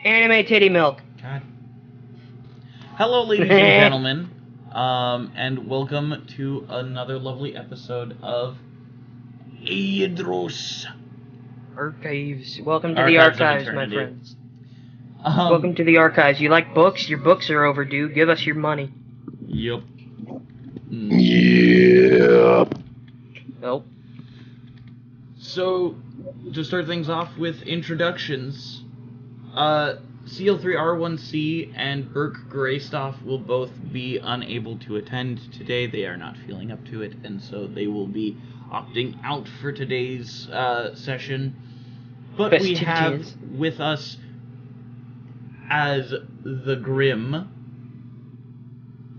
Anime titty milk. God. Hello, ladies and gentlemen, and welcome to another lovely episode of Aeidros. Archives. Welcome to the archives, my eternity. friends. Welcome to the archives. You like books? Your books are overdue. Give us your money. Yep. Yep. Nope. So, to start things off with introductions, CL3R1C and Burke Greystoff will both be unable to attend today. They are not feeling up to it, and so they will be opting out for today's session. But we have with us as the Grim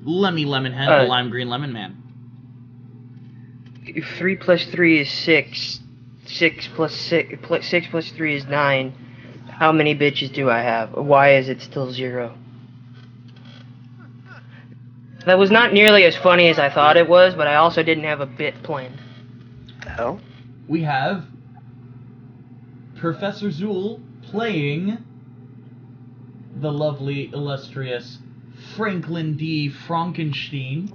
Lemmy Lemonhead, the Lime Green Lemon Man. 3 plus 3 is 6. 6 plus 3 is 9. How many bitches do I have? Why is it still 0? That was not nearly as funny as I thought it was, but I also didn't have a bit planned. The hell? We have Professor Zool playing the lovely, illustrious Franklin D. Frankenstein.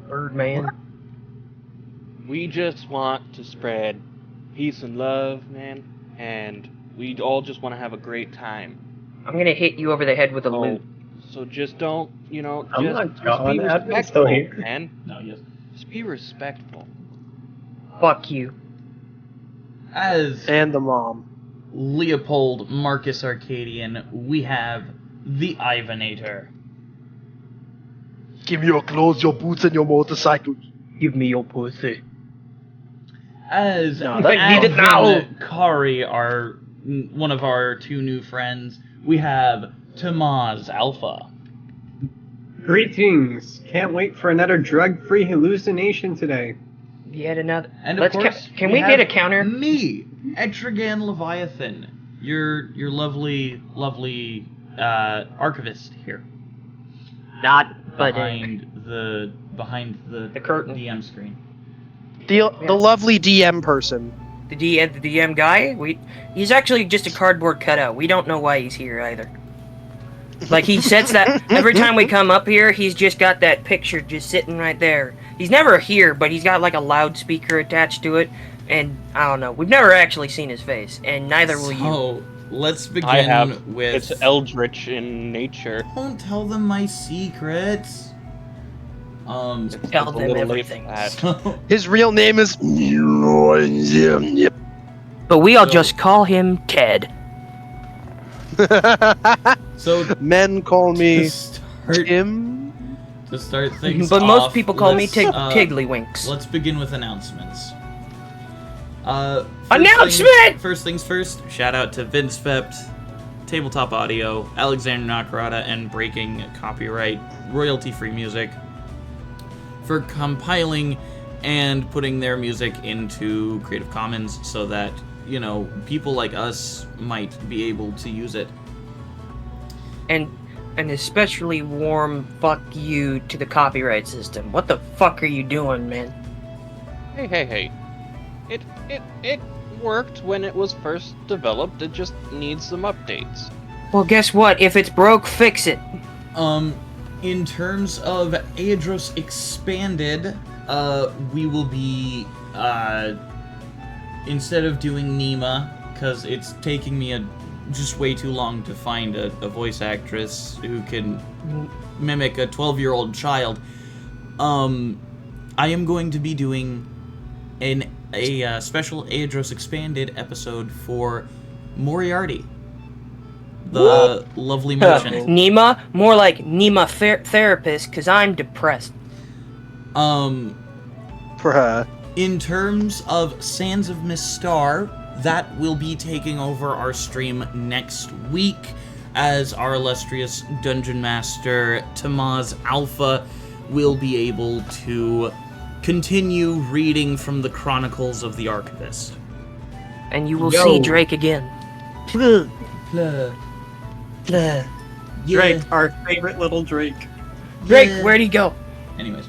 Birdman. We just want to spread peace and love, man, and we all just want to have a great time. I'm gonna hit you over the head with a loot. So just don't, I'm just not gone. be Admin's still respectful, here. man. No, yes. Just be respectful. Fuck you. As And the mom. Leopold Marcus Arcadian, we have the Ivanator. Give me your clothes, your boots, and your motorcycle. Give me your pussy. As No, need it now. Kari, one of our two new friends, we have Tamaz Alpha. Greetings! Can't wait for another drug-free hallucination today. Yet another. And of course, can we get a counter? Me, Echragan Leviathan, your lovely archivist here. Not behind the curtain. DM screen. The lovely DM person. The DM guy? He's actually just a cardboard cutout. We don't know why he's here either. Like, he sets that every time we come up here, he's just got that picture just sitting right there. He's never here, but he's got like a loudspeaker attached to it, and I don't know. We've never actually seen his face, and neither will you. So let's begin I have. with. It's eldritch in nature. Don't tell them my secrets. Tell It's a them little late everything. for that. So, His real name is. But we all just call him Ted. so Men call to me start, Tim. to start things But off, most people call me let's, Tiddlywinks. Let's begin with announcements. Announcement! First things first, shout out to vindsvept, Tabletop Audio, Alexander Nakarada, and Breaking Copyright royalty-free music for compiling and putting their music into Creative Commons so that, people like us might be able to use it. And an especially warm fuck you to the copyright system. What the fuck are you doing, man? Hey. It worked when it was first developed. It just needs some updates. Well, guess what? If it's broke, fix it. In terms of Aeidros Expanded, we will be, instead of doing Nima, because it's taking me just way too long to find a voice actress who can mimic a 12-year-old child, I am going to be doing a special Aeidros Expanded episode for Moriarty, the lovely merchant. Nima? More like Nima therapist, because I'm depressed. Bruh. In terms of Sands of Mistar, that will be taking over our stream next week as our illustrious Dungeon Master Tamaz Alpha will be able to continue reading from the Chronicles of the Archivist. And you will see Drake again. Blah. Drake, Drake, our favorite little Drake. where'd he go? Anyways.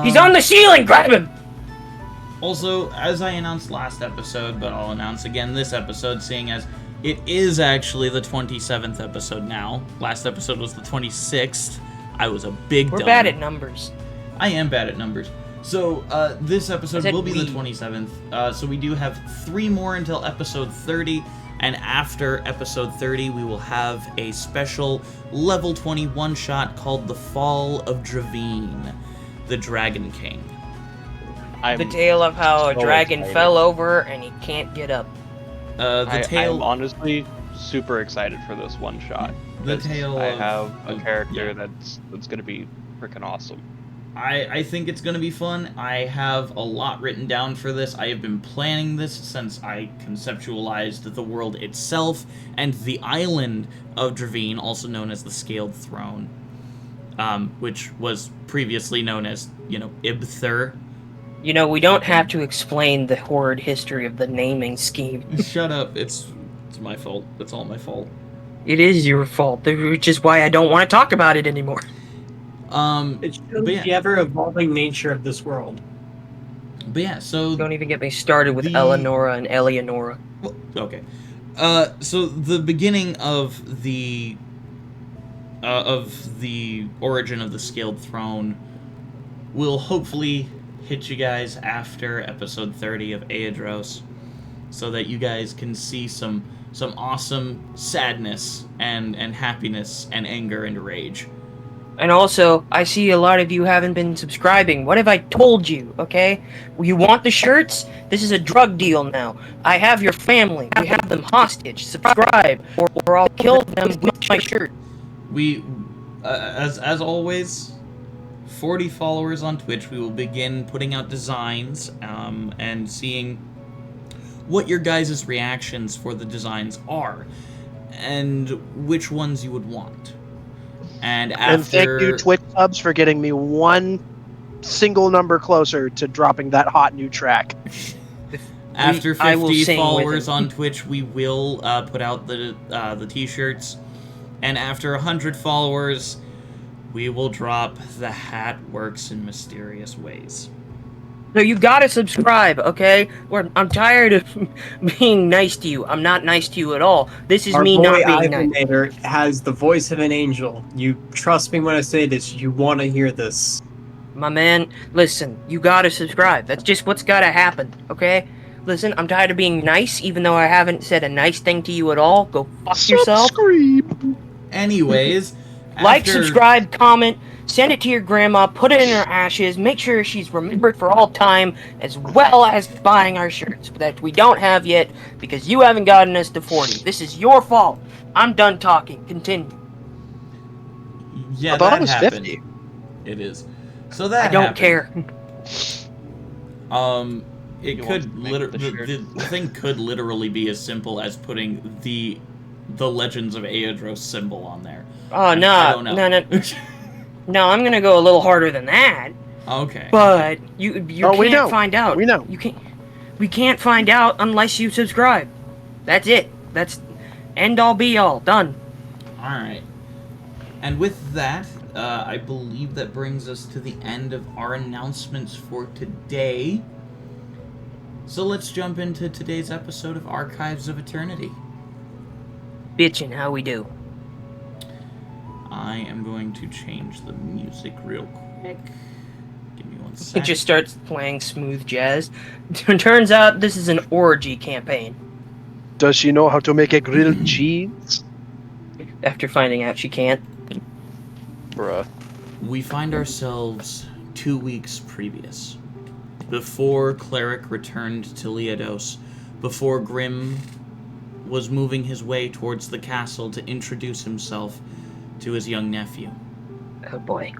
He's on the ceiling! Grab him! Also, as I announced last episode, but I'll announce again this episode, seeing as It is actually the 27th episode now. Last episode was the 26th. I was a big We're dummy. bad at numbers. I am bad at numbers. So, this episode will be the 27th. So we do have 3 more until episode 30. And after episode 30, we will have a special level 20 one-shot called The Fall of Draveen, the Dragon King. The tale of how a so dragon excited. fell over and he can't get up. The I'm honestly super excited for this one shot. The because tale I of- have a character yeah. that's gonna be freaking awesome. I think it's going to be fun. I have a lot written down for this. I have been planning this since I conceptualized the world itself and the island of Draveen, also known as the Scaled Throne, which was previously known as, Ibthur. You know, we don't have to explain the horrid history of the naming scheme. Shut up. It's my fault. It's all my fault. It is your fault, which is why I don't want to talk about it anymore. It shows But yeah. the ever-evolving nature of this world. But yeah, so... Don't even get me started with The- Eleonora and Eleonora. Well, okay. So the beginning of the origin of the Scaled Throne will hopefully hit you guys after episode 30 of Aeidros, so that you guys can see some awesome sadness and happiness and anger and rage. And also, I see a lot of you haven't been subscribing. What have I told you, okay? You want the shirts? This is a drug deal now. I have your family. We have them hostage. Subscribe, or I'll kill them with my shirt. We, as always, 40 followers on Twitch, we will begin putting out designs and seeing what your guys' reactions for the designs are and which ones you would want. And after... And thank you, Twitch subs, for getting me one single number closer to dropping that hot new track. After I will 50 sing with followers him. on Twitch, we will put out the t-shirts. And after 100 followers, we will drop The Hat Works in Mysterious Ways. So you gotta subscribe, okay? I'm tired of being nice to you. I'm not nice to you at all. This is Our me boy not being nice. Ivanator has the voice of an angel. You trust me when I say this. You want to hear this. My man, listen, you gotta subscribe. That's just what's gotta happen, okay? Listen, I'm tired of being nice, even though I haven't said a nice thing to you at all. Go fuck yourself. Subscribe. Like, Anyways, after- subscribe, comment, send it to your grandma, put it in her ashes, make sure she's remembered for all time, as well as buying our shirts that we don't have yet because you haven't gotten us to 40. This is your fault. I'm done talking. Continue. Yeah, I thought that it was happened. 50. It is. So that I don't happened. care. It You could want to make literally the shirt? the thing could literally be as simple as putting the Legends of Aeidros symbol on there. Oh, I no, don't know. no. No, I'm gonna go a little harder than that. Okay. But you Oh, we can't know. find out. We know. We can't find out unless you subscribe. That's it. That's end all be all. Done. All right. And with that, I believe that brings us to the end of our announcements for today. So let's jump into today's episode of Archives of Eternity. Bitchin', how we do? I am going to change the music real quick. Give me one It sec. just starts playing smooth jazz. Turns out this is an orgy campaign. Does she know how to make a grilled cheese? After finding out she can't. Bruh. We find ourselves 2 weeks previous, before Cleric returned to Leopold, before Grimm was moving his way towards the castle to introduce himself to his young nephew. Oh boy.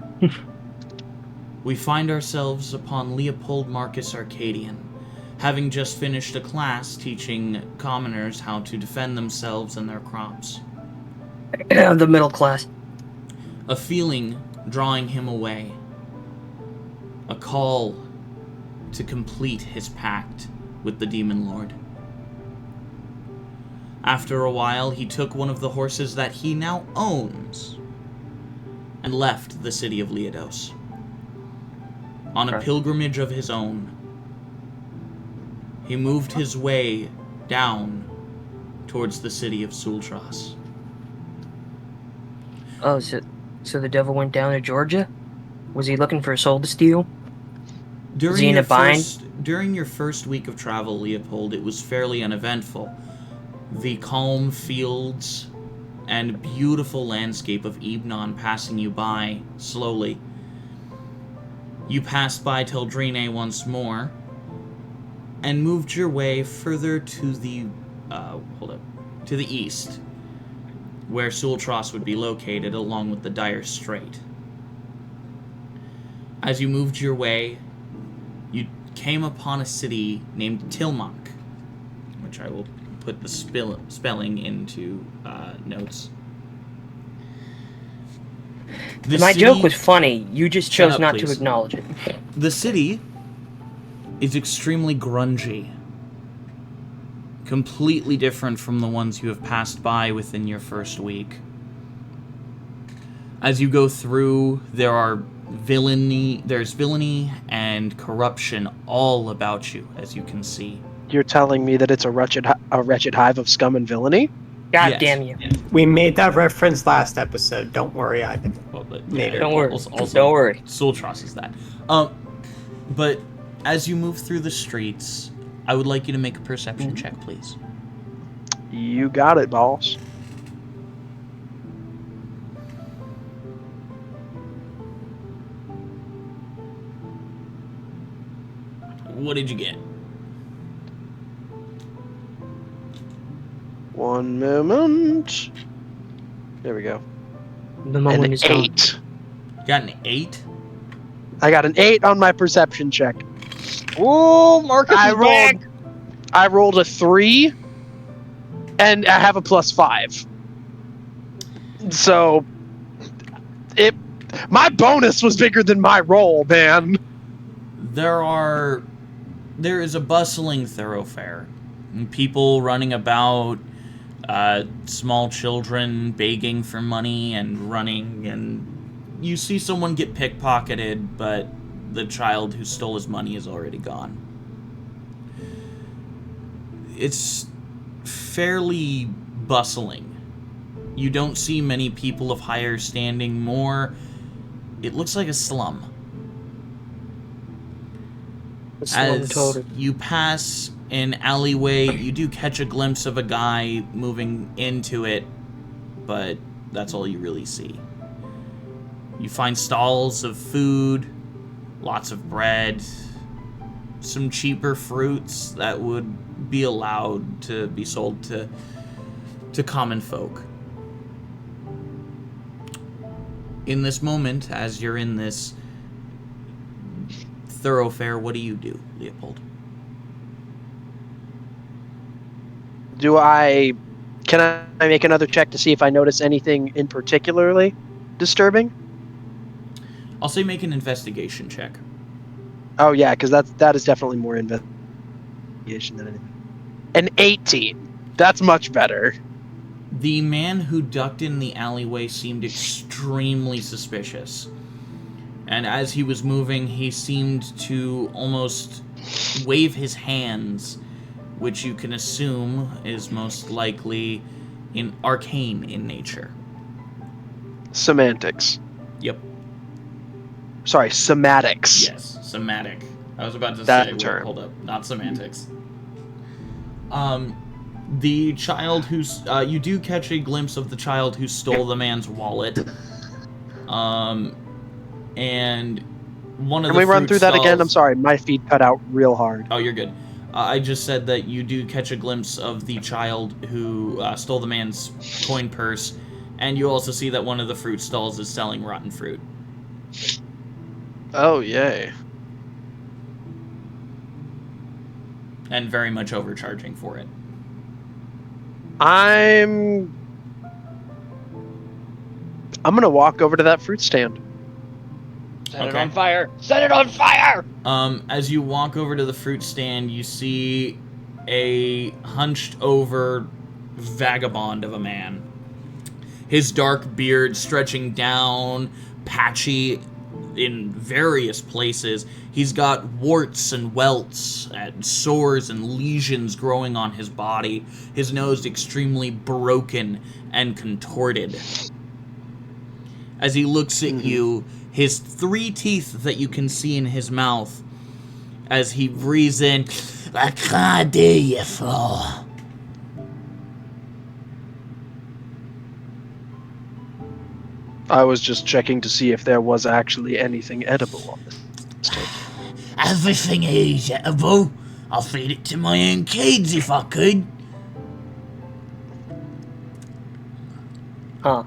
We find ourselves upon Leopold Marcus Arcadian, having just finished a class teaching commoners how to defend themselves and their crops. The middle class. A feeling drawing him away. A call to complete his pact with the Demon Lord. After a while, he took one of the horses that he now owns and left the city of Leopold. On a Okay. pilgrimage of his own, he moved his way down towards the city of Sooltrass. Oh, so the devil went down to Georgia? Was he looking for a soul to steal? Is he in a bind? During your first week of travel, Leopold, it was fairly uneventful. The calm fields and beautiful landscape of Ebnon passing you by slowly. You passed by Teldrine once more, and moved your way further to the to the east, where Sooltrass would be located, along with the Dire Strait. As you moved your way, you came upon a city named Tilmonk, which I will put the spelling into notes. My joke was funny. You just chose not to acknowledge it. The city is extremely grungy. Completely different from the ones you have passed by within your first week. As you go through, there's villainy and corruption all about you, as you can see. You're telling me that it's a wretched hive of scum and villainy? God Yes. damn you. We made that reference last episode. Don't worry, I did. Well, but, Later. Don't worry. Also, Don't worry. Sooltrass is that. But as you move through the streets, I would like you to make a perception check, please. You got it, boss. What did you get? One moment. There we go. The moment An is gone. 8. You got an 8? I got an 8 on my perception check. Ooh, Marcus is back. I rolled a 3, and I have a +5. So, my bonus was bigger than my roll, man. There is a bustling thoroughfare. People running about, small children begging for money and running, and you see someone get pickpocketed, but the child who stole his money is already gone. It's fairly bustling. You don't see many people of higher standing. More, it looks like a slum. As you pass an alleyway, you do catch a glimpse of a guy moving into it, but that's all you really see. You find stalls of food, lots of bread, some cheaper fruits that would be allowed to be sold to common folk. In this moment, as you're in this thoroughfare, what do you do, Leopold? Can I make another check to see if I notice anything in particularly disturbing? I'll say make an investigation check. Oh yeah, because that is definitely more investigation than anything. An 18. That's much better. The man who ducked in the alleyway seemed extremely suspicious. And as he was moving, he seemed to almost wave his hands, which you can assume is most likely arcane in nature. Semantics. Yep. Sorry, semantics. Yes, somatic. I was about to That say, term. Hold up, not semantics. The child who's you do catch a glimpse of the child who stole the man's wallet. And one of Can the we run fruit through that again? I'm stalls- sorry, my feed cut out real hard. Oh, you're good. I just said that you do catch a glimpse of the child who stole the man's coin purse, and you also see that one of the fruit stalls is selling rotten fruit. Oh, yay. And very much overcharging for it. I'm gonna walk over to that fruit stand. Set it Okay. on fire! Set it on fire! As you walk over to the fruit stand, you see a hunched over vagabond of a man. His dark beard stretching down, patchy, in various places. He's got warts and welts, and sores and lesions growing on his body. His nose extremely broken and contorted. As he looks at you, his 3 teeth that you can see in his mouth, as he breathes in, "I can't do you for." I was just checking to see if there was actually anything edible on this table. Everything is edible. I'll feed it to my own kids if I could. Huh.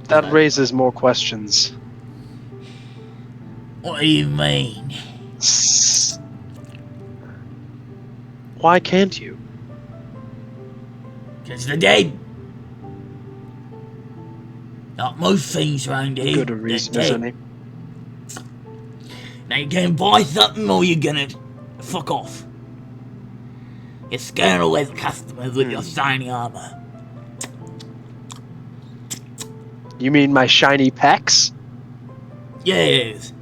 That raises more questions. What do you mean? Why can't you? Because they're dead. Like most things around here. Good a reason as any. Now you gonna buy something or you gonna fuck off? You're scaring away the customers with your shiny armor. You mean my shiny pecs? Yes.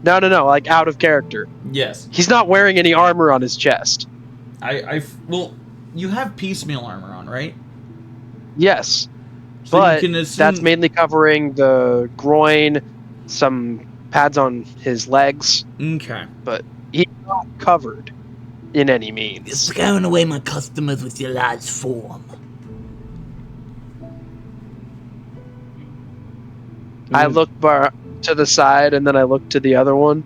No, like out of character. Yes. He's not wearing any armor on his chest. Well, you have piecemeal armor on, right? Yes. So but you can assume that's mainly covering the groin, some pads on his legs, okay. but he's not covered in any You're means. scaring away my customers with your large form. I look to the side and then I look to the other one.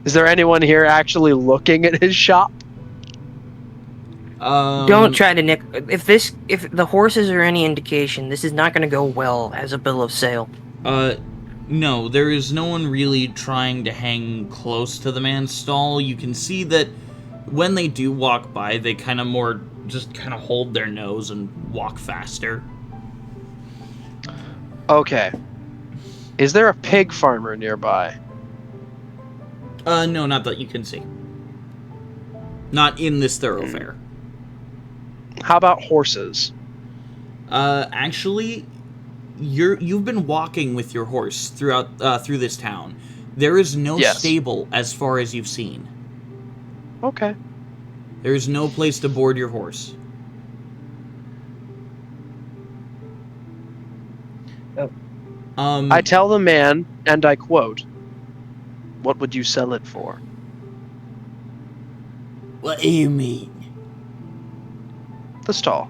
Is there anyone here actually looking at his shop? Don't try to nick. If the horses are any indication, this is not going to go well as a bill of sale. No, there is no one really trying to hang close to the man's stall. You can see that when they do walk by, they kind of hold their nose and walk faster. Okay. Is there a pig farmer nearby? No, not that you can see. Not in this thoroughfare. How about horses? Actually, you've been walking with your horse through this town. There is no stable as far as you've seen. Okay. There is no place to board your horse. I tell the man, and I quote, "What would you sell it for?" What do you mean? The stall.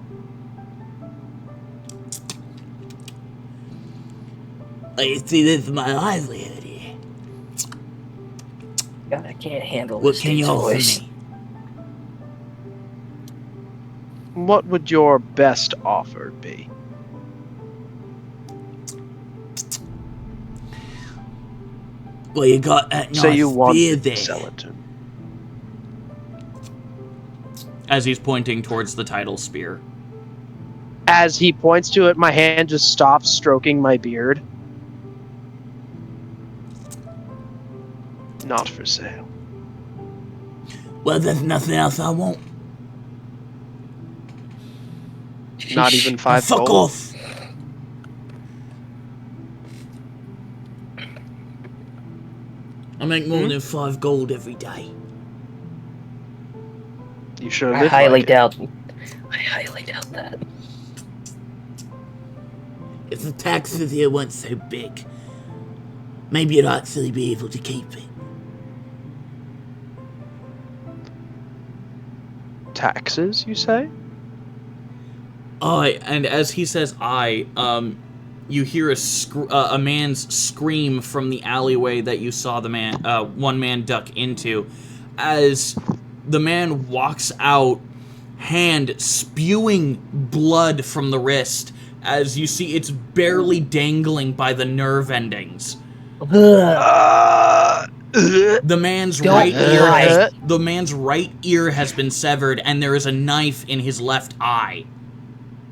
I see this is my livelihood here. God, I can't handle What this can you dude's offer voice. me? What would your best offer be? Well, you got that nice So you want spear to there. sell it to him. As he's pointing towards the title spear. As he points to it, my hand just stops stroking my beard. Not for sale. Well, there's nothing else I want. Not even 5 Fuck gold? off. I make more than 5 gold every day. You sure I live highly like it. doubt. I highly doubt that. If the taxes here weren't so big, maybe you'd actually be able to keep it. Taxes, you say? And as he says you hear a man's scream from the alleyway that you saw the one man duck into, as the man walks out, hand spewing blood from the wrist, as you see it's barely dangling by the nerve endings. The man's the man's right ear has been severed, and there is a knife in his left eye.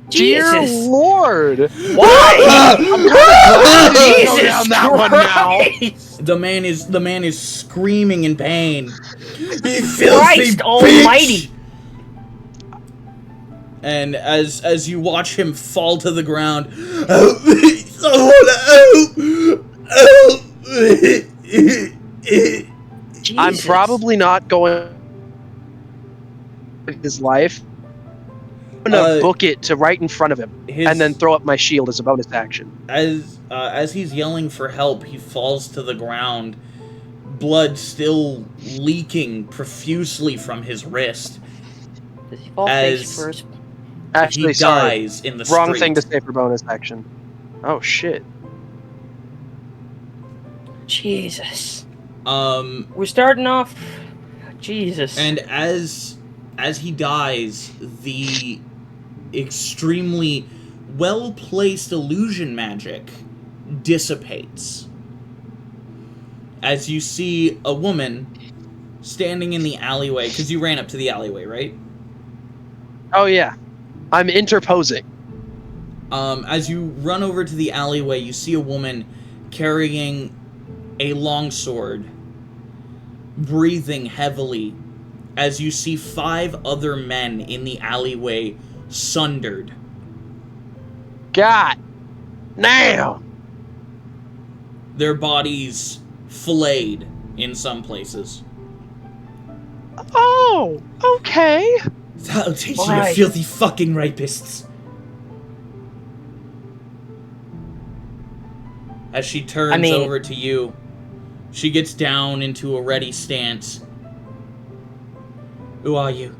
Dear Jesus! Lord! Why? I'm glad we didn't go Jesus down that one now. Christ! The man is screaming in pain. You filthy Christ almighty! bitch! And as you watch him fall to the ground, help me! Someone help! Help! I'm Jesus. probably not going his life. I'm gonna book it to right in front of him, and then throw up my shield as a bonus action. As he's yelling for help, he falls to the ground, blood still leaking profusely from his wrist. Does he fall As face first? Actually, he sorry. dies in the Wrong street. thing to say for bonus action. Oh shit. Jesus. We're starting off. Jesus. And as he dies, the extremely well-placed illusion magic dissipates. As you see a woman standing in the alleyway, because you ran up to the alleyway, right? Oh yeah. I'm interposing. As you run over to the alleyway, you see a woman carrying a longsword, breathing heavily, as you see 5 other men in the alleyway sundered. God. Now. Their bodies filleted in some places. Oh, okay. That'll teach Why? you filthy fucking rapists. As she turns over to you, she gets down into a ready stance. Who are you?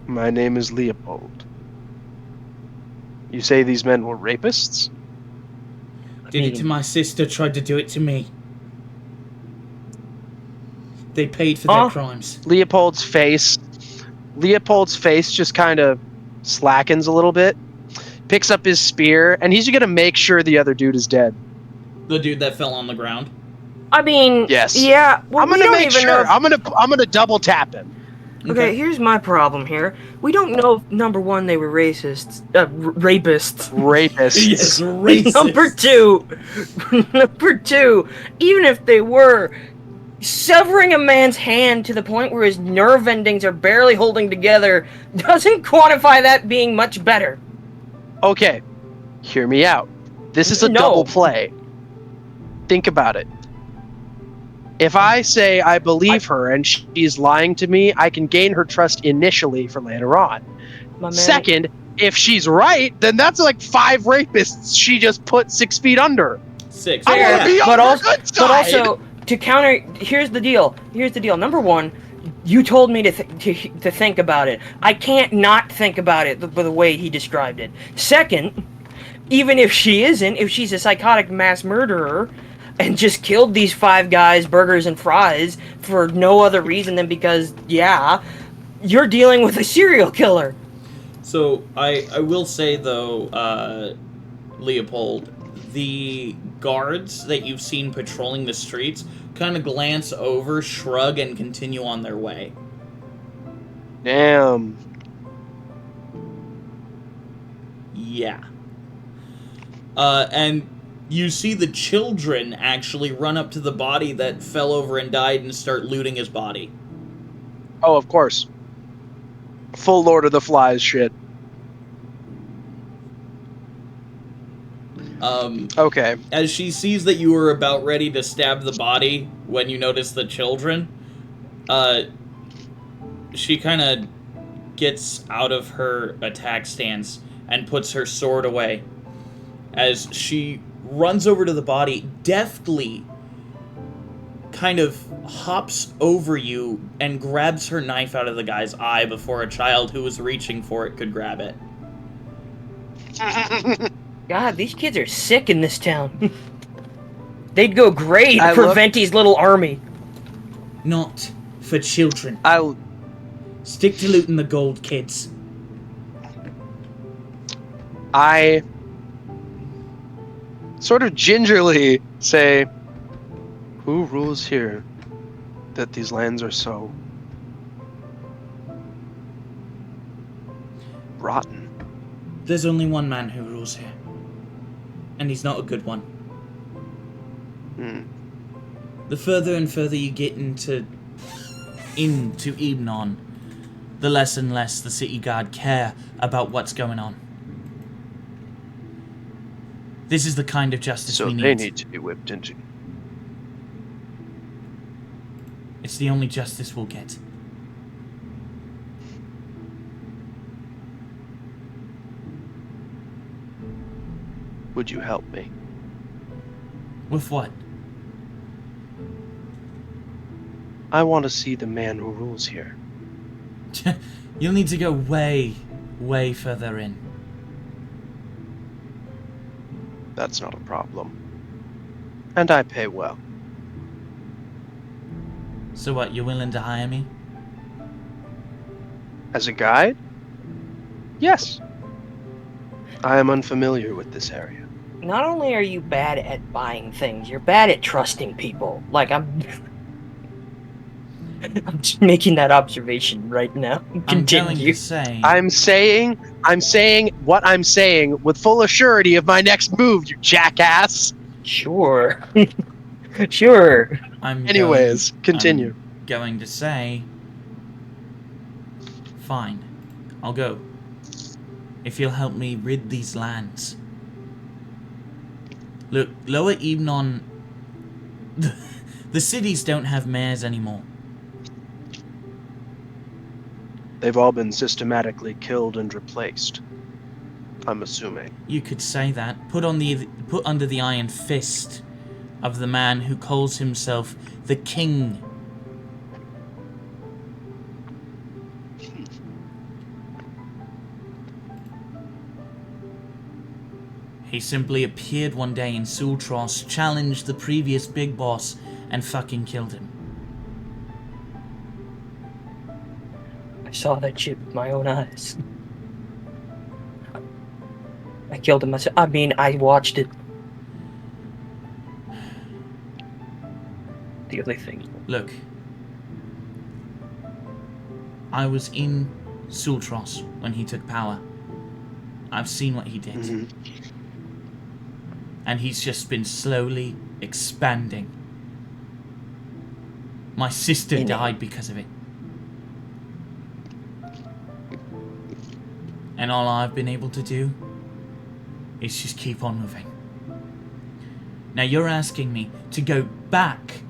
My name is Leopold. You say these men were rapists? Did it to my sister, tried to do it to me. They paid for their crimes. Leopold's face just kind of slackens a little bit, picks up his spear, and he's gonna make sure the other dude is dead. The dude that fell on the ground? I mean, Yes. Yeah. Well, I'm gonna make sure. I'm gonna double tap him. Okay, here's my problem here. We don't know if, number one, they were racists. Rapists. Rapists. Yes, racist. Number two, even if they were, severing a man's hand to the point where his nerve endings are barely holding together doesn't quantify that being much better. Okay, hear me out. This is a double play. Think about it. If I say I believe her and she's lying to me, I can gain her trust initially for later on. Second, if she's right, then that's like 5 rapists she just put 6 feet under. 6. I want to be on the good side. But also, to counter, here's the deal. Number one, you told me to think about it. I can't not think about it the way he described it. Second, even if she isn't, if she's a psychotic mass murderer and just killed these 5 guys, burgers and fries, for no other reason than because, you're dealing with a serial killer. So, I will say, though, Leopold, the guards that you've seen patrolling the streets kind of glance over, shrug, and continue on their way. Damn. Yeah. And you see the children actually run up to the body that fell over and died and start looting his body. Oh, of course. Full Lord of the Flies shit. Okay. As she sees that you are about ready to stab the body when you notice the children, she kind of gets out of her attack stance and puts her sword away. As she runs over to the body, deftly kind of hops over you and grabs her knife out of the guy's eye before a child who was reaching for it could grab it. God, these kids are sick in this town. They'd go great for Venti's little army. Not for children. I'll stick to looting the gold, kids. I sort of gingerly say, who rules here that these lands are so? rotten. There's only one man who rules here. And he's not a good one. Hmm. The further and further you get into Ebenon, the less and less the city guard care about what's going on. This is the kind of justice So we need. they need to be whipped into. It's the only justice we'll get. Would you help me? With what? I want to see the man who rules here. You'll need to go way, way further in. That's not a problem. And I pay well. So what, you're willing to hire me? As a guide? Yes. I am unfamiliar with this area. Not only are you bad at buying things, you're bad at trusting people. Like, I'm just making that observation right now. I'm going Continue. to say... I'm saying what I'm saying with full assurity of my next move, you jackass! Sure. Sure. Anyways, continue. I'm going to say... Fine. I'll go. If you'll help me rid these lands. Look, Lower Ebenon... the cities don't have mayors anymore. They've all been systematically killed and replaced. I'm assuming. You could say that. Put under the iron fist of the man who calls himself the King. He simply appeared one day in Sooltrass, challenged the previous big boss, and fucking killed him. I saw that shit with my own eyes. I killed him myself. I mean, I watched it. The other thing. Look. I was in Sooltrass when he took power. I've seen what he did. Mm-hmm. And he's just been slowly expanding. My sister died because of it. And all I've been able to do is just keep on moving. Now you're asking me to go back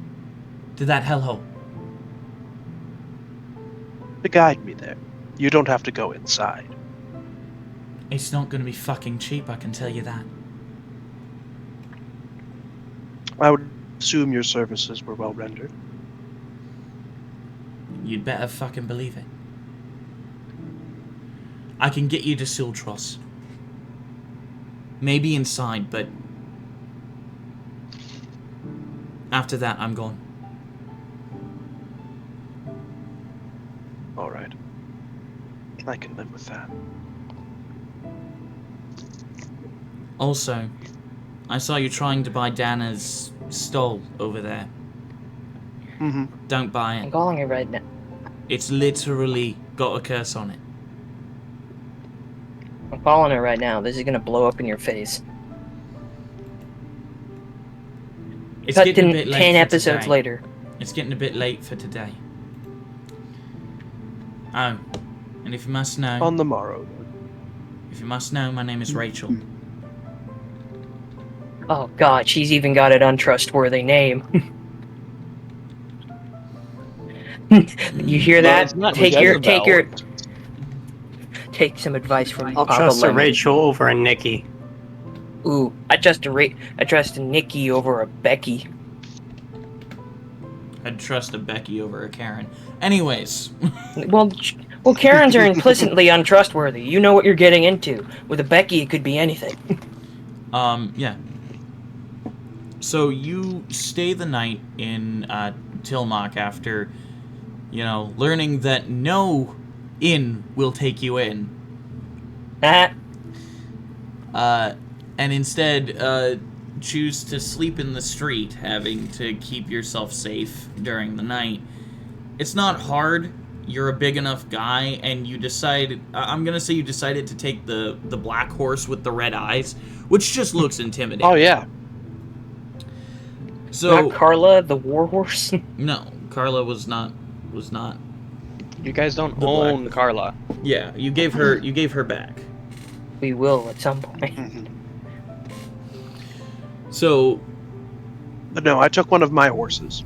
to that hellhole. To guide me there. You don't have to go inside. It's not going to be fucking cheap, I can tell you that. I would assume your services were well rendered. You'd better fucking believe it. I can get you to Sooltrass. Maybe inside, but after that, I'm gone. Alright. I can live with that. Also, I saw you trying to buy Dana's stole over there. Mm-hmm. Don't buy I'm it. calling it right now. It's literally got a curse on it. I'm calling it right now. This is gonna blow up in your face. It's Cut getting a in bit late 10 for episodes today. later. It's getting a bit late for today. Oh, and if you must know, On the morrow. my name is Rachel. Oh god, she's even got an untrustworthy name. You hear Well, that? it's not Take Jezebel. Take some advice from I'll Papa trust a Lemon. Rachel over a Nikki. Ooh, I trust a Nikki over a Becky. I'd trust a Becky over a Karen. Anyways, Well, Karens are implicitly untrustworthy. You know what you're getting into. With a Becky, it could be anything. yeah. So you stay the night in Tilmach after, learning that no inn will take you in. And instead, choose to sleep in the street, having to keep yourself safe during the night. It's not hard. you're a big enough guy, and you decided... I'm gonna say you decided to take the black horse with the red eyes, which just looks intimidating. Oh yeah. So... Not Carla, the warhorse? No, Carla was not... You guys don't The own black- Carla. Yeah, you gave her back. We will at some point. So, But no, I took one of my horses.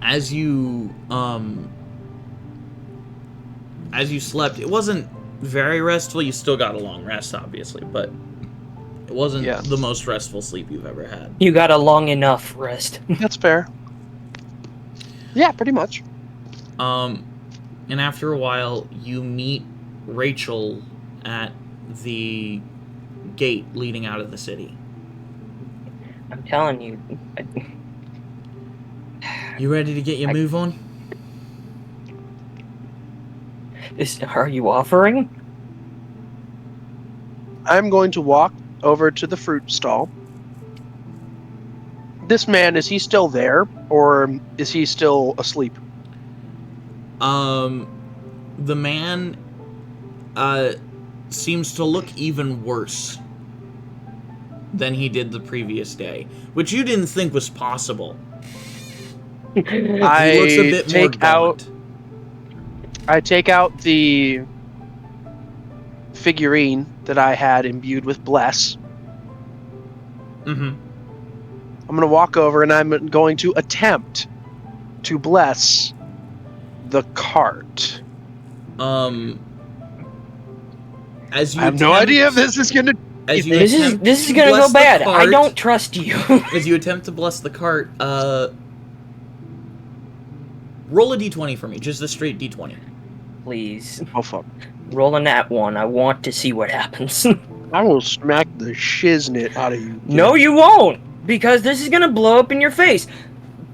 as you slept, it wasn't very restful. You still got a long rest, obviously, but it wasn't Yeah. the most restful sleep you've ever had. You got a long enough rest. That's fair. Yeah, pretty much. And after a while, you meet Rachel at the gate leading out of the city. I'm telling you. You ready to get your move on? Are you offering? I'm going to walk over to the fruit stall. This man, is he still there, or is he still asleep? The man seems to look even worse than he did the previous day, which you didn't think was possible. He looks a bit more gaunt. I take out the figurine that I had imbued with bless. Mm-hmm. I'm going to walk over and I'm going to attempt to bless the cart. As you I have no idea if this is going to... As you This attempt is to gonna bless go the bad. I cart- don't trust you. As you attempt to bless the cart, roll a d20 for me, just a straight d20. Please. Oh, fuck. Rolling that one. I want to see what happens. I will smack the shiznit out of you. No, you won't! Because this is gonna blow up in your face.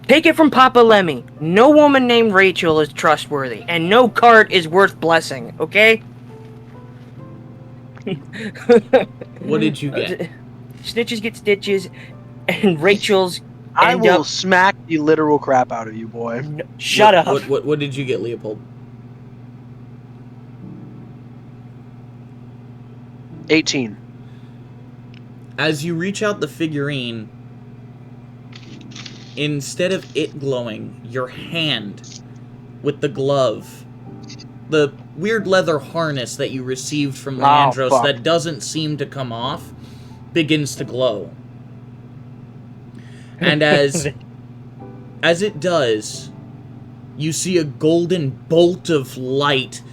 Take it from Papa Lemmy. No woman named Rachel is trustworthy, and no cart is worth blessing, okay? What did you get? Snitches get stitches, and Rachel's I end will up... smack the literal crap out of you, boy. No, shut up. What did you get, Leopold? 18. As you reach out the figurine, instead of it glowing, your hand with the glove, the weird leather harness that you received from Leandros fuck. that doesn't seem to come off, begins to glow. And as it does, you see a golden bolt of light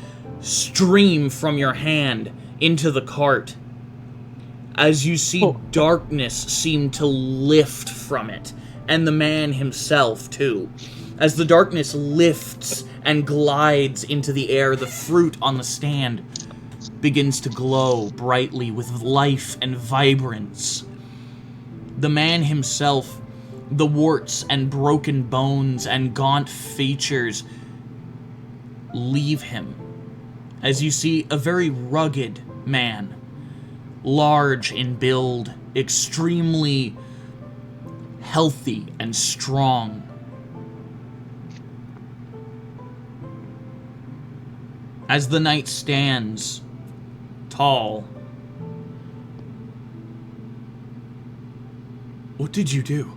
stream from your hand into the cart. As you see darkness seem to lift from it, and the man himself, too. As the darkness lifts and glides into the air, the fruit on the stand begins to glow brightly with life and vibrance. The man himself, the warts and broken bones and gaunt features leave him, as you see a very rugged man, large in build, extremely healthy and strong. As the knight stands tall, what did you do?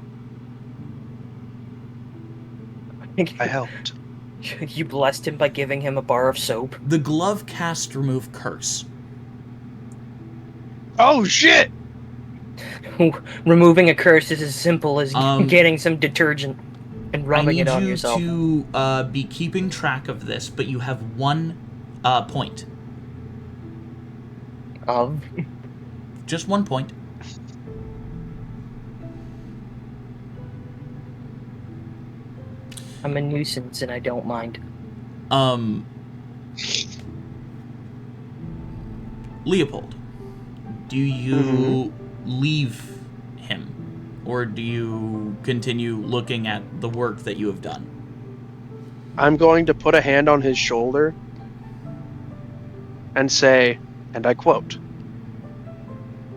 I helped. You blessed him by giving him a bar of soap. The glove cast remove curse. Oh, shit! Removing a curse is as simple as getting some detergent and I rubbing need it on you yourself. to be keeping track of this, but you have 1 point. Of? Just 1 point. I'm a nuisance and I don't mind. Leopold, do you leave him? Or do you continue looking at the work that you have done? I'm going to put a hand on his shoulder and say, and I quote,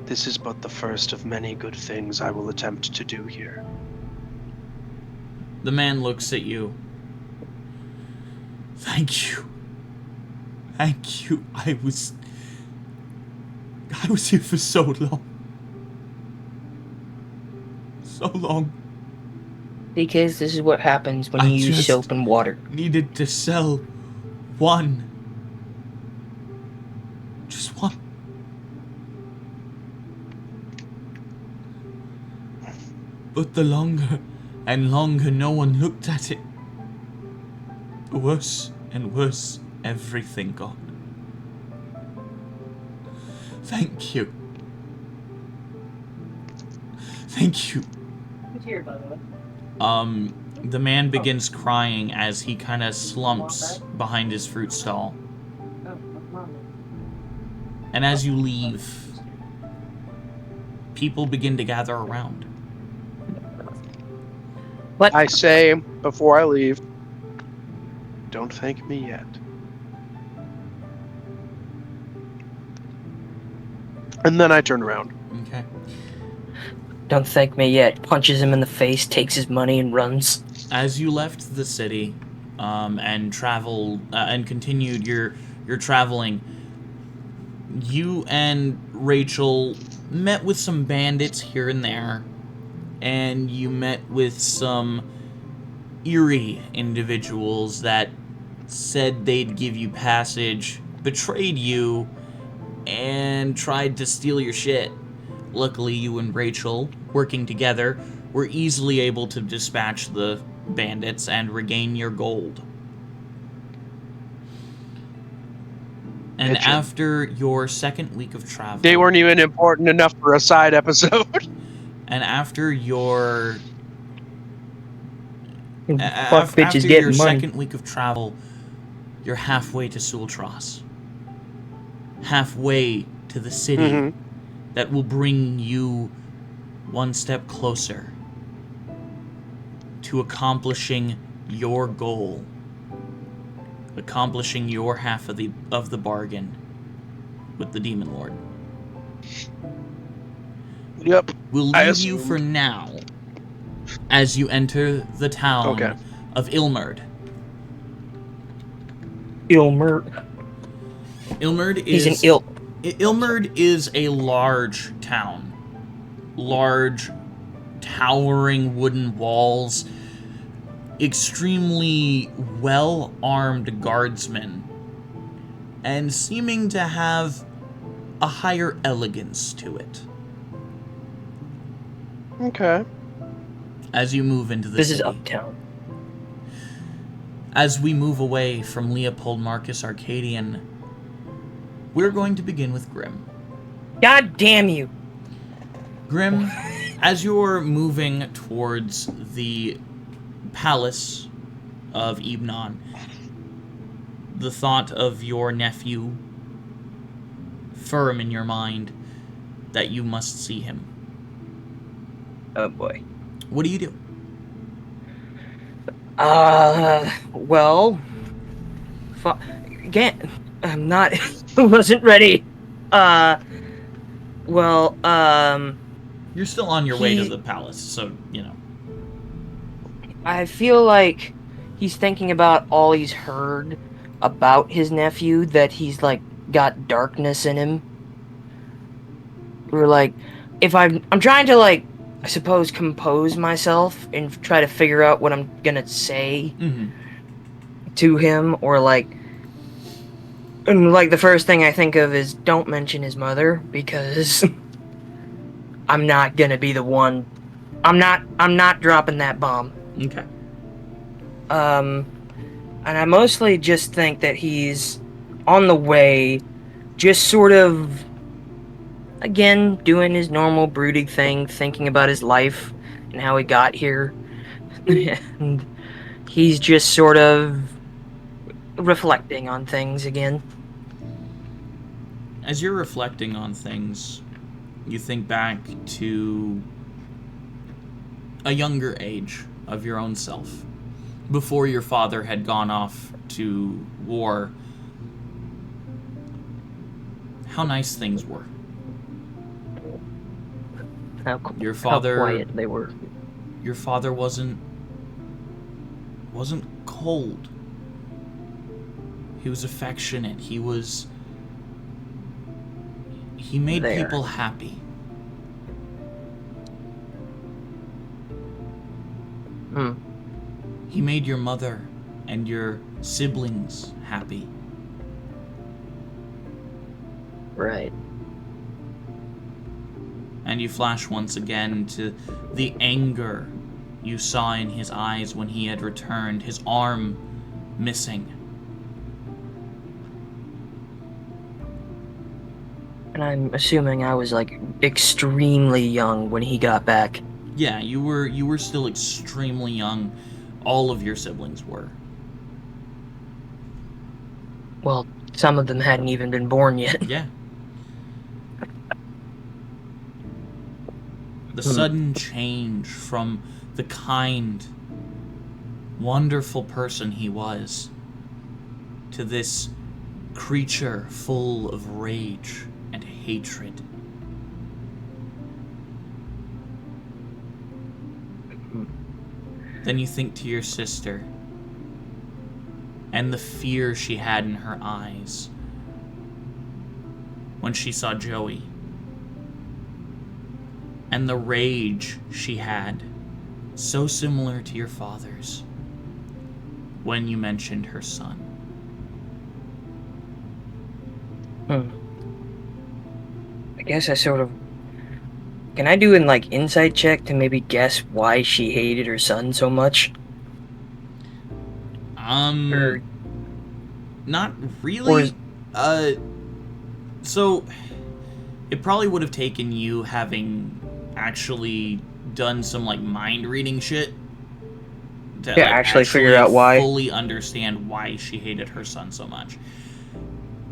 "This is but the first of many good things I will attempt to do here." The man looks at you. Thank you. Thank you. I was here for so long. So long. Because this is what happens when I you use just soap and water. Needed to sell one. Just one. But the longer and longer no one looked at it, the worse and worse everything got. Thank you. Thank you. Here, by the way. The man begins crying as he kind of slumps behind his fruit stall. And as you leave, people begin to gather around. What? I say before I leave, don't thank me yet. And then I turn around. Okay. Don't thank me yet. Punches him in the face, takes his money, and runs. As you left the city, and traveled and continued your traveling, you and Rachel met with some bandits here and there, and you met with some eerie individuals that said they'd give you passage, betrayed you, and tried to steal your shit. Luckily, you and Rachel, working together, were easily able to dispatch the bandits and regain your gold. And Bitchin'. after your second week of travel... They weren't even important enough for a side episode. And after your... Fuck after bitches your getting money. second week of travel, you're halfway to Sooltrass. Halfway to the city that will bring you one step closer to accomplishing your goal, accomplishing your half of the bargain with the Demon Lord. Yep. We'll leave you for now as you enter the town of Ilmerd. Ilmerd. Ilmerd is... He's an Ilmerd is a large town. Large, towering wooden walls, extremely well-armed guardsmen, and seeming to have a higher elegance to it. Okay. As you move into the This city. is uptown. As we move away from Leopold Marcus Arcadian, we're going to begin with Grim. God damn you! Grim, as you're moving towards the palace of Ibnon, the thought of your nephew firm in your mind that you must see him. Oh boy. What do you do? Well... Again, I'm not... wasn't ready. Well, You're still on your way to the palace, so, you know. I feel like he's thinking about all he's heard about his nephew, that he's, like, got darkness in him. We're like, if I'm trying to, like, I suppose compose myself and try to figure out what I'm gonna say to him, or, like, and, like, the first thing I think of is don't mention his mother, because I'm not gonna be the one. I'm not dropping that bomb. Okay. And I mostly just think that he's on the way, just sort of, again, doing his normal brooding thing, thinking about his life and how he got here. And he's just sort of reflecting on things again. As you're reflecting on things, you think back to a younger age of your own self, before your father had gone off to war. How nice things were. How quiet they were. Your father wasn't cold. He was affectionate. He made There. people happy. Hmm. He made your mother and your siblings happy. Right. And you flash once again to the anger you saw in his eyes when he had returned, his arm missing. And I'm assuming I was, like, extremely young when he got back. Yeah, you were still extremely young. All of your siblings were. Well, some of them hadn't even been born yet. Yeah. The sudden change from the kind, wonderful person he was to this creature full of rage and hatred. Then you think to your sister and the fear she had in her eyes when she saw Joey, and the rage she had, so similar to your father's, when you mentioned her son. I guess I sort of... Can I do an, like, insight check to maybe guess why she hated her son so much? Or... Not really. So it probably would have taken you having actually done some like mind reading shit to Yeah, actually figure out why. fully understand why she hated her son so much.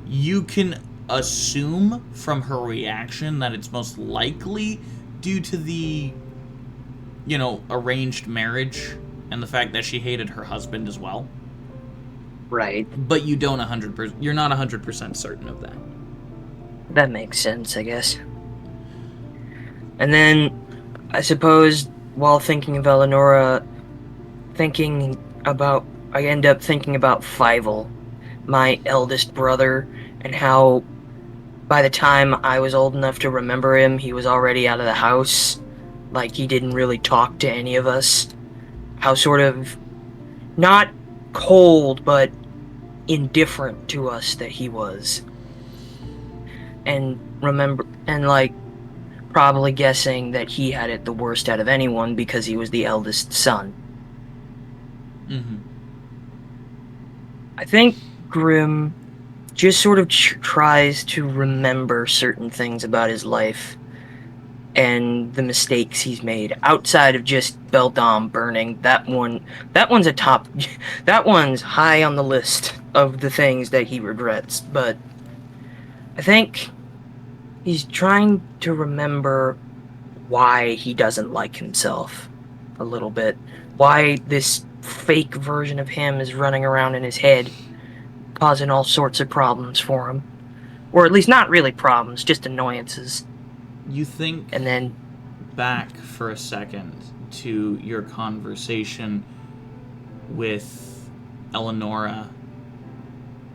You can assume from her reaction that it's most likely due to the, you know, arranged marriage and the fact that she hated her husband as well. Right. But you don't 100%. You're not 100% certain of that. That makes sense, I guess. And then, I suppose, while thinking of Eleonora, I end up thinking about Fievel, my eldest brother, and how by the time I was old enough to remember him, he was already out of the house. Like, he didn't really talk to any of us. How sort of, not cold, but indifferent to us that he was. And probably guessing that he had it the worst out of anyone because he was the eldest son. Mm-hmm. I think Grimm just sort of tries to remember certain things about his life and the mistakes he's made outside of just Beldam burning. That one's that one's high on the list of the things that he regrets. But I think he's trying to remember why he doesn't like himself a little bit. Why this fake version of him is running around in his head, causing all sorts of problems for him. Or at least not really problems, just annoyances. You think And then back for a second to your conversation with Eleonora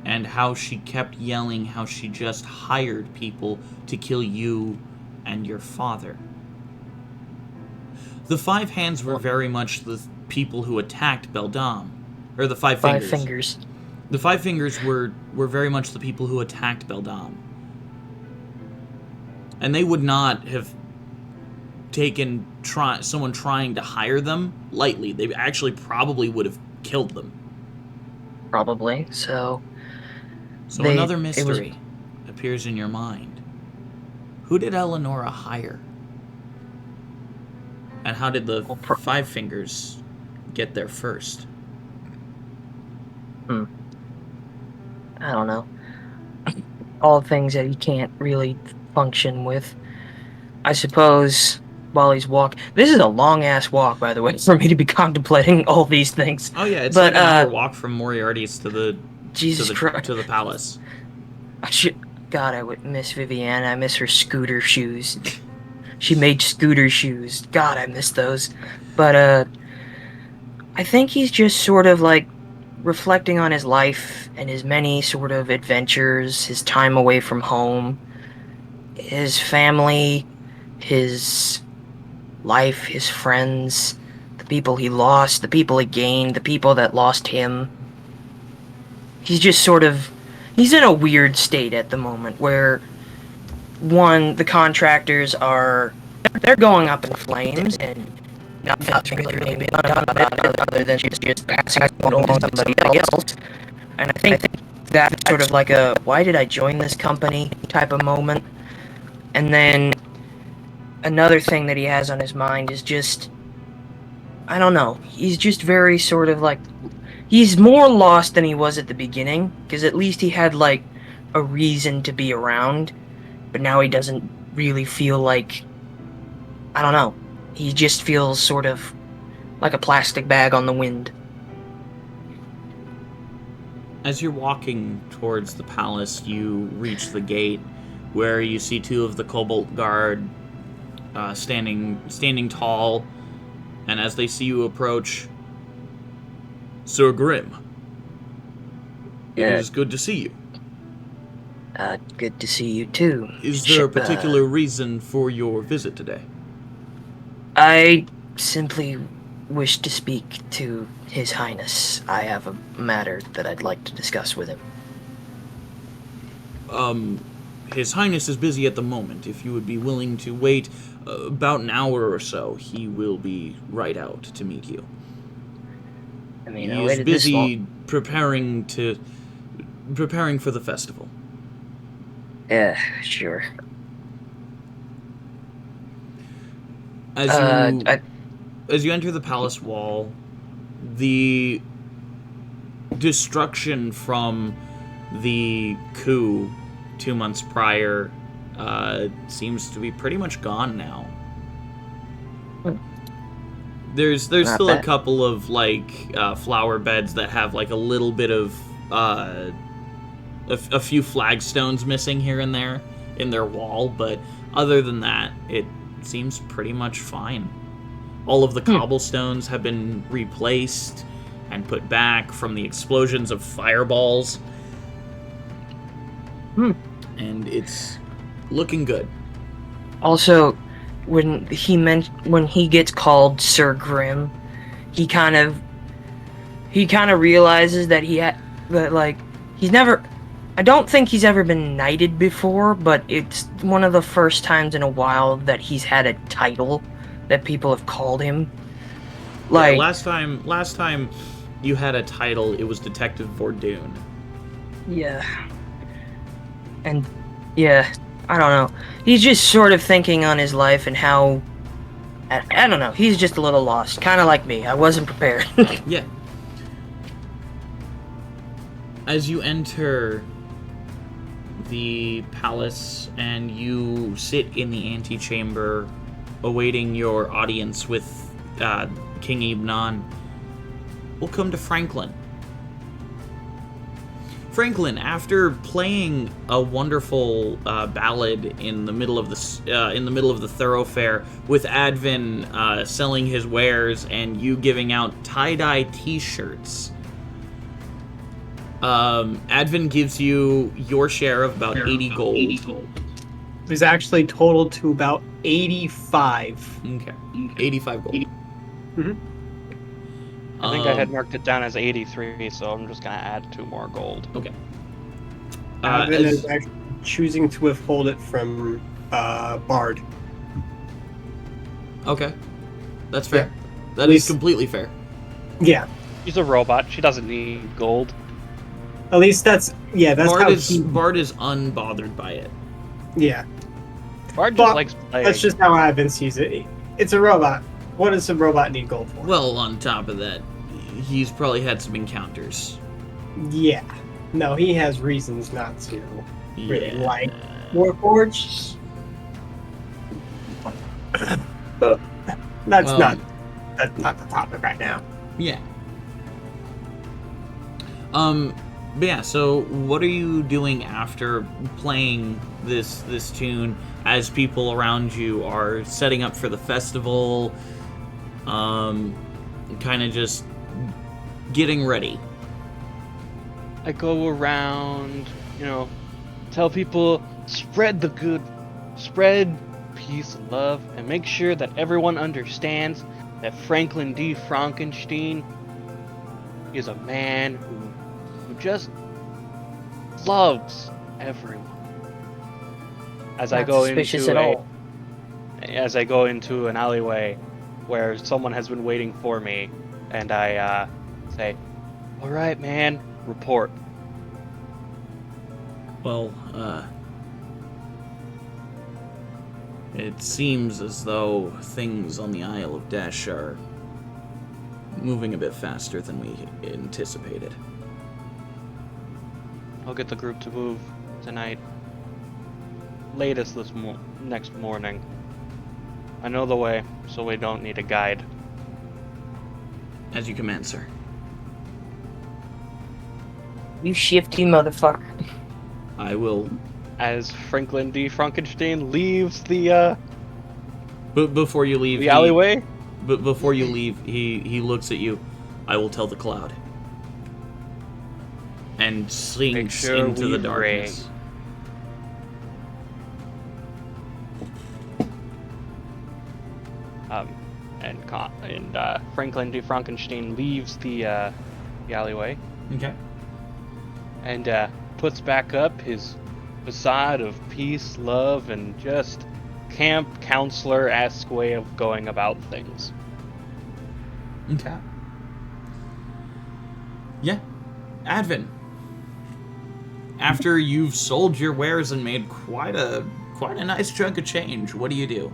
and how she kept yelling how she just hired people to kill you and your father. The Five Hands were very much the people who attacked Beldam. Or the Five Fingers. Five Fingers. The Five Fingers were very much the people who attacked Beldam. And they would not have taken someone trying to hire them lightly. They actually probably would have killed them. Probably. So Another mystery appears in your mind. Who did Eleonora hire? And how did the Five Fingers get there first? I don't know. All things that he can't really function with. I suppose while he's walking... This is a long-ass walk, by the way, for me to be contemplating all these things. Oh yeah, it's like an hour walk from Moriarty's to the palace. God, I would miss Viviana. I miss her scooter shoes. She made scooter shoes. God, I miss those. But, I think he's just sort of, like, reflecting on his life and his many sort of adventures, his time away from home, his family, his life, his friends, the people he lost, the people he gained, the people that lost him. He's just sort of... He's in a weird state at the moment where, one, the contractors are... They're going up in flames, and nothing's really being done about it other than just passing it along to somebody else. And I think that's sort of like a, why did I join this company type of moment. And then another thing that he has on his mind is just, I don't know, he's just very sort of like, he's more lost than he was at the beginning, because at least he had like a reason to be around, but now he doesn't really feel like, I don't know, he just feels sort of like a plastic bag on the wind. As you're walking towards the palace, you reach the gate where you see two of the Cobalt Guard standing tall, and as they see you approach, Sir Grimm, it is good to see you. Good to see you too. Is there a particular reason for your visit today? I simply wish to speak to His Highness. I have a matter that I'd like to discuss with him. His Highness is busy at the moment. If you would be willing to wait about an hour or so, he will be right out to meet you. I mean, he is busy preparing for the festival. Yeah, sure. As you enter the palace wall, the destruction from the coup 2 months prior seems to be pretty much gone now. There's still a couple of like flower beds that have like a little bit of a few flagstones missing here and there in their wall, but other than that, it seems pretty much fine. All of the cobblestones have been replaced and put back from the explosions of fireballs. And it's looking good. Also, when he gets called Sir Grimm, he kind of realizes that he's never, I don't think he's ever been knighted before, but it's one of the first times in a while that he's had a title that people have called him. Like, yeah, last time you had a title, it was Detective Vordoon. Yeah. And yeah, I don't know. He's just sort of thinking on his life and how, I don't know, he's just a little lost. Kind of like me. I wasn't prepared. Yeah. As you enter the palace and you sit in the antechamber awaiting your audience with King Ibnan, we'll come to Franklin. Franklin, after playing a wonderful ballad in the middle of the thoroughfare, with Advin selling his wares and you giving out tie-dye T-shirts, Advin gives you your share of about 80 gold. It was actually totaled to about 85. Okay, 85 gold. Mm-hmm. I think I had marked it down as 83, so I'm just going to add 2 more gold. Okay. Advin is actually choosing to withhold it from Bard. Okay. That's fair. Yeah. That is completely fair. Yeah. She's a robot. She doesn't need gold. At least that's Bard how Bard is unbothered by it. Yeah. Bard just likes playing. That's just how Advin sees it. It's a robot. What does a robot need gold for? Well, on top of that, he's probably had some encounters. Yeah. No, he has reasons not to really like Warforged. But that's not the topic right now. Yeah. But yeah, so what are you doing after playing this tune as people around you are setting up for the festival, kind of just getting ready? I go around, tell people, spread the good, spread peace and love, and make sure that everyone understands that Franklin D. Frankenstein is a man who just loves everyone. As I Not go suspicious into at all. as I go into an alleyway where someone has been waiting for me, and I say, "All right, man, report." Well, it seems as though things on the Isle of Dash are moving a bit faster than we anticipated. I'll get the group to move tonight. Latest next morning. I know the way, so we don't need a guide. As you command, sir. You shifty motherfucker. I will. As Franklin D. Frankenstein leaves the But before you leave, alleyway. But before you leave, he looks at you. I will tell the cloud. And sinks sure into we the darkness. And Franklin D. Frankenstein leaves the alleyway Okay. and puts back up his facade of peace, love, and just camp counselor-esque way of going about things. Okay. Yeah. Advin. After you've sold your wares and made quite a nice chunk of change, what do you do?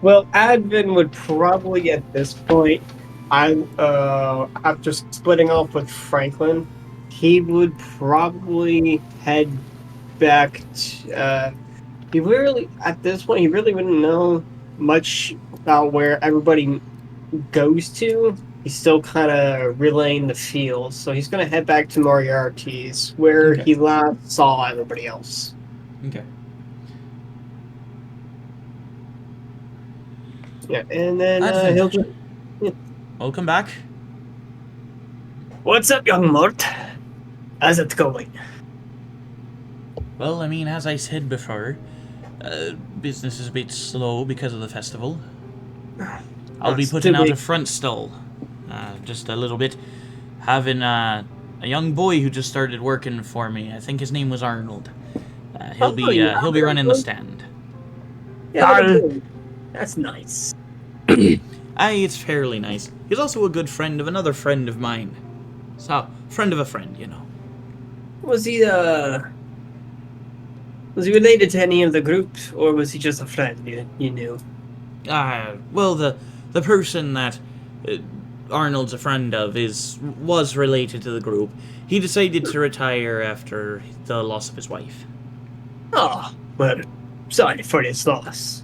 Well, Advin would probably at this point, after splitting off with Franklin, he would probably head back to, at this point, he really wouldn't know much about where everybody goes to. He's still kind of relaying the field, so he's going to head back to Moriarty's, where Okay. he last saw everybody else. Okay. Yeah, and then Advin. he'll just... Welcome back. What's up, young Mort? How's it going? Well, I mean, as I said before, business is a bit slow because of the festival. I'll be putting out a front stall, just a little bit. Having a young boy who just started working for me. I think his name was Arnold. He'll be running the stand. Yeah, that's nice. Aye, it's fairly nice. He's also a good friend of another friend of mine. So, friend of a friend, you know. Was he related to any of the group, or was he just a friend you knew? Well, the person that Arnold's a friend of was related to the group. He decided to retire after the loss of his wife. Oh, well, sorry for his loss.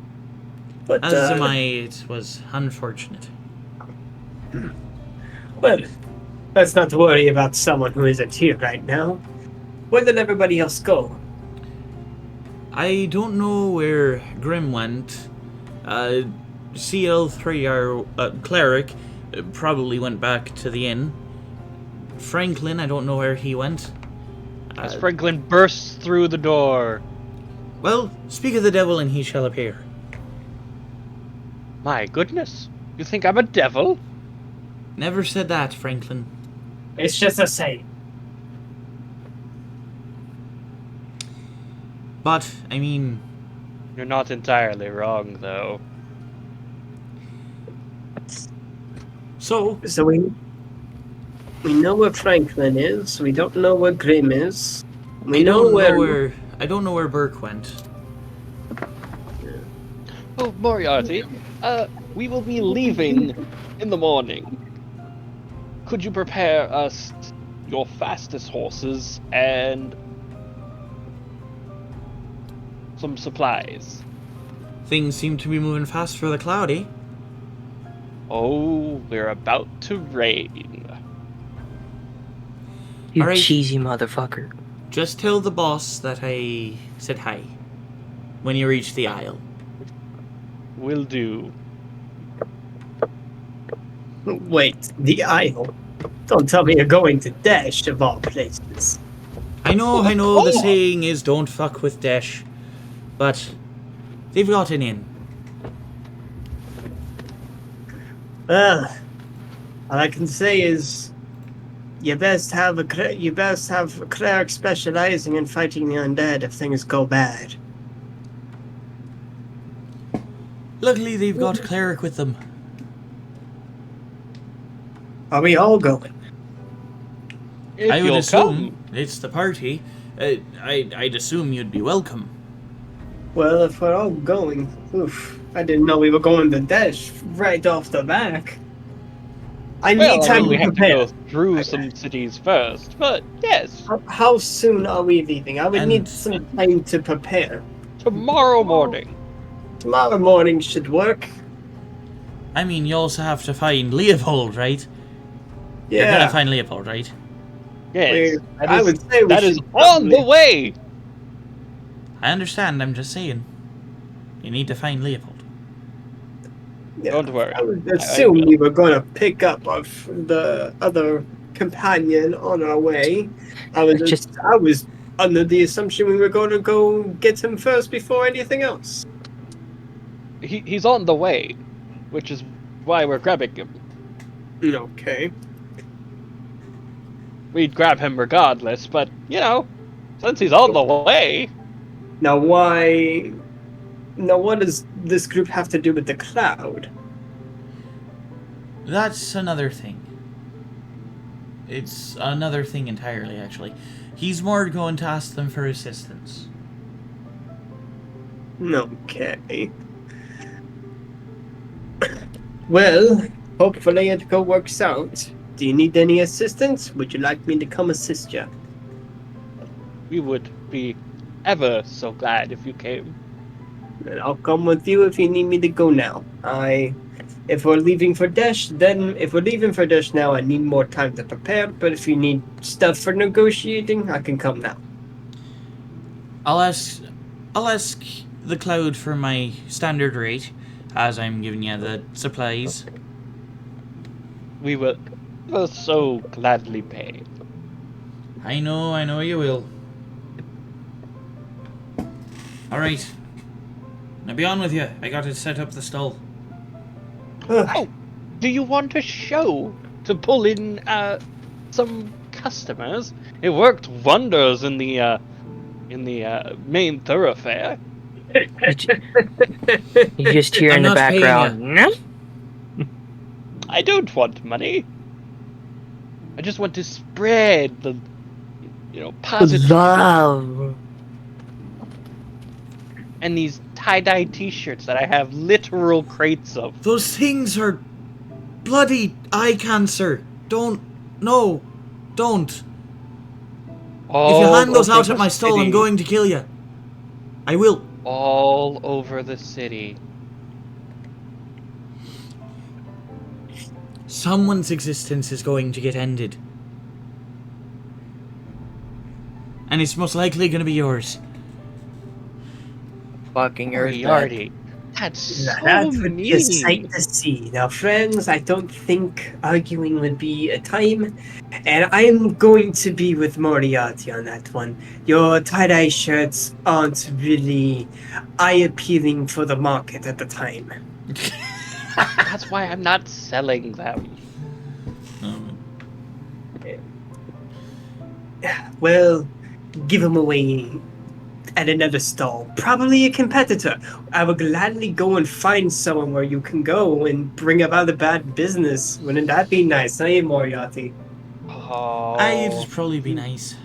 But, As am I, it was unfortunate. Well, let's not worry about someone who isn't here right now. Where did everybody else go? I don't know where Grim went. CL3, our cleric, probably went back to the inn. Franklin, I don't know where he went. As Franklin bursts through the door. Well, speak of the devil and he shall appear. My goodness, you think I'm a devil? Never said that, Franklin. It's just a saying. But, I mean... You're not entirely wrong, though. So we know where Franklin is. We don't know where Grim is. We know where... I don't know where Burke went. Oh, Moriarty, we will be leaving in the morning. Could you prepare us your fastest horses and some supplies? Things seem to be moving fast for the cloudy. Oh, we're about to rain. You All right. cheesy motherfucker. Just tell the boss that I said hi when you reach the Isle. Will do. Wait, the Isle? Don't tell me you're going to Dash of all places. I know, the saying is don't fuck with Dash. But they've got an in. Well, all I can say is you best have a cleric specializing in fighting the undead if things go bad. Luckily, they've got cleric with them. Are we all going? If I would you'll assume come. it's the party. I'd assume you'd be welcome. Well, if we're all going, oof, I didn't know we were going to Dash right off the back. I need time we to have to prepare. go through some cities first, but yes, How soon are we leaving? I would need And- some time to prepare. tomorrow morning. Tomorrow morning should work. I mean, you also have to find Leopold, right? You're gonna Yeah, find Leopold, right? Yes, I would say we that is should on the probably- way. I understand, I'm just saying. You need to find Leopold. Yeah, Don't worry. I would I assume will. we were going to pick up the other companion on our way. I was under the assumption we were going to go get him first before anything else. He's on the way, which is why we're grabbing him. Okay. We'd grab him regardless, but since he's on the way, Now why? Now what does this group have to do with the cloud? That's another thing. It's another thing entirely, actually. He's more going to ask them for assistance. Okay. Well, hopefully it works out. Do you need any assistance? Would you like me to come assist you? we would be ever so glad if you came. And I'll come with you if you need me to go now. If we're leaving for Dash, now, I need more time to prepare. But if you need stuff for negotiating, I can come now. I'll ask the cloud for my standard rate, as I'm giving you the supplies. We will so gladly pay. I know you will. Alright. Now be on with you. I gotta set up the stall. Oh, do you want a show to pull in some customers? It worked wonders in the main thoroughfare. You just hear I'm in the not paying background. No? I don't want money. I just want to spread the positive Love. and these tie-dye t-shirts that I have literal crates of. Those things are bloody eye cancer. Don't. If you hand those out at my stall, I'm going to kill you. I will. All over the city. Someone's existence is going to get ended. And it's most likely going to be yours. Fucking earth. Moriarty. That's so That would be a sight mean. to see. Now, friends, I don't think arguing would be a time, and I'm going to be with Moriarty on that one. Your tie-dye shirts aren't really eye-appealing for the market at the time. That's why I'm not selling them. Well, give them away at another stall. Probably a competitor. I would gladly go and find someone where you can go and bring about a bad business. Wouldn't that be nice, eh, Moriarty? Oh. It'd probably be nice.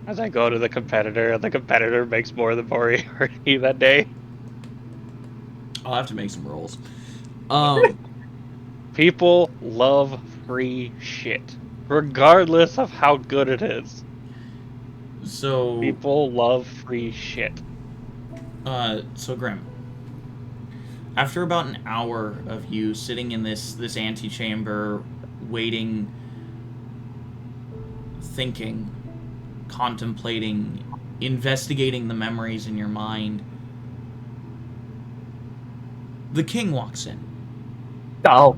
As I go to the competitor makes more than Moriarty that day. I'll have to make some rolls. People love free shit, regardless of how good it is. So People love free shit. So Grim, after about an hour of you sitting in this antechamber, waiting, thinking, contemplating, investigating the memories in your mind, the king walks in. Oh.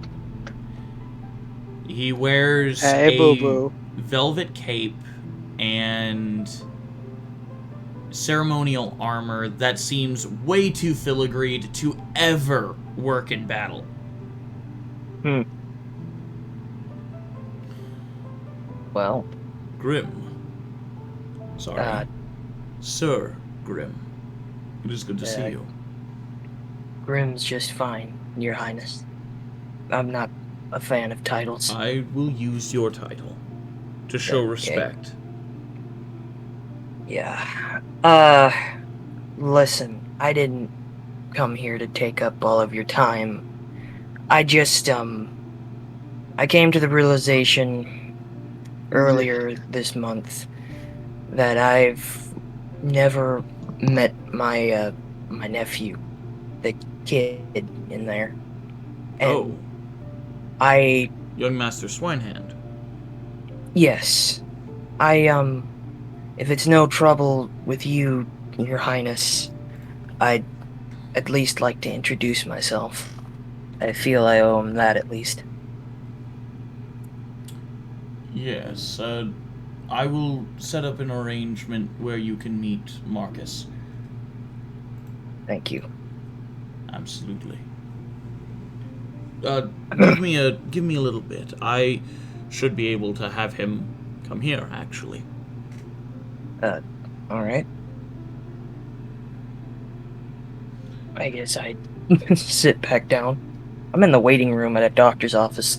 He wears Hey, a boo-boo. velvet cape and ceremonial armor that seems way too filigreed to ever work in battle. Well, Grim. Sorry. uh, Sir Grim. It is good to see you. Grim's just fine, Your Highness. I'm not a fan of titles. I will use your title to show respect. Yeah. Listen, I didn't come here to take up all of your time. I just, I came to the realization earlier this month that I've never met my nephew, the kid in there. And I... Young Master Swinehand. Yes. If it's no trouble with you, Your Highness, I'd at least like to introduce myself. I feel I owe him that at least. Yes, I will set up an arrangement where you can meet Marcus. Thank you. Absolutely. Give me a little bit. I should be able to have him come here, actually. Alright. I guess I'd sit back down. I'm in the waiting room at a doctor's office.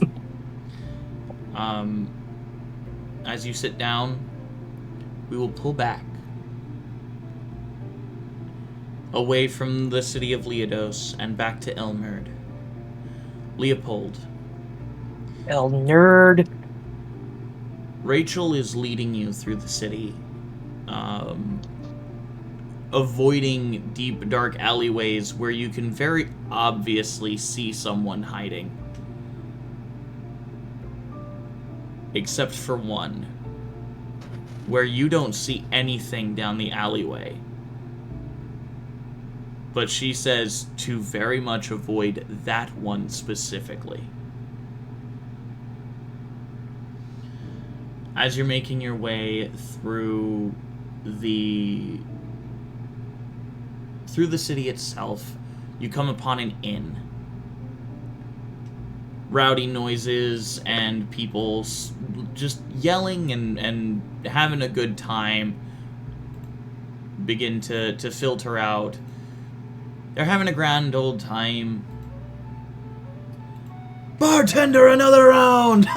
As you sit down, we will pull back. Away from the city of Aeidros and back to Elmerd. Leopold. El nerd. Rachel is leading you through the city, avoiding deep, dark alleyways where you can very obviously see someone hiding. Except for one, where you don't see anything down the alleyway. But she says to very much avoid that one specifically. As you're making your way through the city itself, you come upon an inn. Rowdy noises and people just yelling and having a good time begin to filter out. They're having a grand old time. Bartender, another round!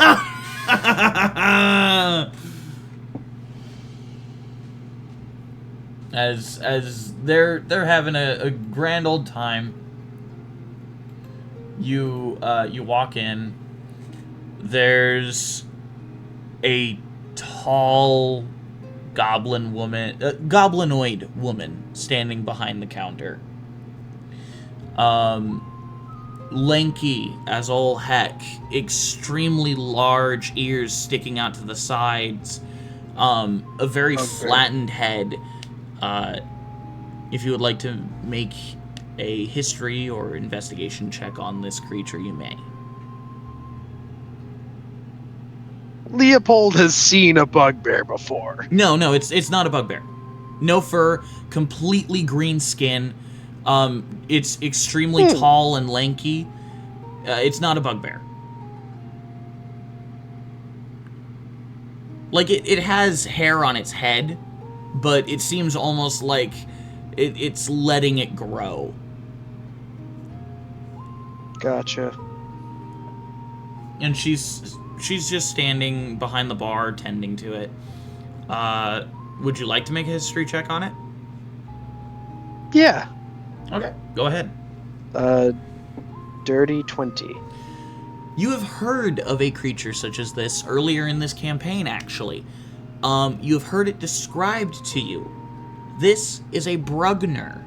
As they're having a grand old time, you walk in. There's a tall goblinoid woman standing behind the counter. Lanky as all heck, extremely large ears sticking out to the sides, a very flattened head. If you would like to make a history or investigation check on this creature, you may. Leopold has seen a bugbear before. No, it's not a bugbear. No fur, completely green skin. It's extremely tall and lanky. It's not a bugbear. Like, it has hair on its head, but it seems almost like it's letting it grow. Gotcha. And she's just standing behind the bar, tending to it. Would you like to make a history check on it? Yeah. Okay, go ahead. Dirty 20. You have heard of a creature such as this earlier in this campaign, actually. You have heard it described to you. This is a Brugner.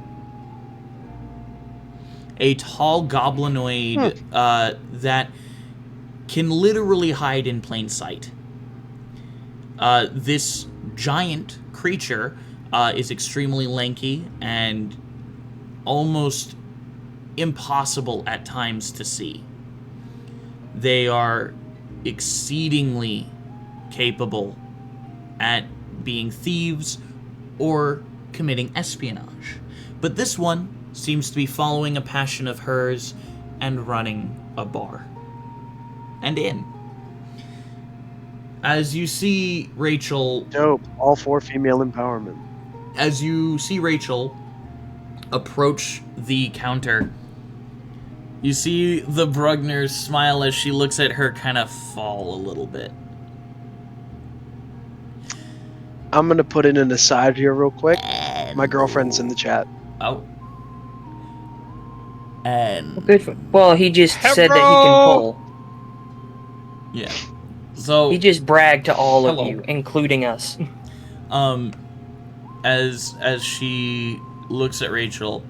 A tall goblinoid that can literally hide in plain sight. This giant creature is extremely lanky and almost impossible at times to see. They are exceedingly capable at being thieves or committing espionage. But this one seems to be following a passion of hers and running a bar. And inn. As you see Rachel... Dope. All for female empowerment. As you see Rachel approach the counter, you see the Brugner's smile as she looks at her kind of fall a little bit. I'm going to put in an aside here real quick. My girlfriend's in the chat. Oh. And... Good for, well, he just said that he can pull. Yeah. So... He just bragged to all Hello. of you, including us. As she looks at Rachel,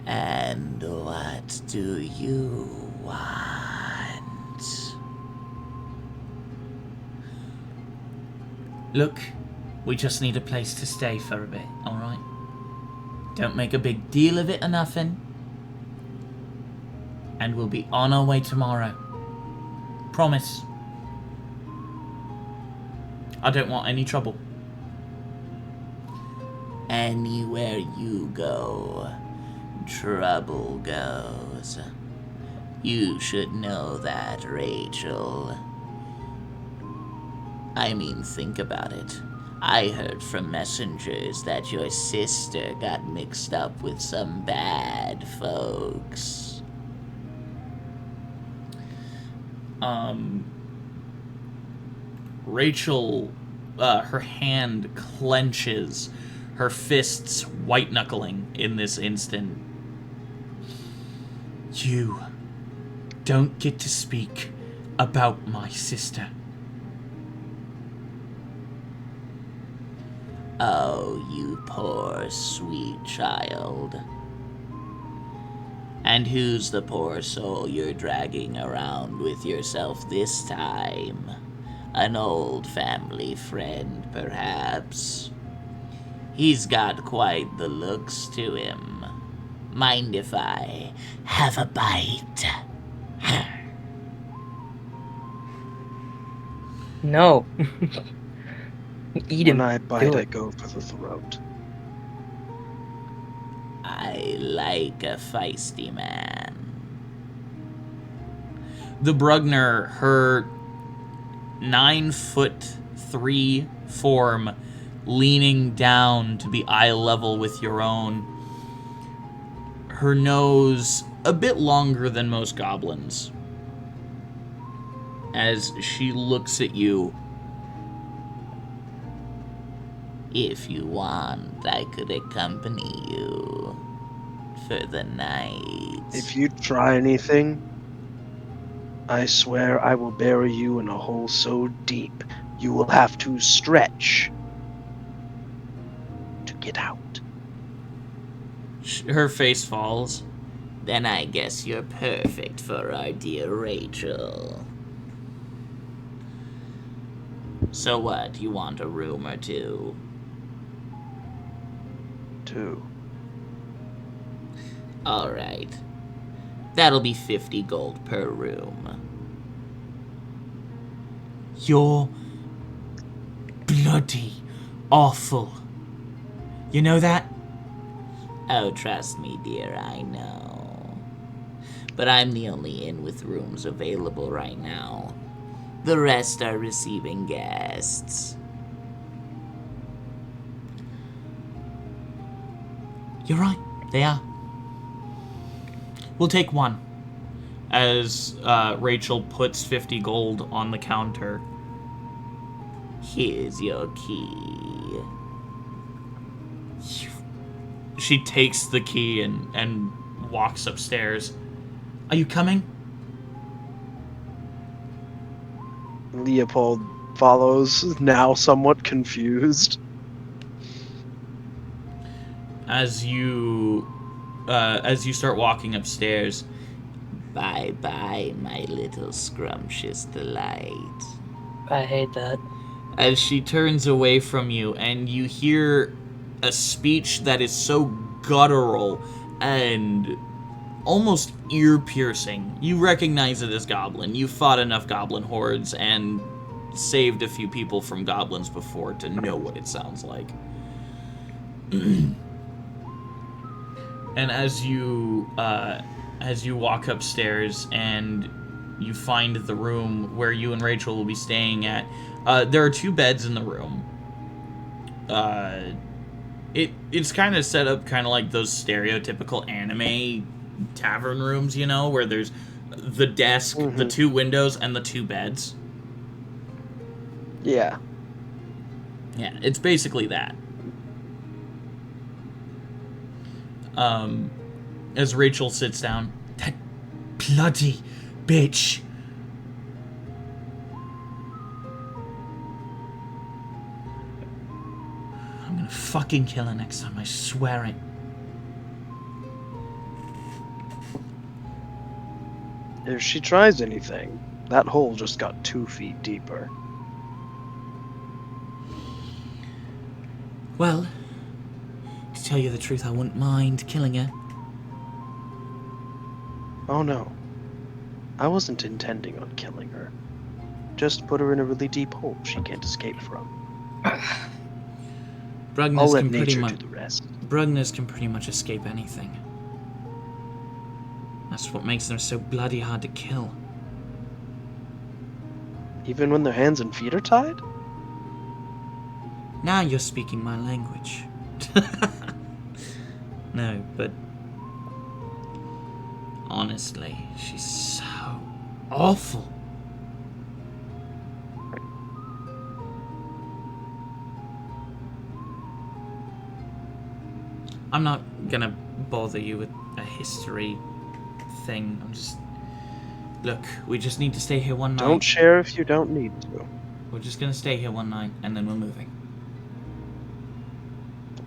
and what do you want? Look, we just need a place to stay for a bit, alright? Don't make a big deal of it or nothing. And we'll be on our way tomorrow. Promise. I don't want any trouble. Anywhere you go, trouble goes. You should know that, Rachel. I mean, think about it. I heard from messengers that your sister got mixed up with some bad folks. Rachel, her hand clenches, her fists white-knuckling in this instant. You don't get to speak about my sister. Oh, you poor, sweet child. And who's the poor soul you're dragging around with yourself this time? An old family friend, perhaps? He's got quite the looks to him. Mind if I have a bite? No. Eat him. When I bite, Do I it. go for the throat. I like a feisty man. The Brugner, her 9'3" form leaning down to be eye level with your own. Her nose a bit longer than most goblins. As she looks at you. If you want, I could accompany you for the night. If you try anything, I swear I will bury you in a hole so deep you will have to stretch to get out. Her face falls. Then I guess you're perfect for our dear Rachel. So what, you want a room or two? 2. Alright. That'll be 50 gold per room. You're bloody awful. You know that? Oh, trust me, dear, I know. But I'm the only inn with rooms available right now. The rest are receiving guests. You're right, they are. We'll take one. As Rachel puts 50 gold on the counter. Here's your key. She takes the key and walks upstairs. Are you coming? Leopold follows, now somewhat confused. As you start walking upstairs, bye-bye, my little scrumptious delight. I hate that. As she turns away from you, and you hear a speech that is so guttural and almost ear-piercing. You recognize it as goblin. You fought enough goblin hordes and saved a few people from goblins before to know what it sounds like. And as you walk upstairs and you find the room where you and Rachel will be staying at, there are 2 beds in the room. It's kind of set up kind of like those stereotypical anime tavern rooms, you know, where there's the desk, the 2 windows, and the 2 beds. Yeah. Yeah, it's basically that. As Rachel sits down, that bloody bitch. I'm gonna fucking kill her next time, I swear it. If she tries anything, that hole just got 2 feet deeper. Well, to tell you the truth, I wouldn't mind killing her. Oh no. I wasn't intending on killing her. Just put her in a really deep hole she can't escape from. I'll let nature do the rest. Brugners can pretty much escape anything. That's what makes them so bloody hard to kill. Even when their hands and feet are tied? Now you're speaking my language. No, but honestly, she's so awful. I'm not gonna bother you with a history thing. I'm just... Look, we just need to stay here one night. Don't share if you don't need to. We're just gonna stay here one night, and then we're moving.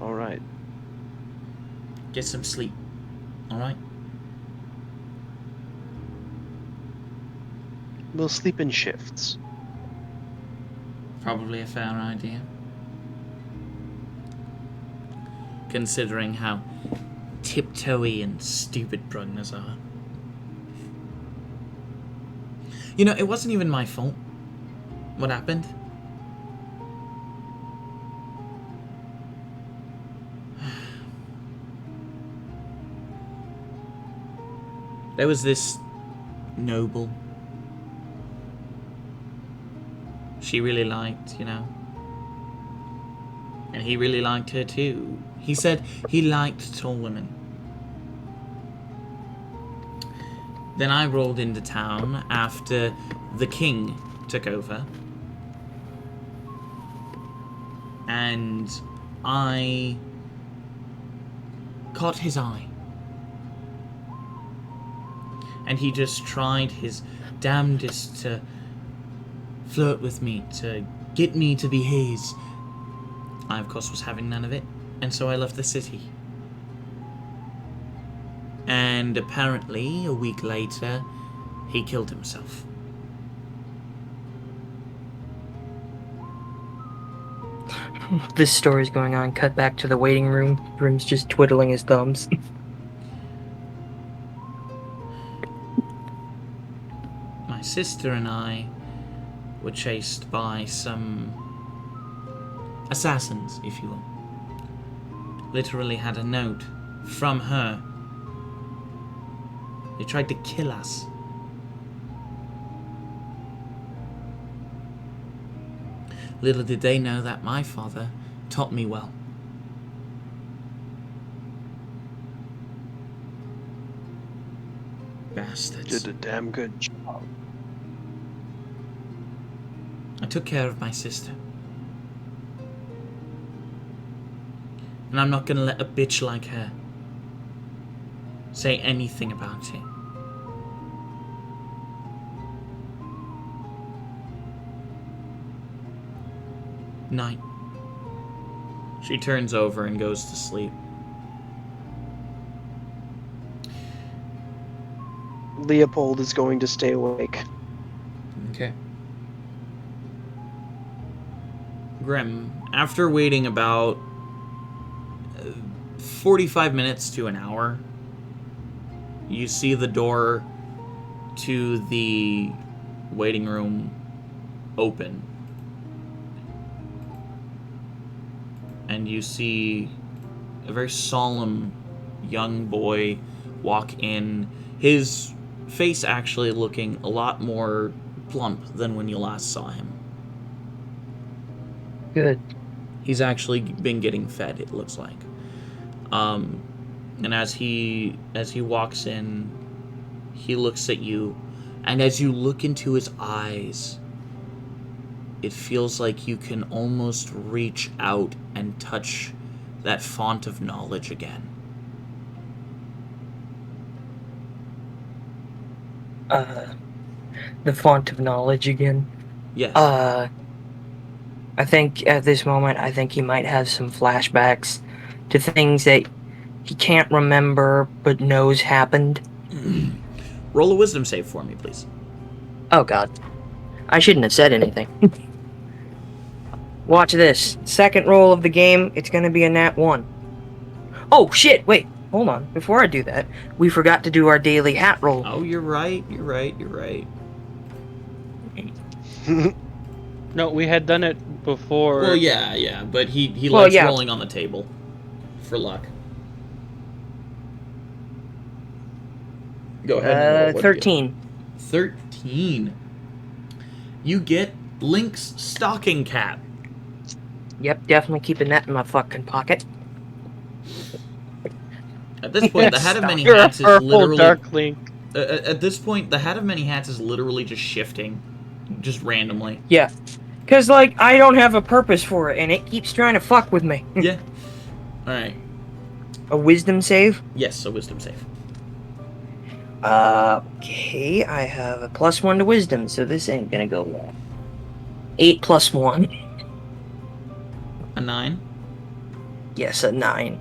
Alright. Get some sleep. Alright? We'll sleep in shifts. Probably a fair idea. Considering how tiptoey and stupid Brugners are. You know, it wasn't even my fault what happened. There was this noble she really liked, you know. And he really liked her too. He said he liked tall women. Then I rolled into town after the king took over. And I caught his eye. And he just tried his damnedest to flirt with me, to get me to be his. I, of course, was having none of it, and so I left the city. And apparently, a week later, he killed himself. This story's going on. Cut back to the waiting room. Brim's just twiddling his thumbs. My sister and I were chased by some assassins, if you will. Literally had a note from her. They tried to kill us. Little did they know that my father taught me well. Bastards. Did a damn good job. I took care of my sister. And I'm not gonna let a bitch like her say anything about it. Night. She turns over and goes to sleep. Leopold is going to stay awake. Okay. Grim, after waiting about 45 minutes to an hour, you see the door to the waiting room open. And you see a very solemn young boy walk in. His face actually looking a lot more plump than when you last saw him. Good. He's actually been getting fed, it looks like. And as he walks in, he looks at you, and as you look into his eyes, it feels like you can almost reach out and touch that font of knowledge again. The font of knowledge again. Yes. I think at this moment, I think he might have some flashbacks to things that he can't remember but knows happened. Roll a wisdom save for me, please. Oh god. I shouldn't have said anything. Watch this. Second roll of the game, it's gonna be a nat 1. Oh shit, wait, hold on. Before I do that, we forgot to do our daily hat roll. Oh, you're right. No, we had done it before. Well, yeah, but he Well, likes yeah. rolling on the table for luck. Go ahead and roll. What do you get? 13. 13. You get Link's stocking cap. Yep, definitely keeping that in my fucking pocket. At this point, the hat of many You're a hats is purple literally. Dark Link. At this point, the hat of many hats is literally just shifting, just randomly. Yeah. Cause like, I don't have a purpose for it, and it keeps trying to fuck with me. Yeah. All right. A wisdom save? Yes, a wisdom save. Okay, I have a +1 to wisdom, so this ain't gonna go well. 8 + 1. A 9. Yes, a 9.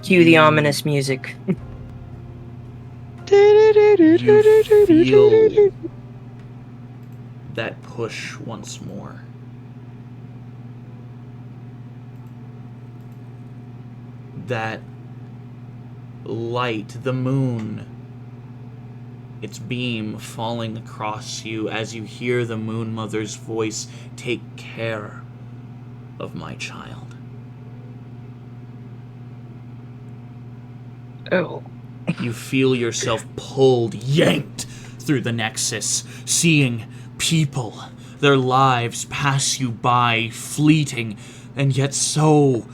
Cue the ominous music. You feel that push once more. That light, the moon, its beam falling across you as you hear the Moon Mother's voice, "Take care of my child." Oh. You feel yourself pulled, yanked through the Nexus, seeing people, their lives pass you by, fleeting, and yet so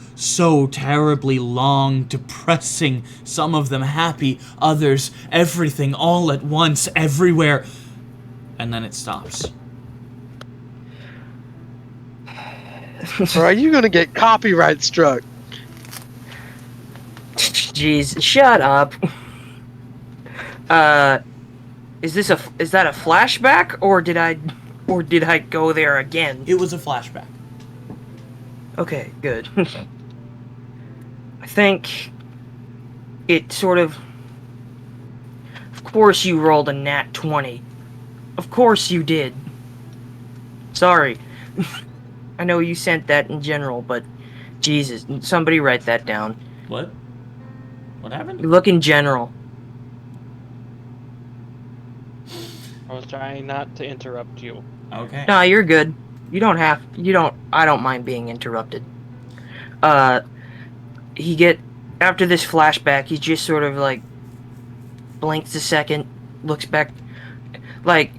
terribly long, depressing, some of them happy, others everything all at once, everywhere. And then it stops. Or are you gonna get copyright struck? Jeez, shut up. Is that a flashback, or did I go there again? It was a flashback. Okay, good. I think it sort of... Of course you rolled a nat 20. Of course you did. Sorry. I know you sent that in general, but Jesus, somebody write that down. What? What happened? You look in general. I was trying not to interrupt you. Okay. No, you're good. I don't mind being interrupted. After this flashback, he just sort of like blinks a second, looks back, like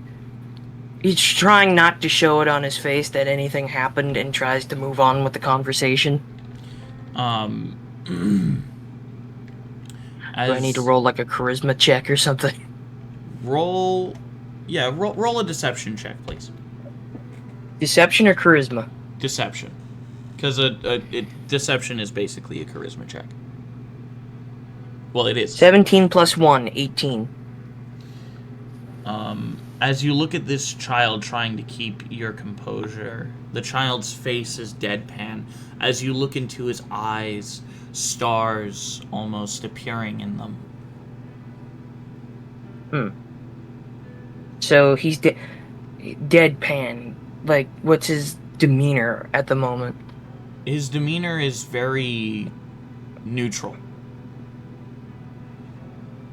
he's trying not to show it on his face that anything happened, and tries to move on with the conversation. Do I need to roll like a charisma check or something? Roll a deception check, please. Deception or charisma? Deception. Because deception is basically a charisma check. Well, it is. 17 + 1, 18. As you look at this child trying to keep your composure, the child's face is deadpan. As you look into his eyes, stars almost appearing in them. So he's deadpan. Like, what's his demeanor at the moment? His demeanor is very neutral.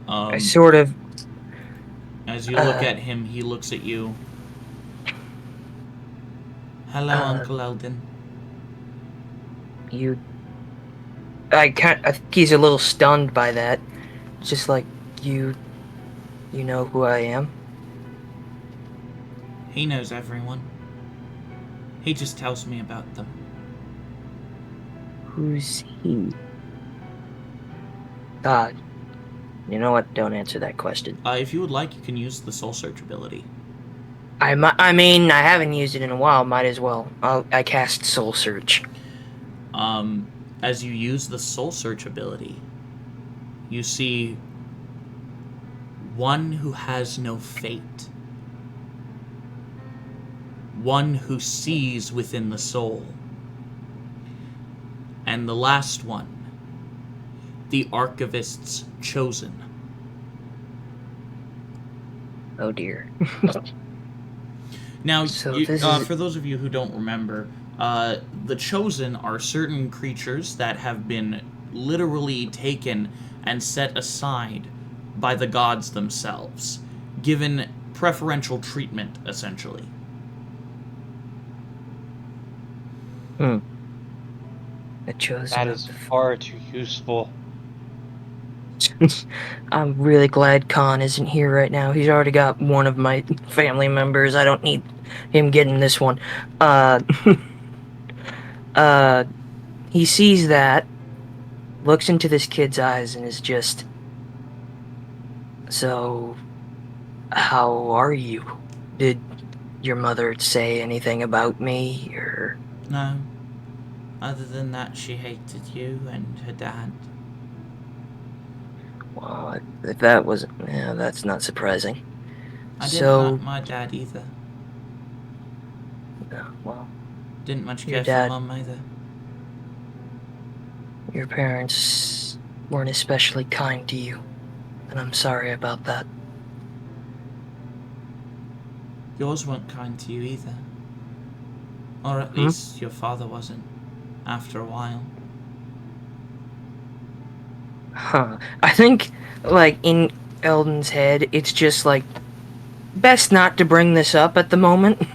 I sort of... As you look at him, he looks at you. Hello, Uncle Eldon. I think he's a little stunned by that. It's just like, you know who I am? He knows everyone. He just tells me about them. Who's he? God. You know what? Don't answer that question. If you would like, you can use the Soul Search ability. I mean, I haven't used it in a while. Might as well. I cast Soul Search. As you use the Soul Search ability, you see one who has no fate. One who sees within the soul. And the last one, the Archivist's chosen. Oh dear. Now, So for those of you who don't remember, the Chosen are certain creatures that have been literally taken and set aside by the gods themselves, given preferential treatment, essentially. The Chosen. That is far too useful. I'm really glad Khan isn't here right now. He's already got one of my family members. I don't need him getting this one. He sees that, looks into this kid's eyes, and is just... So, how are you? Did your mother say anything about me, or... No. Other than that, she hated you and her dad. Well, if that wasn't... Yeah, that's not surprising. I didn't like my dad either. Well... Didn't much Your care dad- for Mum either. Your parents weren't especially kind to you, and I'm sorry about that. Yours weren't kind to you either. Or at least your father wasn't, after a while. Huh. I think, like, in Eldon's head, it's just, like, best not to bring this up at the moment.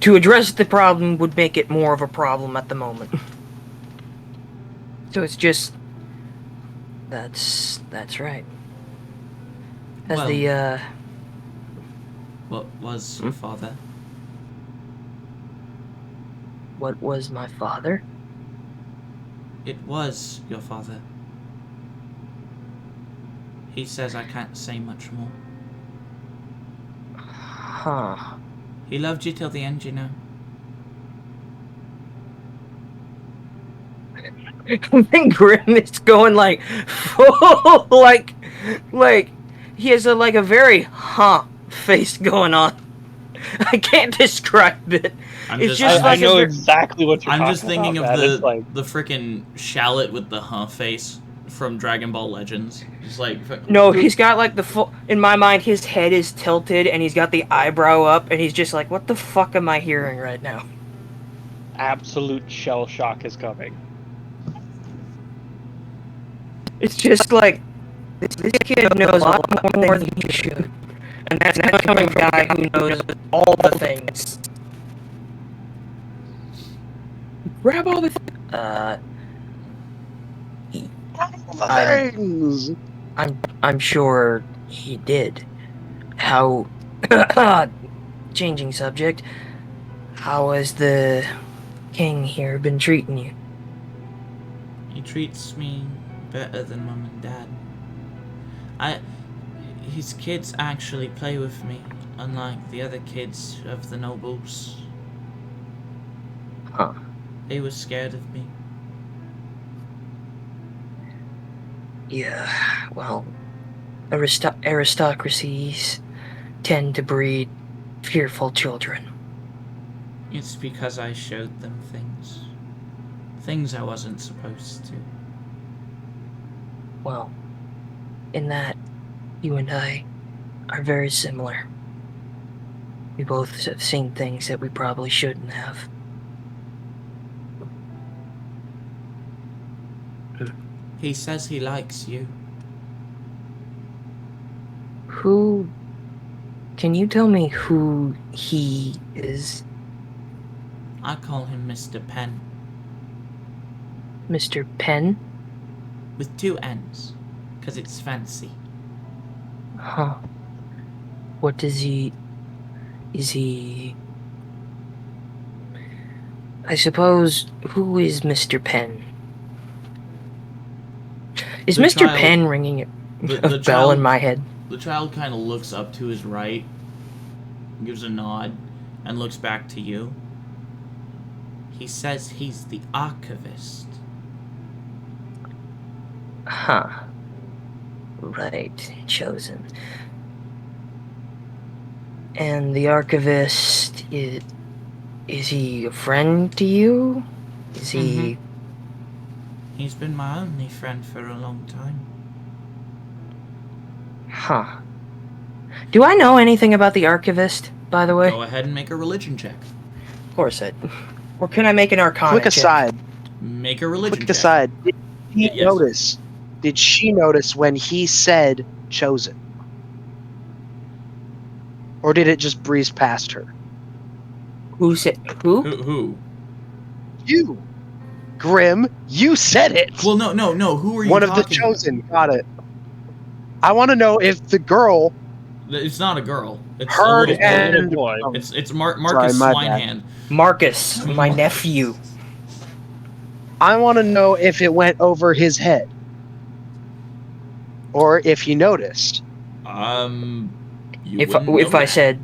To address the problem would make it more of a problem at the moment. So it's just... That's right. As Well, What was your father? What was my father? It was your father. He says I can't say much more. Huh. He loved you till the end, you know. I think Grim is going like full, like he has a very face going on. I can't describe it. It's just I like know exactly what you're I'm talking just thinking about, of man. It's like, the frickin' shallot with the face from Dragon Ball Legends. Just like no, he's got like the full. In my mind, his head is tilted and he's got the eyebrow up, and he's just like, "What the fuck am I hearing right now?" absolute shell shock is coming. It's just like this kid knows a lot more than he should, and that's not coming from a guy who knows all the things. Grab all the Things. I'm sure he did. How... Changing subject. How has the king here been treating you? he treats me better than Mum and Dad. His kids actually play with me, unlike the other kids of the nobles. Huh. They were scared of me. Yeah, well, aristocracies tend to breed fearful children. It's because I showed them things. Things I wasn't supposed to. Well, in that, you and I are very similar. We both have seen things that we probably shouldn't have. He says he likes you. Who... Can you tell me who he is? I call him Mr. Penn, Mr. Penn? with 2 N's, because it's fancy. Huh. What does he... Is he... I suppose, who is Mr. Penn? Is The Mr. child- Penn ringing the a bell child- in my head? The child kind of looks up to his right, gives a nod, and looks back to you. He says he's the archivist. Huh. Right. Chosen. And the archivist is he a friend to you? Is he... He's been my only friend for a long time. Huh. Do I know anything about the archivist, by the way? Go ahead and make a religion check. Of course I... Or can I make an arcana Quick check? aside. Make a religion Quick check. aside. Did he Yes. notice? Did she notice when he said chosen? Or did it just breeze past her? Who said... Who? Who? You, Grim, you said it. Well, no. Who are you One of the talking chosen. Got it. I want to know if the girl It's not a girl. It's heard a little and boy. It's Marcus Sorry, my bad. Swinehand. Marcus, my nephew. I want to know if it went over his head, or if he noticed. You If wouldn't know I that. said...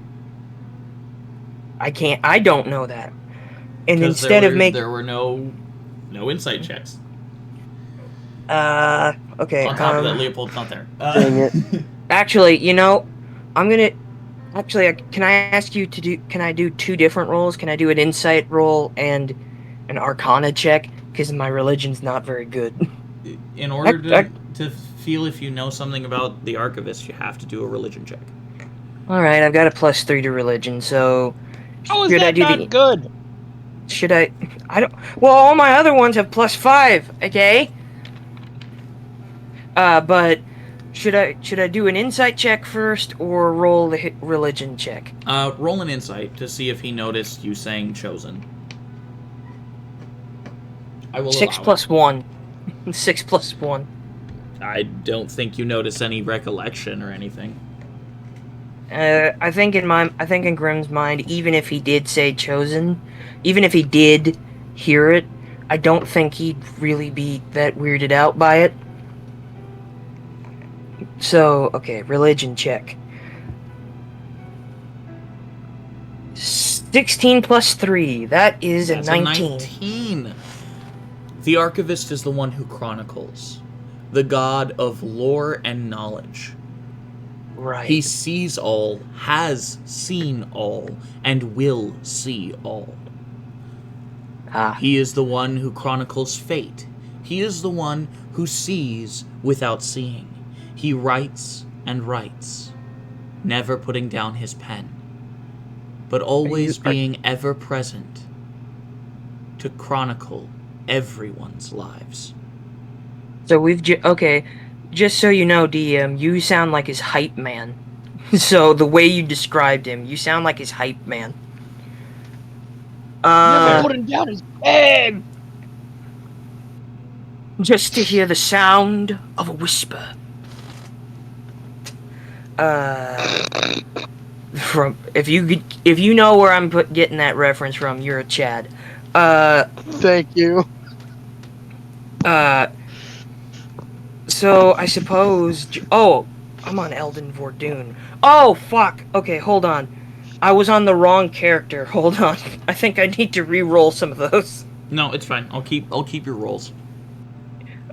I don't know that. And 'Cause instead of making... there were no insight checks. Okay. On top of that, Leopold's not there. Dang it. Actually, you know, I'm gonna... Actually, can I ask you to do... Can I do 2 different rolls? Can I do an insight roll and an arcana check? Because my religion's not very good. In order to feel if you know something about the archivist, you have to do a religion check. Alright, I've got a +3 to religion, so... How is Should I that do not the- good? Should I... I don't... Well, all my other ones have +5, okay? But... Should I do an insight check first, or roll the religion check? Roll an insight to see if he noticed you saying chosen. I will 6 allow plus 1. 6 plus 1. it. I don't think you notice any recollection or anything. I think in Grimm's mind, even if he did say chosen, even if he did hear it, I don't think he'd really be that weirded out by it. So, okay, religion check. 16 plus 3, that is a That's 19. 19. The archivist is the one who chronicles, the god of lore and knowledge. Right. He sees all, has seen all, and will see all. He is the one who chronicles fate. He is the one who sees without seeing. He writes and writes, never putting down his pen, but always being ever present to chronicle everyone's lives. So okay, just so you know, DM, you sound like his hype man. So the way you described him, you sound like his hype man. Never putting down his pen. Just to hear the sound of a whisper. From if you know where I'm getting that reference from, you're a Chad. Thank you. So I suppose. Oh, I'm on Elden Vordoon. Oh fuck. Okay, hold on. I was on the wrong character. Hold on. I think I need to re-roll some of those. No, it's fine. I'll keep your rolls.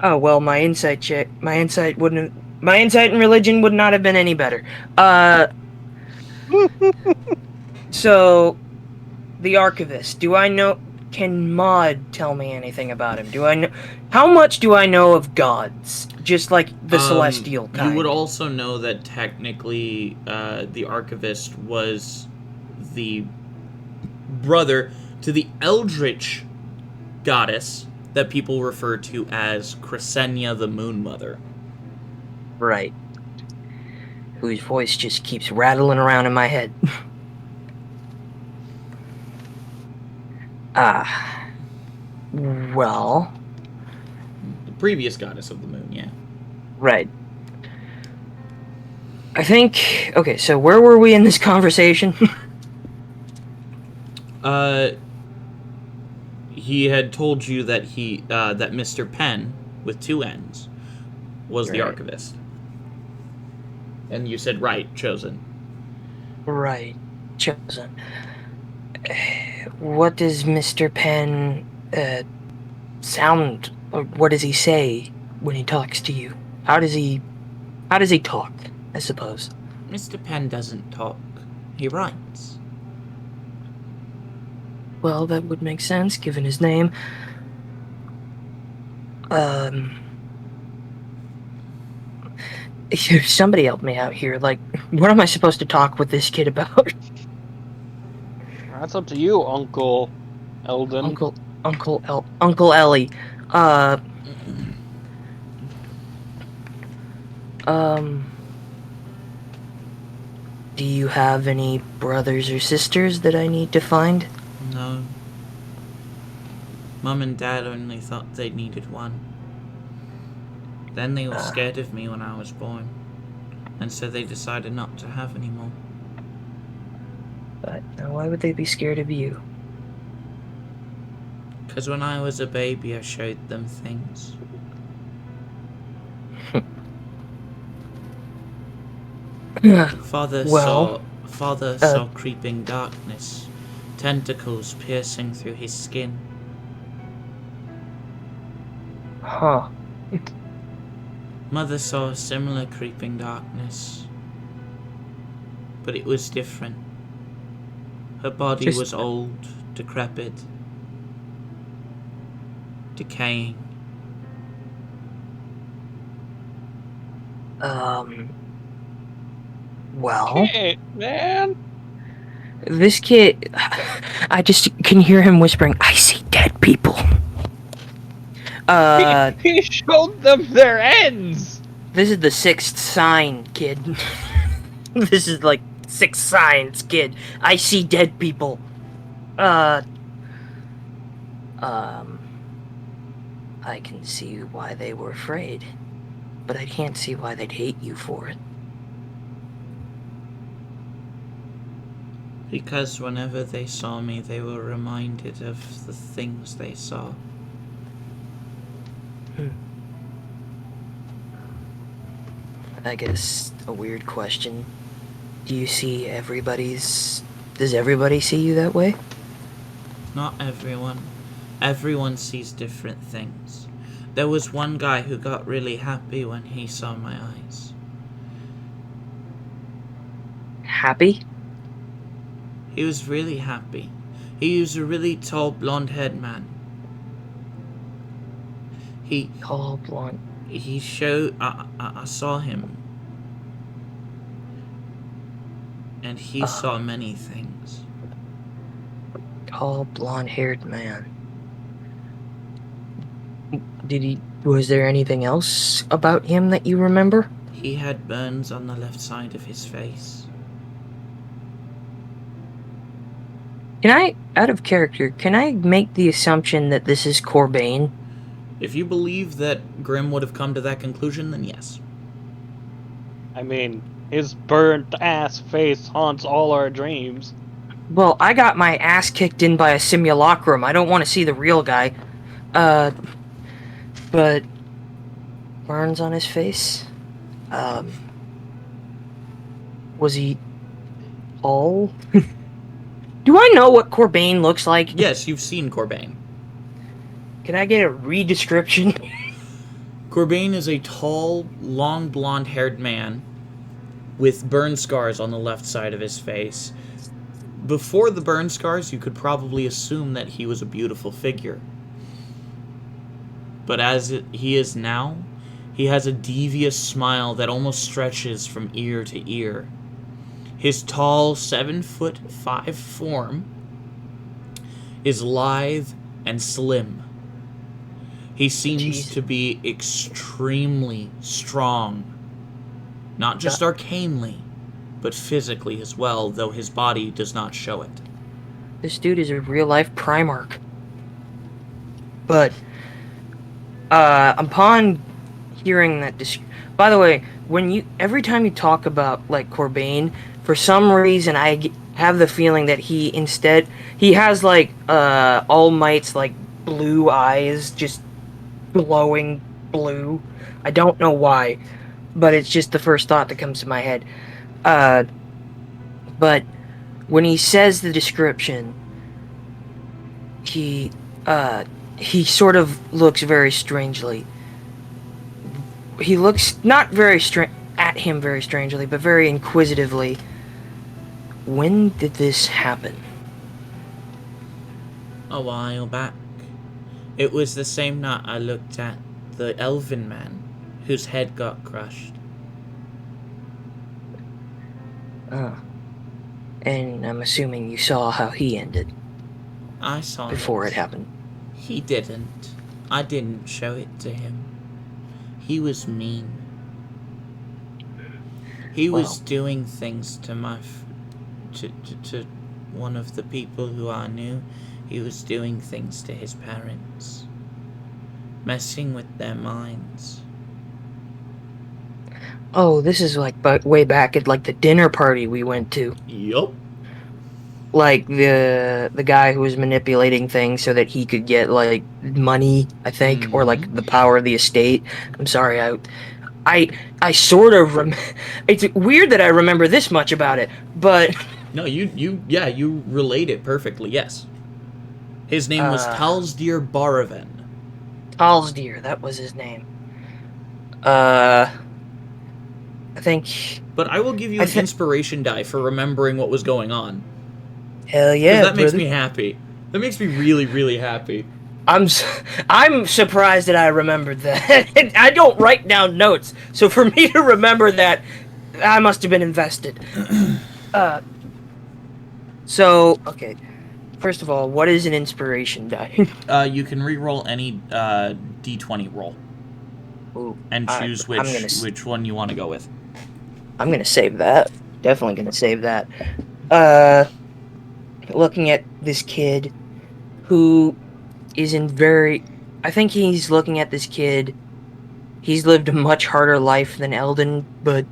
Oh well, my insight and religion would not have been any better. So, the archivist. Do I know? Can Maud tell me anything about him? Do I know? How much do I know of gods? Just like the celestial kind. You would also know that technically, the archivist was the brother to the eldritch goddess that people refer to as Crescenia the Moon Mother. Right. whose voice just keeps rattling around in my head. Well... The previous goddess of the moon, yeah. Right. I think... Okay, so where were we in this conversation? He had told you that that Mr. Penn, with 2 N's, was the Right. archivist. And you said right, chosen. Right. Chosen. What does Mr. Penn, sound, or what does he say when he talks to you? How does he talk, I suppose? Mr. Penn doesn't talk. He writes. Well, that would make sense, given his name. Somebody help me out here. Like, what am I supposed to talk with this kid about? That's up to you, Uncle Eldon. Uncle Ellie. Do you have any brothers or sisters that I need to find? No. Mum and Dad only thought they needed one. Then they were scared of me when I was born, and so they decided not to have any more. But why would they be scared of you? Because when I was a baby, I showed them things. Father saw creeping darkness, tentacles piercing through his skin. Huh. Mother saw a similar creeping darkness, but it was different. Her body was old, decrepit, decaying. Well, Hey, man. this kid, I just can hear him whispering, "I see dead people." He showed them their ends. This is the 6th sign, kid. This is like 6 signs, kid. I see dead people. I can see why they were afraid, but I can't see why they'd hate you for it. Because whenever they saw me, they were reminded of the things they saw. I guess a weird question. Does everybody see you that way? Not everyone. Everyone sees different things. There was one guy who got really happy when he saw my eyes. Happy? He was really happy. He was a really tall, blonde-haired man. Tall, blonde. He showed... I saw him. And he saw many things. Tall, blonde-haired man. Was there anything else about him that you remember? He had burns on the left side of his face. Out of character, can I make the assumption that this is Corbane? If you believe that Grimm would have come to that conclusion, then yes. I mean, his burnt ass face haunts all our dreams. Well, I got my ass kicked in by a simulacrum. I don't want to see the real guy. But burns on his face? Was he tall? Do I know what Corbane looks like? Yes, you've seen Corbane. Can I get a re-description? Corbane is a tall, long, blonde-haired man with burn scars on the left side of his face. Before the burn scars, you could probably assume that he was a beautiful figure. But as he is now, he has a devious smile that almost stretches from ear to ear. His tall 7'5" form is lithe and slim. He seems to be extremely strong. Not just arcanely, but physically as well, though his body does not show it. This dude is a real-life Primarch. But, upon hearing that... By the way, every time you talk about, like, Corbain, for some reason I have the feeling that he has, like, All Might's, like, blue eyes, just glowing blue. I don't know why, but it's just the first thought that comes to my head. But when he says the description, he sort of looks very strangely. He looks not very at him very strangely, but very inquisitively. When did this happen? A while back. It was the same night I looked at the elven man whose head got crushed. And I'm assuming you saw how he ended I saw before it happened. He didn't. I didn't show it to him. He was mean. He was doing things to to one of the people who I knew. He was doing things to his parents. Messing with their minds. Oh, this is like way back at like the dinner party we went to. Yup. Like the guy who was manipulating things so that he could get like money, I think, or like the power of the estate. I'm sorry, I sort of it's weird that I remember this much about it, but No, you relate it perfectly. Yes. His name was Talsdir Baraven. Talsdir, that was his name. I think. But I will give you an inspiration die for remembering what was going on. Hell yeah, that makes me happy. That makes me really, really happy. I'm surprised that I remembered that. I don't write down notes, so for me to remember that, I must have been invested. So, okay. First of all, what is an inspiration die? You can re-roll any D20 roll. Ooh, and choose which one you want to go with. I'm gonna save that. Definitely gonna save that. Looking at this kid who is I think he's looking at this kid. He's lived a much harder life than Eldon, but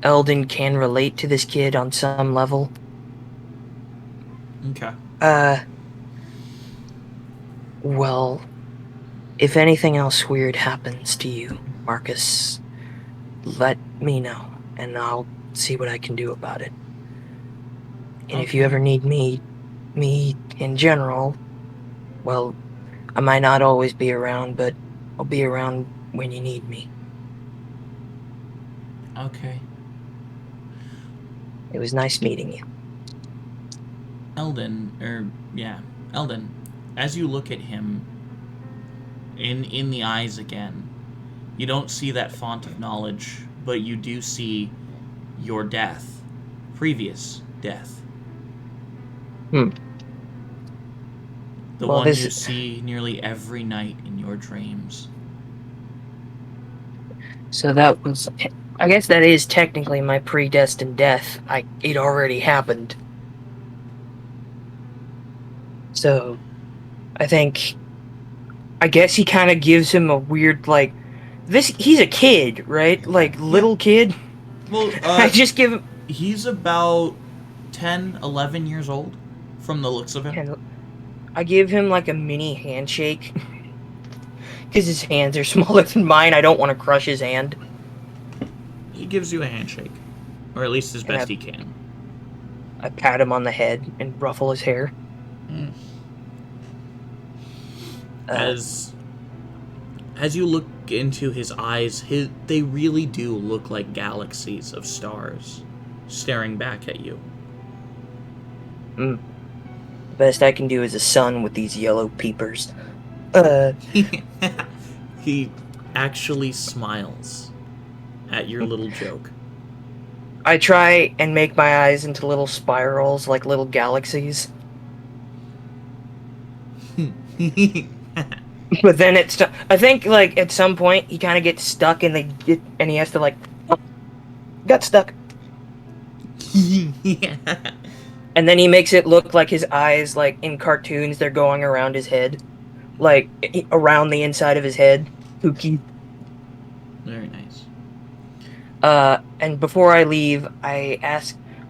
Eldon can relate to this kid on some level. Okay. Well, if anything else weird happens to you, Marcus, let me know, and I'll see what I can do about it. And if you ever need me in general, well, I might not always be around, but I'll be around when you need me. Okay. It was nice meeting you. Eldon, as you look at him in the eyes again, you don't see that font of knowledge, but you do see your death, previous death. The one you see nearly every night in your dreams. So that was, I guess that is technically my predestined death. It already happened. So, I guess he kind of gives him a weird, like, he's a kid, right? Like, little kid? Well, I just give him... He's about 10, 11 years old, from the looks of him. I give him, like, a mini handshake. Because his hands are smaller than mine, I don't want to crush his hand. He gives you a handshake. Or at least as best he can. I pat him on the head and ruffle his hair. As you look into his eyes, they really do look like galaxies of stars staring back at you. The best I can do is a sun with these yellow peepers. He actually smiles at your little joke. I try and make my eyes into little spirals, like little galaxies. But then I think, like, at some point, he kind of gets stuck and he has to, like, got stuck. Yeah. And then he makes it look like his eyes, like in cartoons, they're going around his head. Like, around the inside of his head. Pookie. Very nice. And before I leave,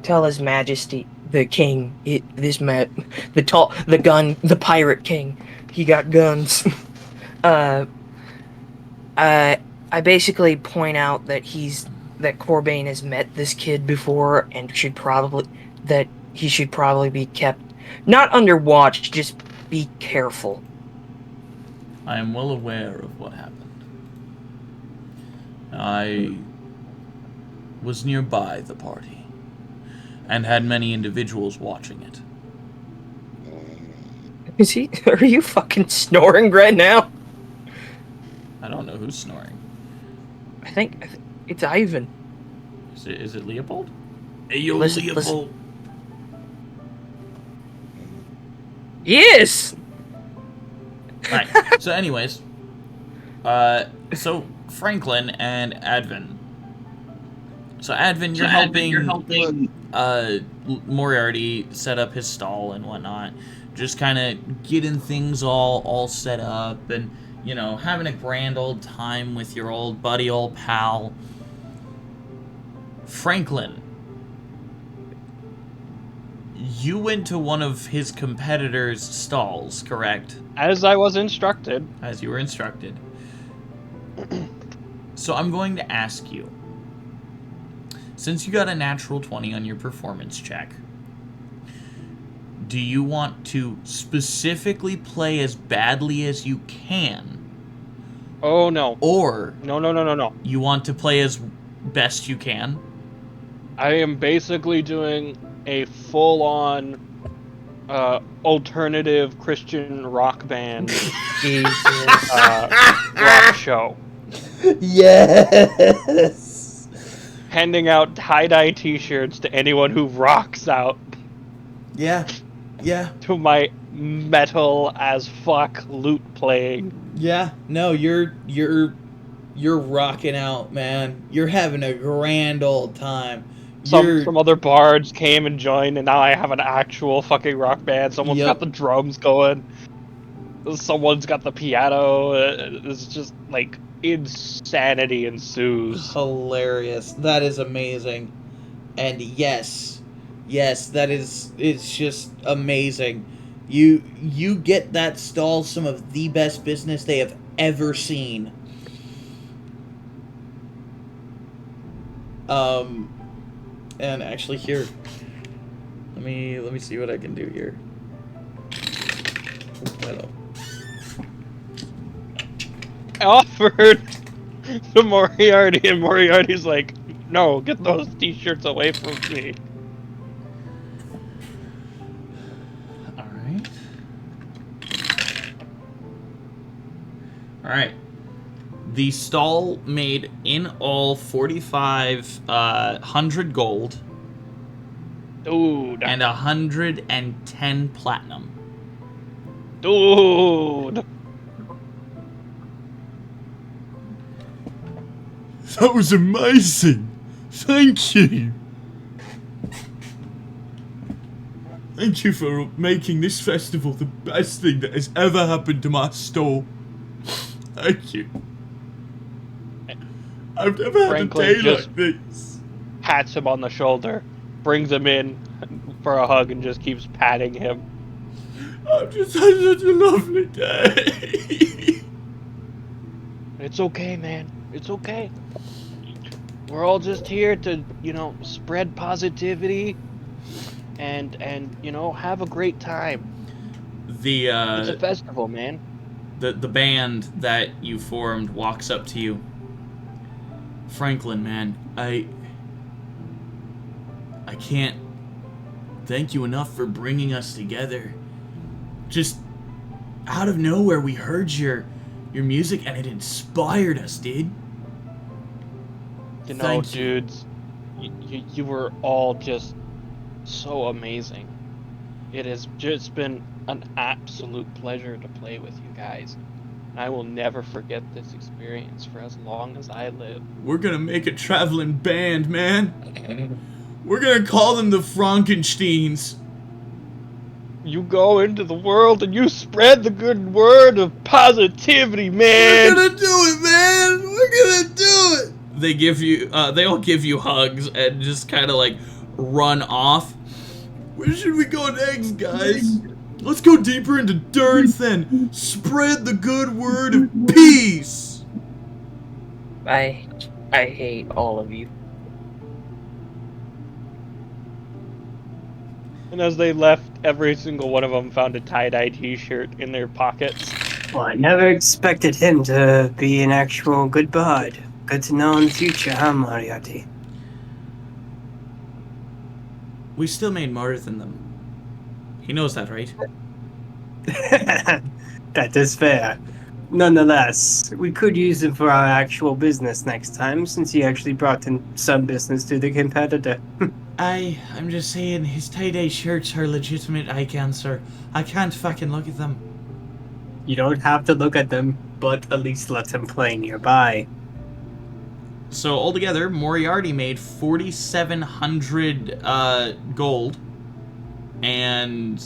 tell His Majesty, the king, the pirate king. He got guns. I basically point out that Corbane has met this kid before and that he should probably be kept not under watch, just be careful. I am well aware of what happened. I was nearby the party and had many individuals watching it. Are you fucking snoring right now? I don't know who's snoring. I think it's Ivan. Is it Leopold? Hey, yo, Listen. Leopold. Yes! Right. So anyways, so Franklin and Advin. So Advin, you're helping Moriarty set up his stall and whatnot. Just kind of getting things all set up and, you know, having a grand old time with your old buddy, old pal. Franklin, you went to one of his competitors' stalls, correct? As I was instructed. As you were instructed. So I'm going to ask you, since you got a natural 20 on your performance check, do you want to specifically play as badly as you can? Oh, no. Or... No. You want to play as best you can? I am basically doing a full-on alternative Christian rock band rock show. Yes. Handing out tie-dye t-shirts to anyone who rocks out Yeah. to my metal as fuck lute playing. Yeah. No, you're rocking out, man. You're having a grand old time. Some other bards came and joined, and now I have an actual fucking rock band. Someone's got the drums going. Someone's got the piano. It's just like insanity ensues. Hilarious. That is amazing. And yes, it's just amazing. You get that stall some of the best business they have ever seen. And actually here, let me see what I can do here. Hello. I offered to Moriarty, and Moriarty's like, no, get those t-shirts away from me. Alright. The stall made in all 4,500 gold. Dude. And 110 platinum. Dude. That was amazing. Thank you. Thank you for making this festival the best thing that has ever happened to my stall. Thank you. I've never had Franklin a day just like this. Pats him on the shoulder, brings him in for a hug, and just keeps patting him. I've just had such a lovely day. It's okay, man. It's okay. We're all just here to, spread positivity and have a great time. It's a festival, man. The band that you formed walks up to you. Franklin, man, I can't thank you enough for bringing us together. Just out of nowhere, we heard your music and it inspired us, dude. Dudes, you were all just so amazing. It has just been an absolute pleasure to play with you guys. I will never forget this experience for as long as I live. We're gonna make a traveling band, man. We're gonna call them the Frankensteins. You go into the world and you spread the good word of positivity, man. We're gonna do it, man. We're gonna do it. They give you, they all give you hugs and just kind of like run off. Where should we go next, guys? Let's go deeper into Durth and spread the good word of peace. I hate all of you. And as they left, every single one of them found a tie-dye t-shirt in their pockets. Well, I never expected him to be an actual good bard. Good to know in the future, huh, Moriarty? We still made more than them. He knows that, right? That is fair. Nonetheless, we could use him for our actual business next time, since he actually brought in some business to the competitor. I'm just saying, his tie-dye shirts are legitimate eye cancer. I can't fucking look at them. You don't have to look at them, but at least let him play nearby. So altogether, Moriarty made 4,700 gold and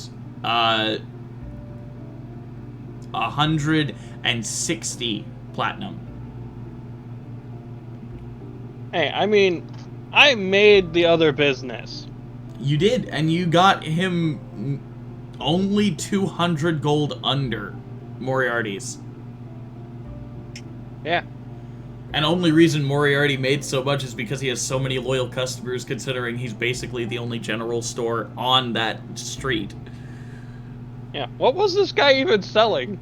160 platinum. Hey, I mean, I made the other business. You did, and you got him only 200 gold under Moriarty's. Yeah. And only reason Moriarty made so much is because he has so many loyal customers, considering he's basically the only general store on that street. Yeah. What was this guy even selling?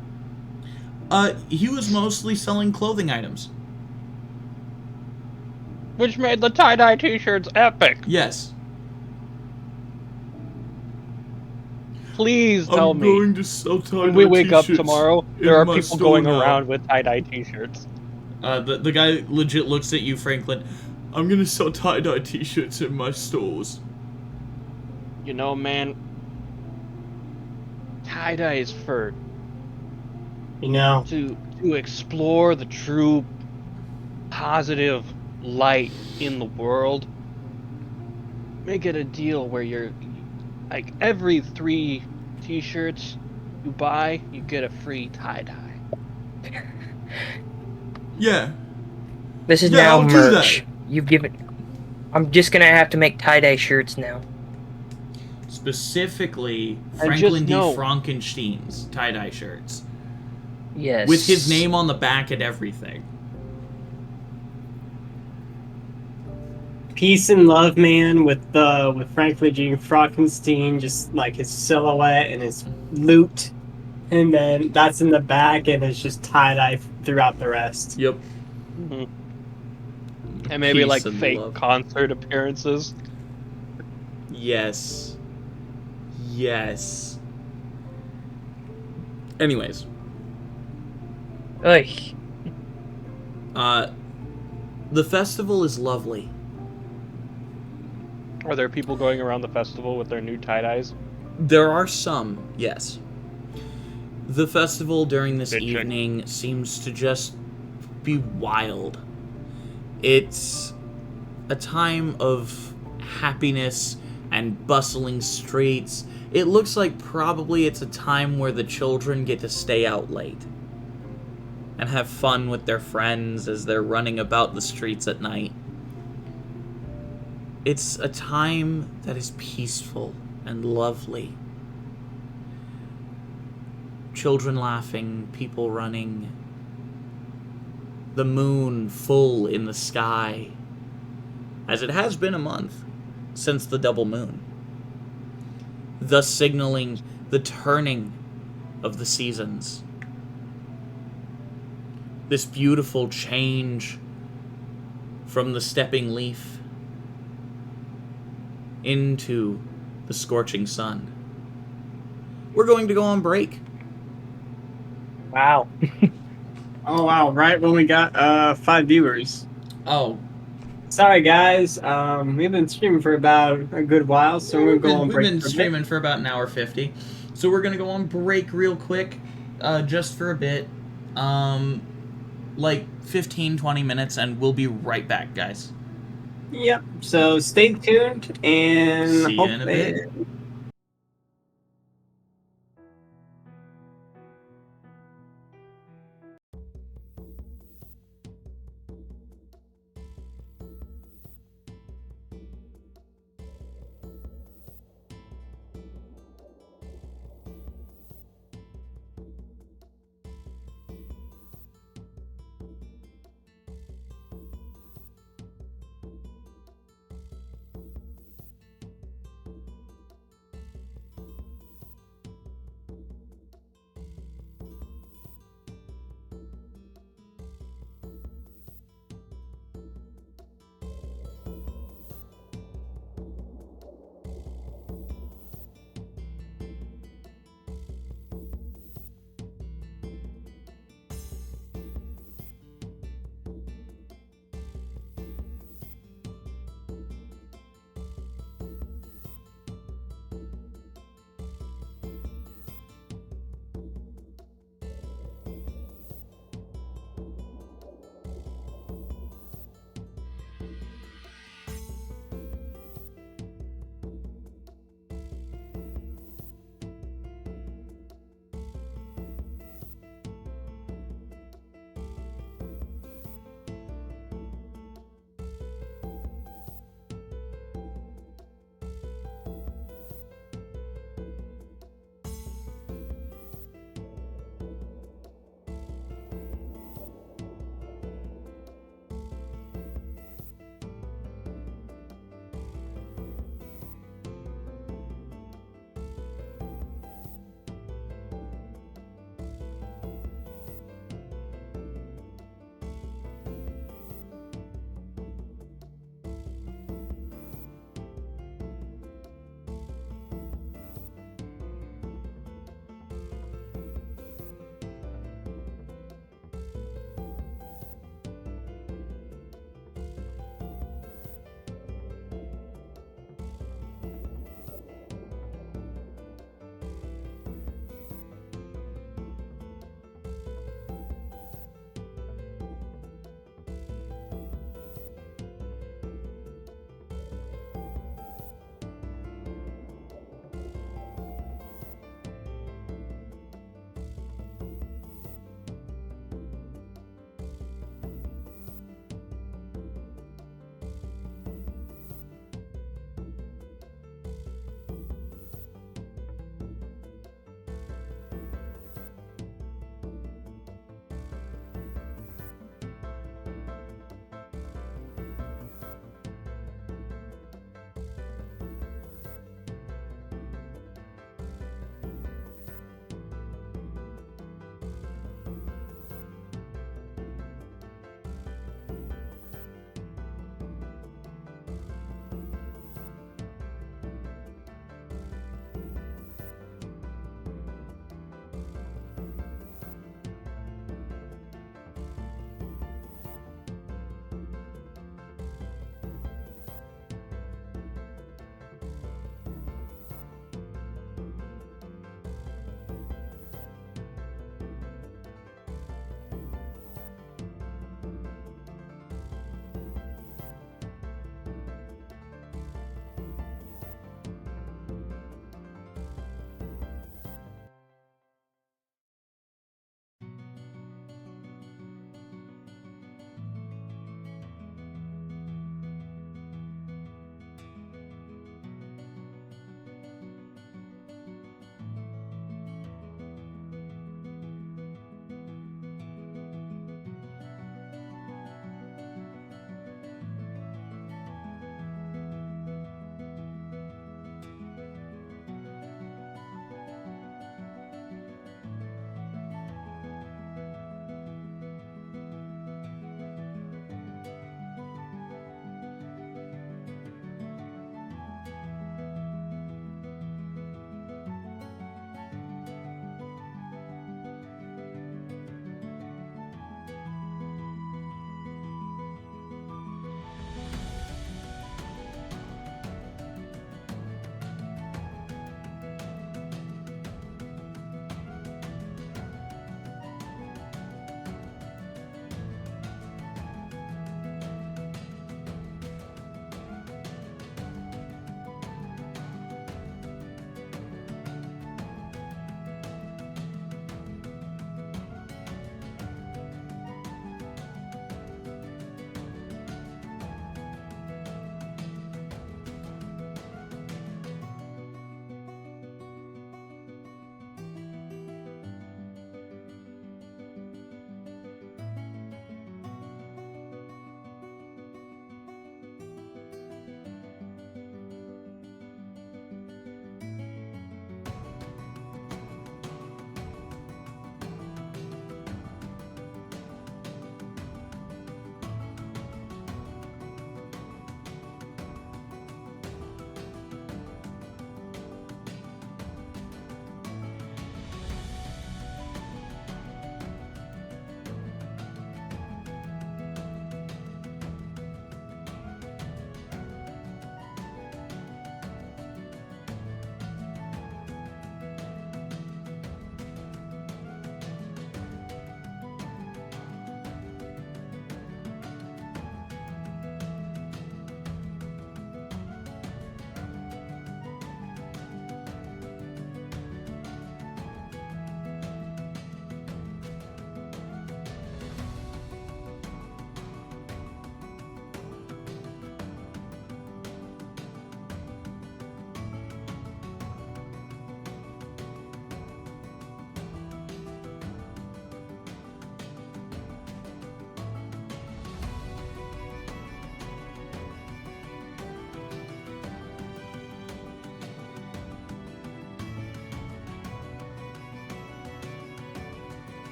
He was mostly selling clothing items. Which made the tie-dye t-shirts epic. Yes. Please tell I'm me, going to sell tie-dye when we wake up t-shirts tomorrow, in there are my people store going now. around with tie-dye t-shirts. The guy legit looks at you, Franklin. I'm gonna sell tie-dye t-shirts in my stores. You know, man, tie-dye is for You know, to explore the true positive light in the world. Make it a deal where you're like every 3 t-shirts you buy, you get a free tie-dye. Yeah. This is Yeah, now I'll do merch. that. You've given. I'm just gonna have to make tie-dye shirts now. Specifically, And Franklin just D. know- Frankenstein's tie-dye shirts. Yes. With his name on the back and everything. peace and love, man, with Franklin G. Frankenstein, just like his silhouette and his loot, and then that's in the back, and it's just tie-dye throughout the rest. Yep. Mhm. And maybe Peace like and fake love. concert appearances. Yes. Yes. Anyways. Ugh. The festival is lovely. Are there people going around the festival with their new tie-dyes? There are some, yes. The festival during this Bitching. evening seems to just be wild. It's a time of happiness and bustling streets. It looks like probably it's a time where the children get to stay out late and have fun with their friends as they're running about the streets at night. It's a time that is peaceful and lovely. Children laughing, people running, the moon full in the sky, as it has been a month since the double moon, thus signaling the turning of the seasons. This beautiful change from the stepping leaf into the scorching sun. We're going to go on break. Wow. Oh wow! Right when we got 5 viewers. Oh, Sorry guys, we've been streaming for about a good while, so we're gonna go on we've break. been for a bit. streaming for about an hour 50. So we're going to go on break real quick, just for a bit. Like 15, 20 minutes, and we'll be right back, guys. Yep. So stay tuned and See you hope in a bit.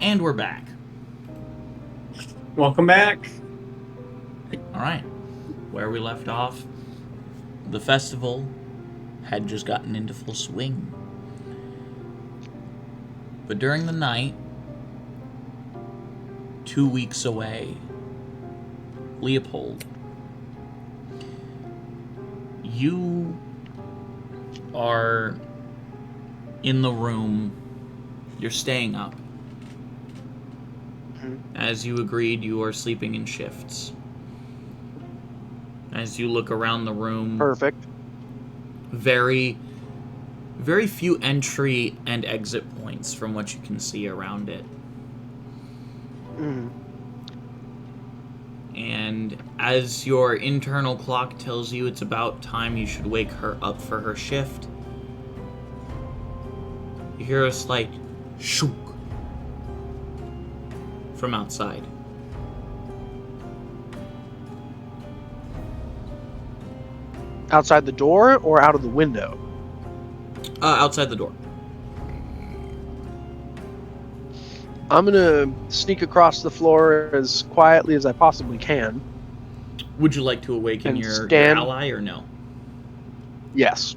And we're back. Welcome back. Alright. Where we left off, the festival had just gotten into full swing. But during the night, 2 weeks away, Leopold, you are in the room. You're staying up. As you agreed, you are sleeping in shifts. As you look around the room, Perfect. very few entry and exit points from what you can see around it. And as your internal clock tells you it's about time you should wake her up for her shift, you hear a slight shook from outside. Outside the door or out of the window? Outside the door. I'm gonna sneak across the floor as quietly as I possibly can. Would you like to awaken And your stand- ally or no? Yes.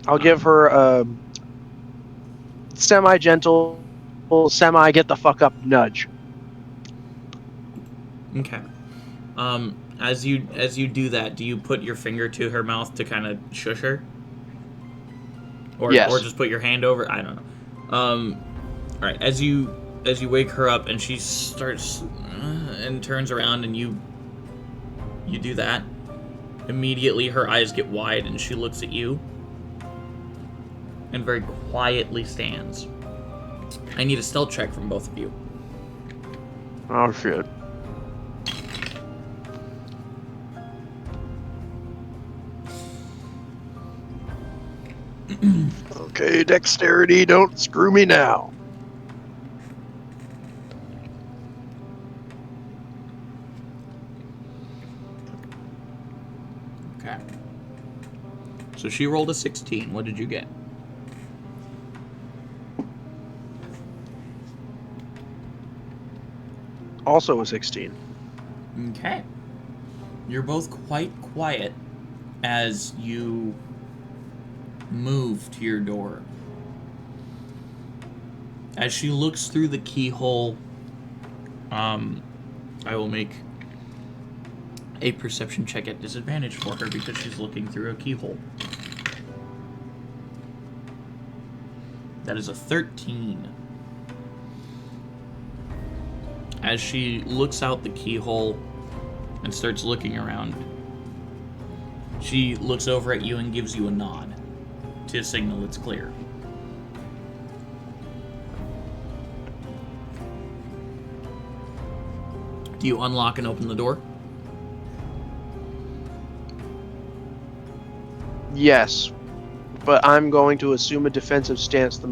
I'll give her a semi-gentle, semi-get the fuck up nudge. Okay. As you do that, do you put your finger to her mouth to kind of shush her? Or Yes. or just put your hand over? I don't know. All right. As you wake her up and she starts and turns around and you do that, immediately her eyes get wide and she looks at you and very quietly stands. I need a stealth check from both of you. Oh shit. Okay, dexterity, don't screw me now. Okay. So she rolled a 16. What did you get? Also a 16. Okay. You're both quite quiet as you move to your door. As she looks through the keyhole, I will make a perception check at disadvantage for her because she's looking through a keyhole. That is a 13. As she looks out the keyhole and starts looking around, she looks over at you and gives you a nod to signal it's clear. Do you unlock and open the door? Yes, but I'm going to assume a defensive stance the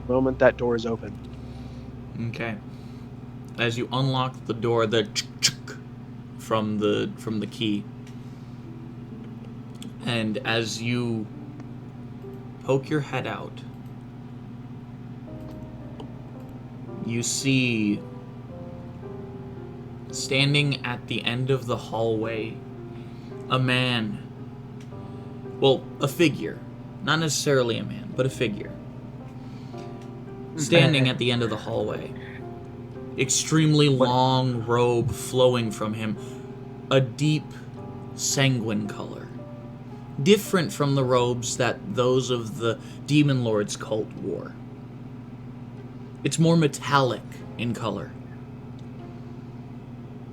moment that door is open. Okay. As you unlock the door, the ch-ch from the key, and as you poke your head out, you see standing at the end of the hallway a man. Well, a figure. Not necessarily a man, but a figure. Standing at the end of the hallway. Extremely long robe flowing from him. A deep sanguine color. Different from the robes that those of the Demon Lord's cult wore. It's more metallic in color.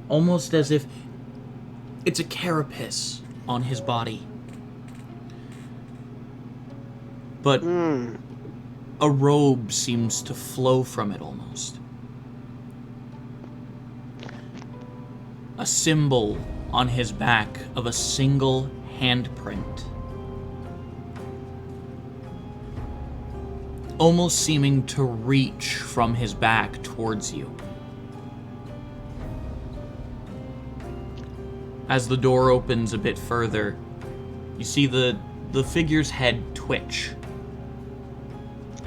Almost as if it's a carapace on his body. But a robe seems to flow from it almost. A symbol on his back of a single handprint. Almost seeming to reach from his back towards you. As the door opens a bit further, you see the figure's head twitch.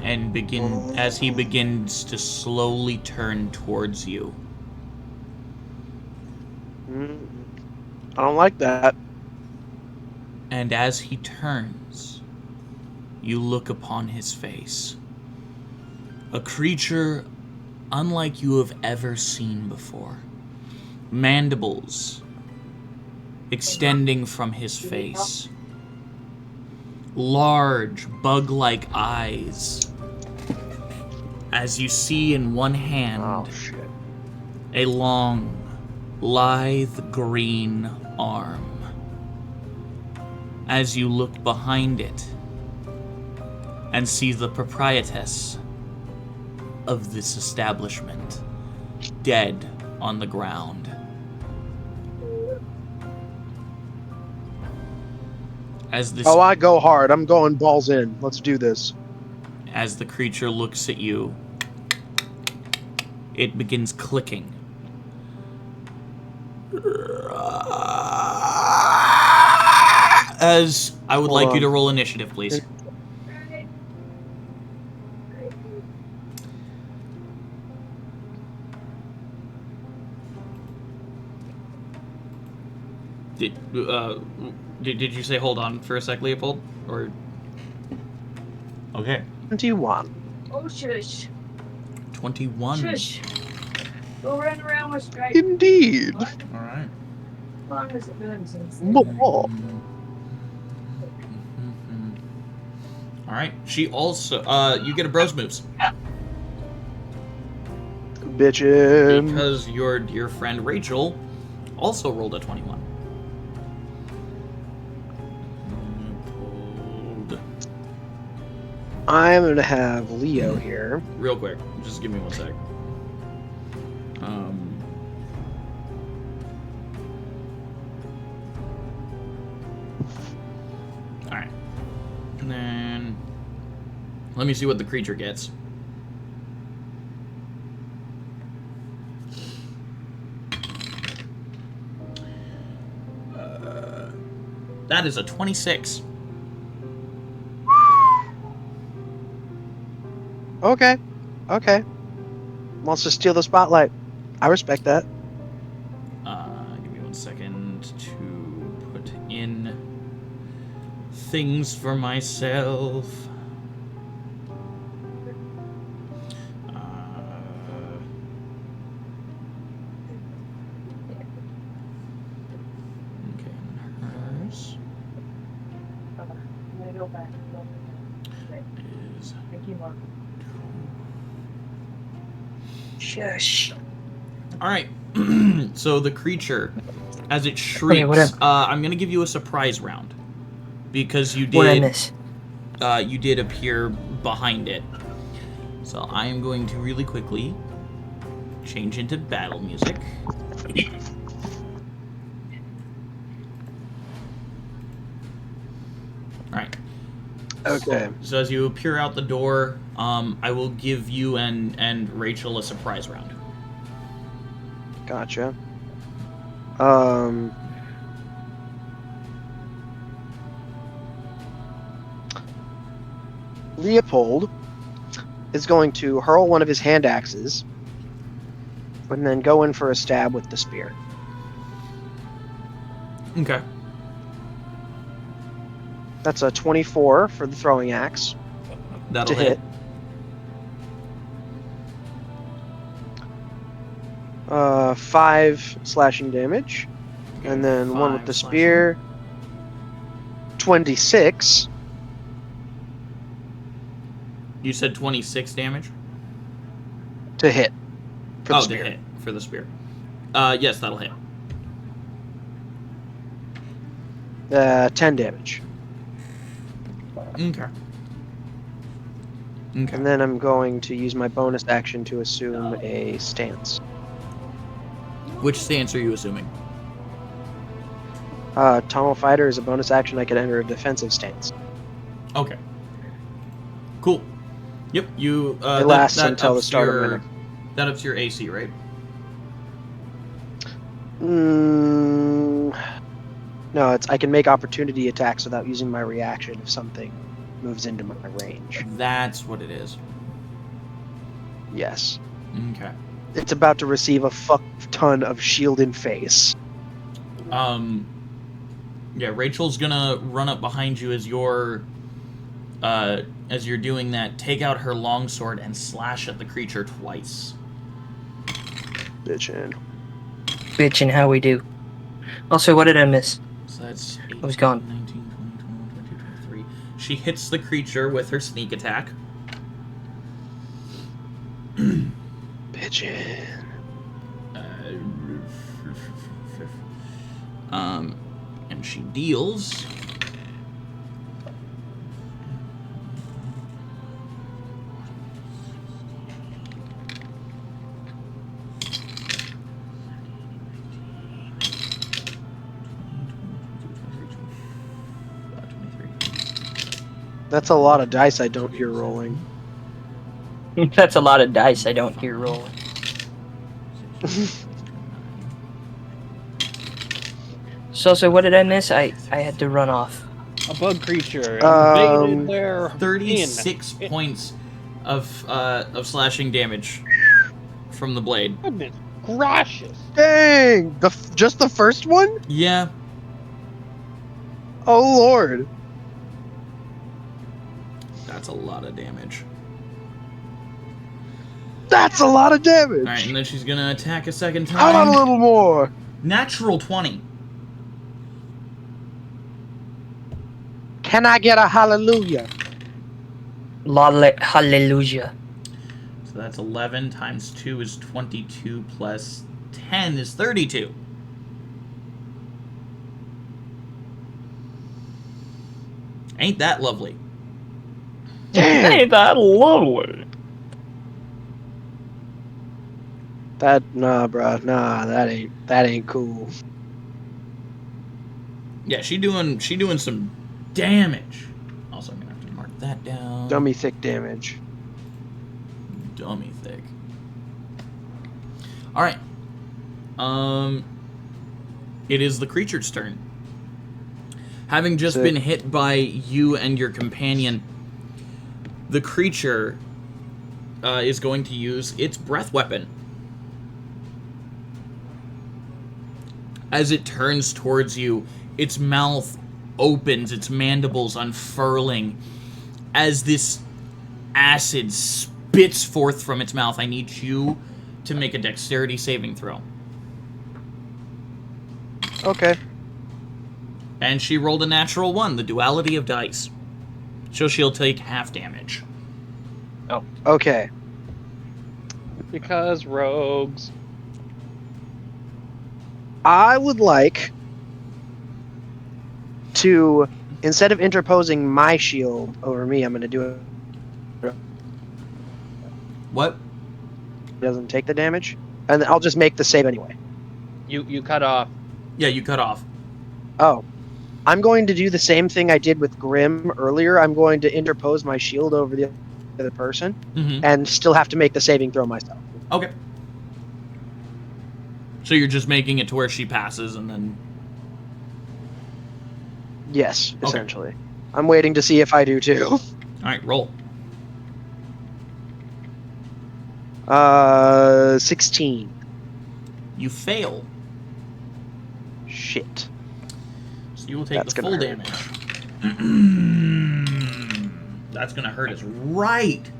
and as he begins to slowly turn towards you. I don't like that. And as he turns, you look upon his face. A creature unlike you have ever seen before. Mandibles extending from his face. Large, bug-like eyes. As you see in one hand, a long, lithe green arm. As you look behind it and see the proprietress of this establishment dead on the ground. Oh, I go hard. I'm going balls in. Let's do this. As the creature looks at you, it begins clicking. As I would like you to roll initiative, please. Did you say hold on for a sec, Leopold? Or okay. 21. Oh, shush. 21. Shush. Go run around with Stripe. Indeed. All right. As long as it does. More. All right. She also you get a bros moves Bitchin'. because your dear friend Rachel also rolled a 21. I'm going to have Leo here. Real quick, just give me 1 sec. Alright. And then let me see what the creature gets. That is a 26. Okay. Wants to steal the spotlight. I respect that. Give me 1 second to put in things for myself. Okay, and hers is Shush. all right. So the creature, as it shrieks, whatever. I'm gonna give you a surprise round because you What I did. miss? You did appear behind it. So I am going to really quickly change into battle music. Alright. Okay. So as you appear out the door, I will give you and Rachel a surprise round. Gotcha. Leopold is going to hurl one of his hand axes and then go in for a stab with the spear. Okay. That's a 24 for the throwing axe. That'll To hit. 5 slashing damage. And then one with 5 the slashing. spear. 26 You said 26 damage? to hit. For the Oh, spear. to hit for the spear. Yes, that'll hit. 10 damage. Okay. Okay. And then I'm going to use my bonus action to assume a stance. Which stance are you assuming? Tunnel Fighter is a bonus action. I can enter a defensive stance. Okay. Cool. Yep, you. It lasts until the ups start of your- winter. That ups your AC, right? No, I can make opportunity attacks without using my reaction if something moves into my range. That's what it is. Yes. Okay. It's about to receive a fuck ton of shield in face. Yeah, Rachel's gonna run up behind you as you're doing that, take out her longsword and slash at the creature twice. Bitchin'. Bitchin' how we do. Also, what did I miss? So that's 18, I was gone. 19, 20, 21, 22, 23. She hits the creature with her sneak attack. Bitchin'. And she deals... That's a lot of dice I don't hear rolling. That's a lot of dice I don't hear rolling. So what did I miss? I had to run off. A bug creature invaded their 36 points of slashing damage from the blade. Goodness gracious! Dang! Just the first one? Yeah. Oh lord. That's a lot of damage. That's a lot of damage! Alright, and then she's gonna attack a second How about a time. little more? Natural 20. Can I get a hallelujah? Hallelujah. So that's 11 times 2 is 22 plus 10 is 32. Ain't that lovely? Damn! Ain't that lovely? Nah, bruh. Nah, that ain't cool. Yeah, she doing some damage. Also, I'm gonna have to mark that down. Dummy thick damage. Dummy thick. All right. It is the creature's turn. Having just been hit by you and your companion, the creature is going to use its breath weapon. As it turns towards you, its mouth opens, its mandibles unfurling. As this acid spits forth from its mouth, I need you to make a dexterity saving throw. Okay. And she rolled a natural 1, the duality of dice. So she'll take half damage. Okay. Because rogues. I would like to, instead of interposing my shield over me, I'm going to do it. What? Doesn't take the damage, and I'll just make the save anyway. You cut off. Yeah, you cut off. Oh, I'm going to do the same thing I did with Grim earlier. I'm going to interpose my shield over the other person, and still have to make the saving throw myself. Okay. So you're just making it to where she passes, and then... Yes, essentially. Okay. I'm waiting to see if I do too. Alright, roll. 16. You fail. Shit. So you will take the full damage. That's gonna hurt us right.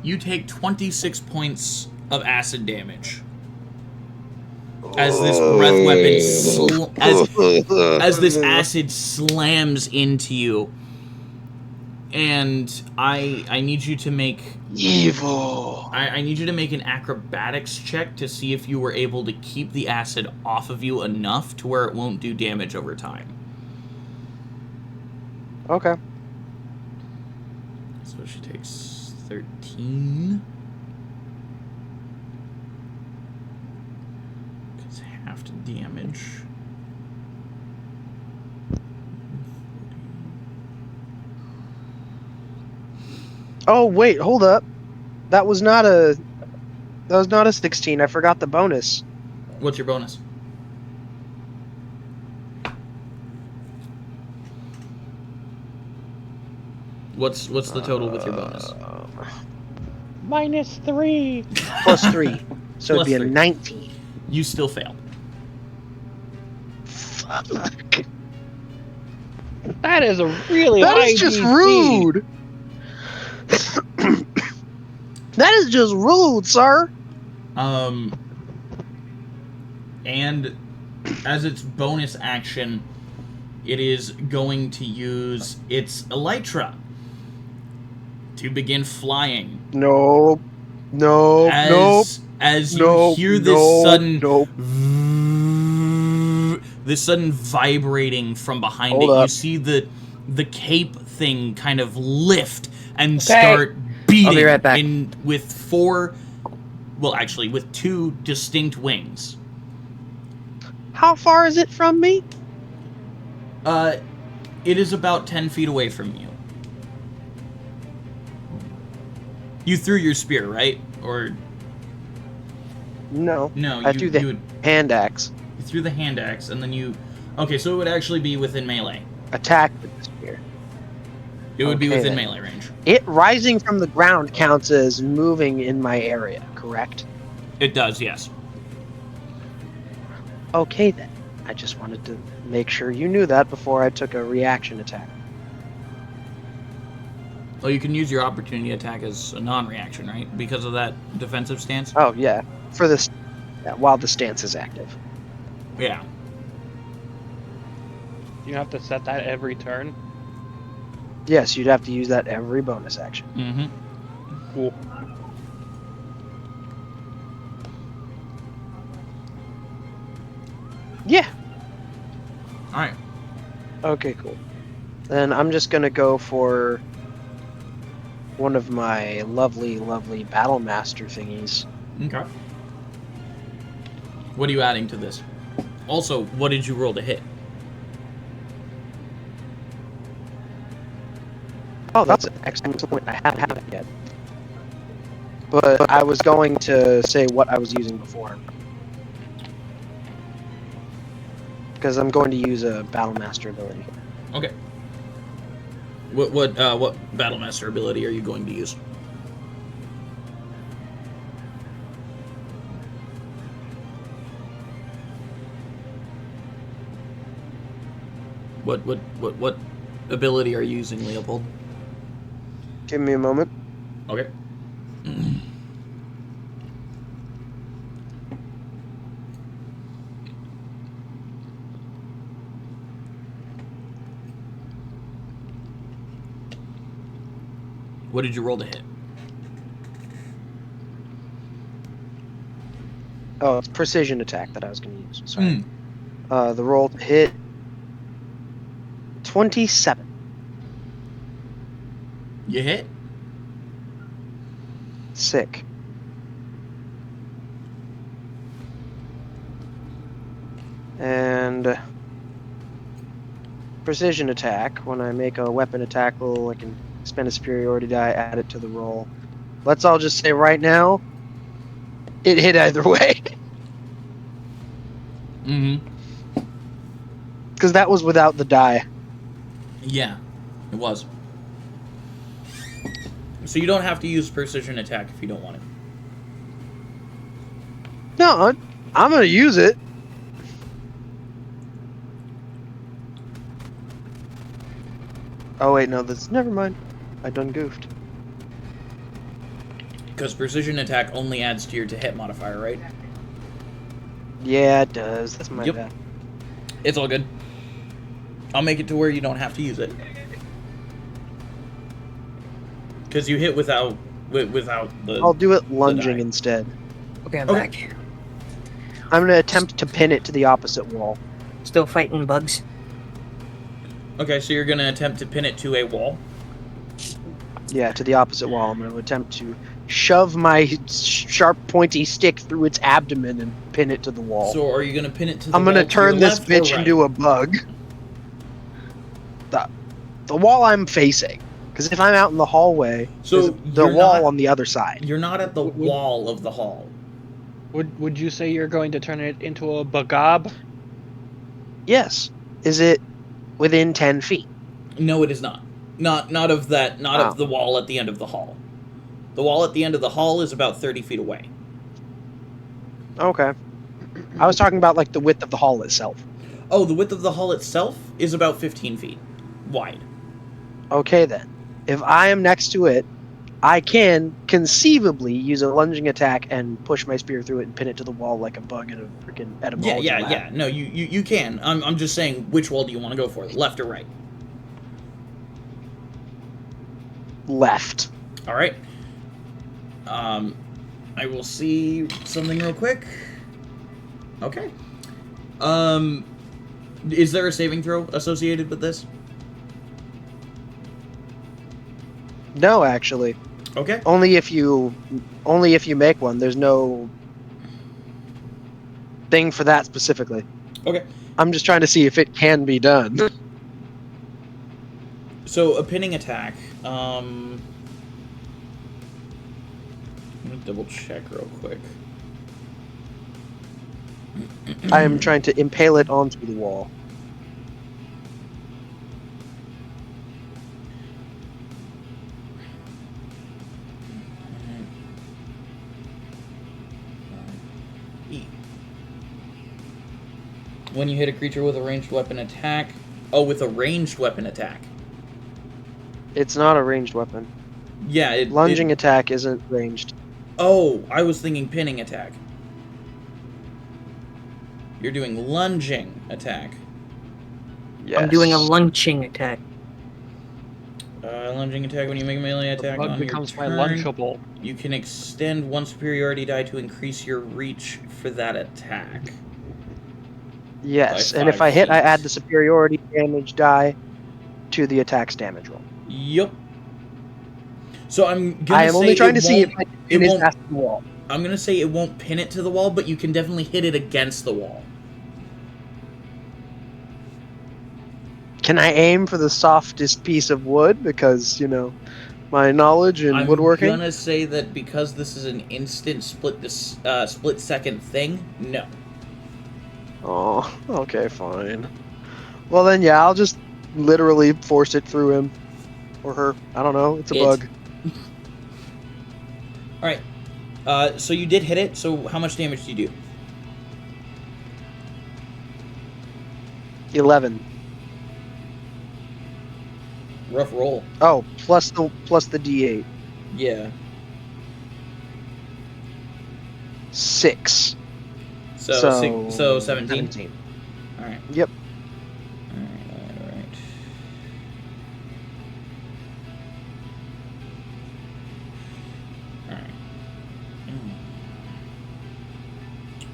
You take 26 points of acid damage. As this breath weapon as this acid slams into you. And I need you to make evil. I need you to make an acrobatics check to see if you were able to keep the acid off of you enough to where it won't do damage over time. Okay. So she takes 13. It's half the damage. Oh wait, hold up. That was not a 16. I forgot the bonus. What's your bonus? What's the total with your bonus? -3. +3. So it'd be a +3. 19. You still fail. Fuck. That is a really That high is just DC. rude. That is just rude, sir. And as its bonus action, it is going to use its elytra to begin flying. Nope. Nope. As you Nope. hear this sudden Nope. this sudden vibrating from behind Hold it, you up. see the cape thing kind of lift and start beating I'll be right back. with two distinct wings. How far is it from me? It is about 10 feet away from you. You threw your spear, right? Or No. no? I threw the hand axe. You threw the hand axe, and then you. Okay, so it would actually be within melee. Attack with the spear. It would be Okay, within then. melee range. It rising from the ground counts as moving in my area, correct? It does, yes. Okay then. I just wanted to make sure you knew that before I took a reaction attack. Well, you can use your opportunity attack as a non-reaction, right? Because of that defensive stance. Oh yeah, for this, while the stance is active. Yeah. You have to set that every turn. Yes, you'd have to use that every bonus action. Mm-hmm. Cool. Yeah. All right. Okay, cool. Then I'm just gonna go for one of my lovely, lovely battle master thingies. Okay. What are you adding to this? Also, what did you roll to hit? Oh, that's an excellent point. I haven't had it yet. But I was going to say what I was using before. Because I'm going to use a battle master ability. Okay. What Battlemaster ability are you going to use? What ability are you using, Leopold? Give me a moment. Okay. What did you roll to hit? Oh, it's precision attack that I was going to use. Sorry. The roll to hit 27. You hit? Sick. And precision attack. When I make a weapon attack roll, I can spend a superiority die, add it to the roll. Let's all just say right now, it hit either way. Mm-hmm. Because that was without the die. Yeah, it was. So you don't have to use precision attack if you don't want it. No, I'm going to use it. Oh wait, no, never mind. I done goofed. Because precision attack only adds to your to hit modifier, right? Yeah, it does. That's my Yep. bad. It's all good. I'll make it to where you don't have to use it. Because you hit without the... I'll do it lunging die. instead. Okay, I'm Okay. back. I'm going to attempt to pin it to the opposite wall. Still fighting bugs. Okay, so you're going to attempt to pin it to a wall. Yeah, to the opposite wall. I'm going to attempt to shove my sharp, pointy stick through its abdomen and pin it to the wall. So are you going to pin it to the I'm wall going to turn your this left or bitch right? into a bug. The wall I'm facing. Because if I'm out in the hallway, So there's the you're wall not- on the other side. You're not at the wall of the hall. Would you say you're going to turn it into a bagab? Yes. Is it within 10 feet? No, it is not. Not of that. Not Wow. of the wall at the end of the hall. The wall at the end of the hall is about 30 feet away. Okay. I was talking about like the width of the hall itself. Oh, the width of the hall itself is about 15 feet wide. Okay then. If I am next to it, I can conceivably use a lunging attack and push my spear through it and pin it to the wall like a bug in a freaking etymology lab. Yeah. No, you can. I'm just saying, which wall do you want to go for? Left or right? Left. All right. I will see something real quick. Okay. Is there a saving throw associated with this? No, actually. Okay. Only if you make one. There's no thing for that specifically. Okay. I'm just trying to see if it can be done. So a pinning attack. Let me double check real quick. I am trying to impale it onto the wall. When you hit a creature with a ranged weapon attack. Oh, with a ranged weapon attack. It's not a ranged weapon. Yeah, Lunging attack isn't ranged. Oh, I was thinking pinning attack. You're doing lunging attack. Yes. I'm doing a lunching attack. Lunging attack, when you make a melee attack Bug on your becomes my turn, lunchable. you can extend one superiority die to increase your reach for that attack. Yes, by and if 5 I hit, I feet. add the superiority damage die to the attack's damage roll. Yup. So I'm gonna I am say only trying to see if won't- I can it pin his won't- ass to the wall. I'm gonna say it won't pin it to the wall, but you can definitely hit it against the wall. Can I aim for the softest piece of wood? Because, my knowledge in woodworking. I'm gonna say that because this is an instant split second thing, no. Oh, okay, fine. Well then, yeah, I'll just literally force it through him. Or her. I don't know. It's a bug. Alright. So you did hit it, so how much damage do you do? 11. Rough roll. Oh, plus the D8. Yeah. 6. So 17? 17. Alright. Yep. Alright. Alright.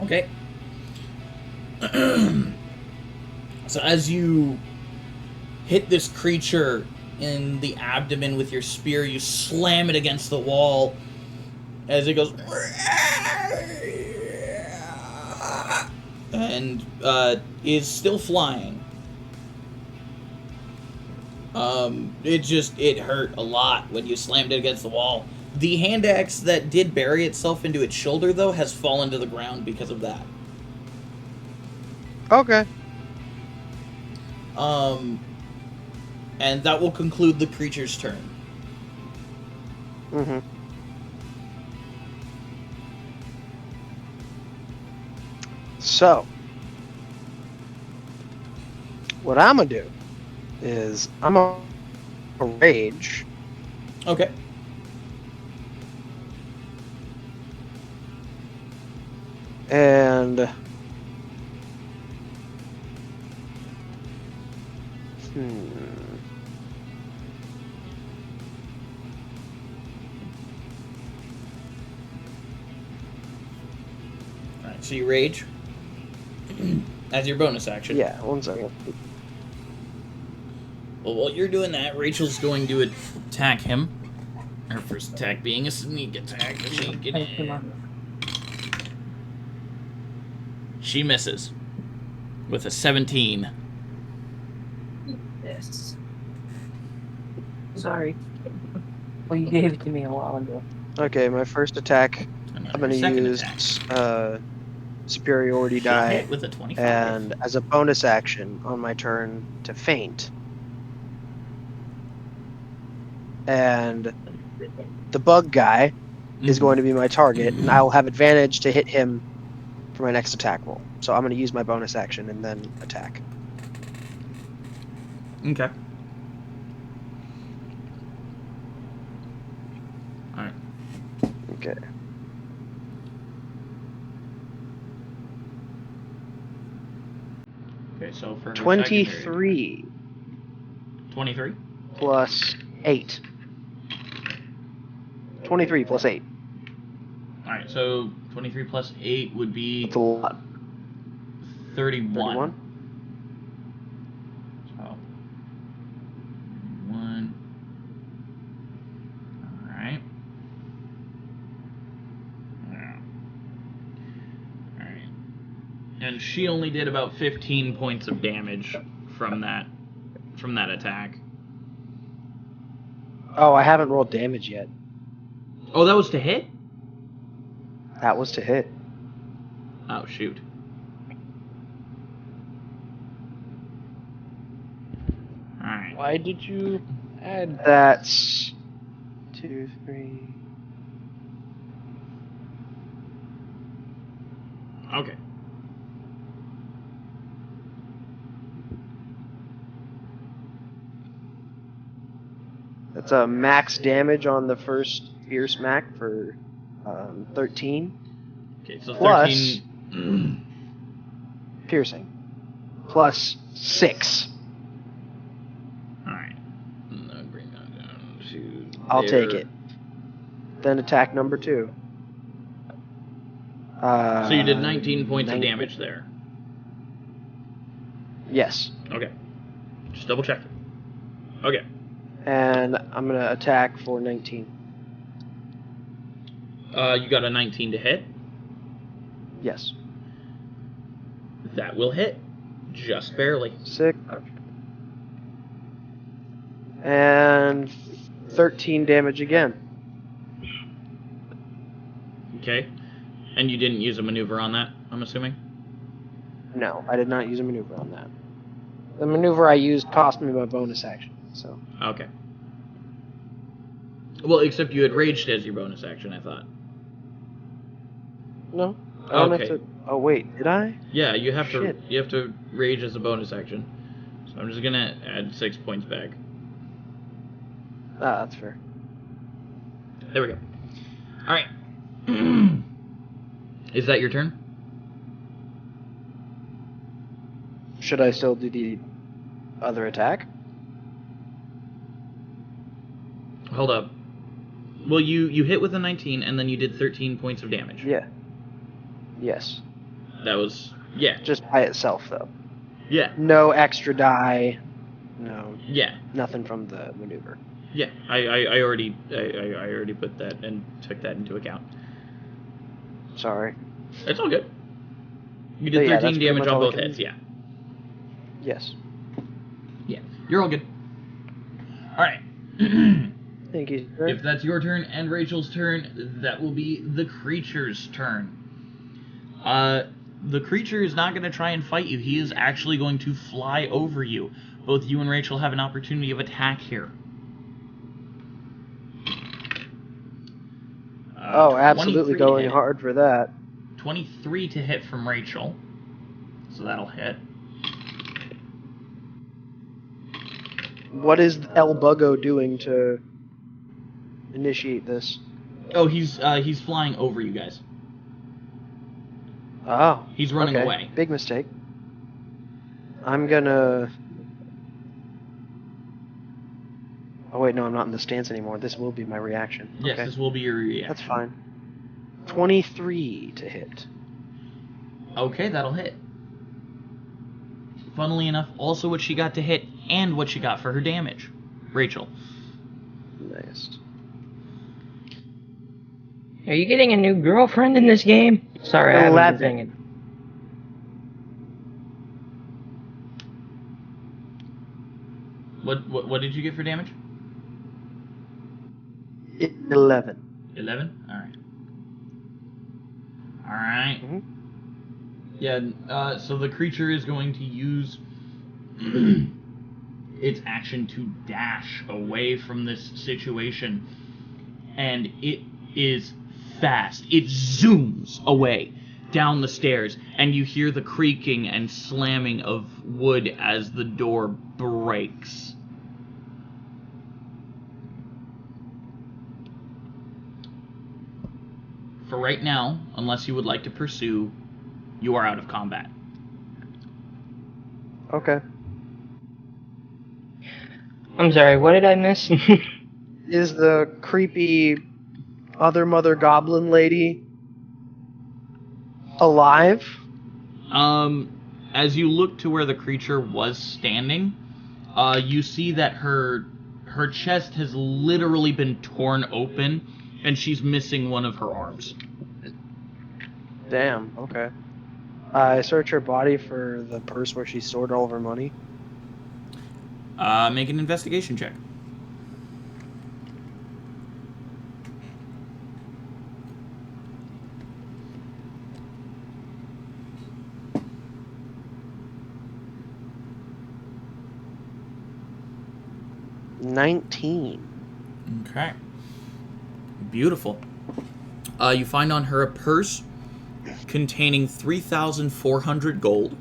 Okay. So as you hit this creature in the abdomen with your spear, you slam it against the wall as it goes and is still flying. It hurt a lot when you slammed it against the wall. The hand axe that did bury itself into its shoulder, though, has fallen to the ground because of that. Okay. And that will conclude the creature's turn. Mm-hmm. So, what I'm gonna do is I'm gonna rage. Okay. And Alright, so you rage as your bonus action. yeah, 1 second. Well, while you're doing that, Rachel's going to attack him. Her first attack being a sneak attack. Sneak it in. She misses with a 17. Yes. Sorry. Well, you gave it to me a while ago. Okay, my first attack, And I'm her gonna second use attack. superiority She die, hit with a 25. and as a bonus action on my turn to feint, and the bug guy is going to be my target, and I will have advantage to hit him for my next attack roll. So I'm going to use my bonus action and then attack. Okay. All right. Okay. Okay, so for her 23 23. plus 8. 23 plus 8. All right, so 23 plus 8 would be That's a lot. 31. 31. So 1. All right. Yeah. All right. And she only did about 15 points of damage from that attack. Oh, I haven't rolled damage yet. Oh, that was to hit? That was to hit. Oh, shoot. Alright. Why did you add? That's 2, 3. Okay. That's a max damage on the first fierce smack for 13. Okay, so Plus- 13. Piercing. Plus 6. Alright. Bring that down to. I'll there. take it. Then attack number 2. So you did 19 points of 19. damage there. Yes. Okay. Just double check. Okay. And I'm going to attack for 19. You got a 19 to hit. Yes. That will hit. Just barely. 6. And 13 damage again. Okay. And you didn't use a maneuver on that, I'm assuming? No, I did not use a maneuver on that. The maneuver I used cost me my bonus action. So Okay. Well, except you had raged as your bonus action, I thought. no, I don't Okay. have to. Oh wait, did I? Yeah, you have Shit. to rage as a bonus action. So I'm just gonna add 6 points back. Ah, that's fair. There we go. Alright. Is that your turn? Should I still do the other attack? Hold up. Well, you hit with a 19, and then you did 13 points of damage. Yeah. Yes. That was... Yeah. Just by itself though. Yeah. No extra die. No. Yeah. Nothing from the maneuver. Yeah. I already put that and took that into account. Sorry. It's all good. You But did yeah, 13 that's pretty damage much on all I both can hits, do. yeah. Yes. Yeah. You're all good. Alright. Thank you, sir. If that's your turn and Rachel's turn, that will be the creature's turn. The creature is not going to try and fight you. He is actually going to fly over you. Both you and Rachel have an opportunity of attack here. Oh, absolutely 23 to going hit. hard for that. 23 to hit from Rachel. So that'll hit. What is El Buggo doing to initiate this? Oh, he's flying over you guys. Oh. He's running okay. away. Big mistake. I'm gonna... Oh wait, no, I'm not in the stance anymore. This will be my reaction. Yes, okay. this will be your reaction. That's fine. 23 to hit. Okay, that'll hit. Funnily enough, also what she got to hit and what she got for her damage. Rachel. Nice. Are you getting a new girlfriend in this game? Sorry, I haven't been 11. thinking. What did you get for damage? 11. 11? Alright. Alright. Mm-hmm. Yeah, so the creature is going to use its action to dash away from this situation, and it is fast. It zooms away down the stairs, and you hear the creaking and slamming of wood as the door breaks. For right now, unless you would like to pursue, you are out of combat. Okay. I'm sorry, what did I miss? Is the creepy other mother goblin lady alive? As you look to where the creature was standing, you see that her chest has literally been torn open, and she's missing one of her arms. Damn, okay. I search her body for the purse where she stored all of her money. Make an investigation check. $19. Okay. Beautiful. You find on her a purse containing 3,400 gold.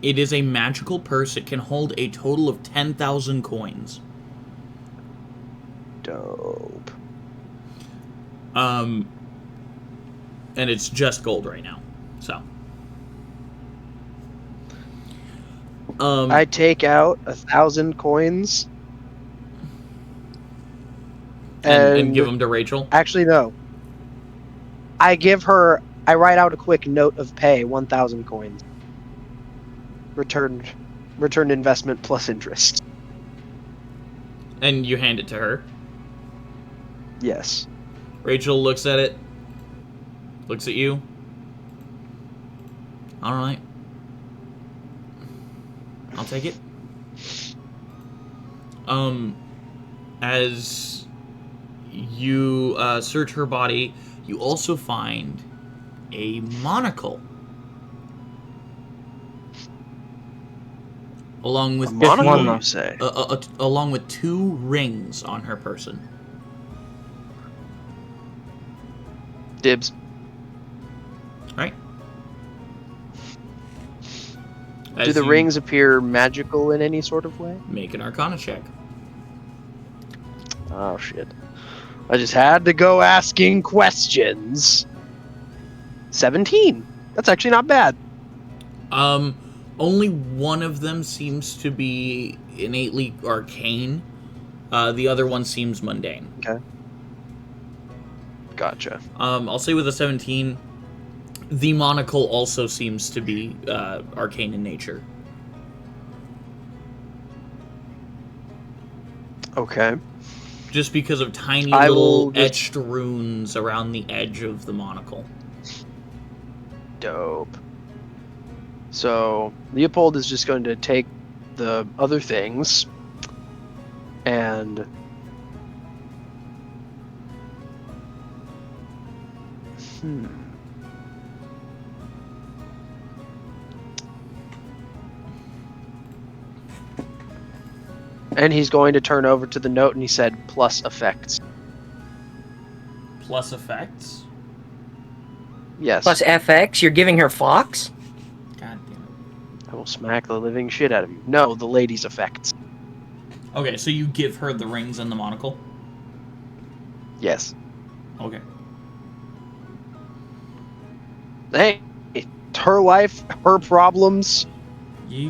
It is a magical purse. It can hold a total of 10,000 coins. Dope. And it's just gold right now. So. I take out 1,000 coins. And give them to Rachel? Actually, no. I write out a quick note of pay, 1,000 coins. Returned investment plus interest. And you hand it to her? Yes. Rachel looks at it. Looks at you. Alright. I'll take it. As you search her body, you also find a monocle. Along with monocle, you say? Along with 2 rings on her person. Dibs. Right. Do the rings appear magical in any sort of way? Make an Arcana check. Oh, shit. I just had to go asking questions. 17. That's actually not bad. Only one of them seems to be innately arcane. The other one seems mundane. Okay. Gotcha. I'll say with a 17, the monocle also seems to be arcane in nature. Okay. Just because of tiny little etched runes around the edge of the monocle. Dope. So, Leopold is just going to take the other things and... And he's going to turn over to the note, and he said, plus effects. Plus effects? Yes. Plus FX? You're giving her Fox? God damn it. I will smack the living shit out of you. No, the lady's effects. Okay, so you give her the rings and the monocle? Yes. Okay. Hey, it's her life, her problems.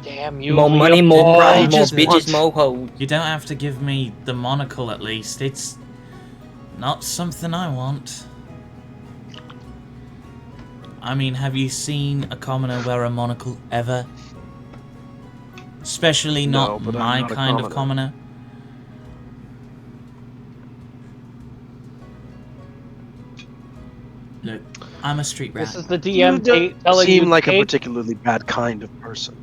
Damn you. More money, more I more just bitches, want- more hoes. You don't have to give me the monocle at least. It's not something I want. I mean, have you seen a commoner wear a monocle ever? Especially No, not but I'm my not a kind of commoner. Look, I'm a street rat. This is the You DM don't telling you seem like a take- particularly bad kind of person.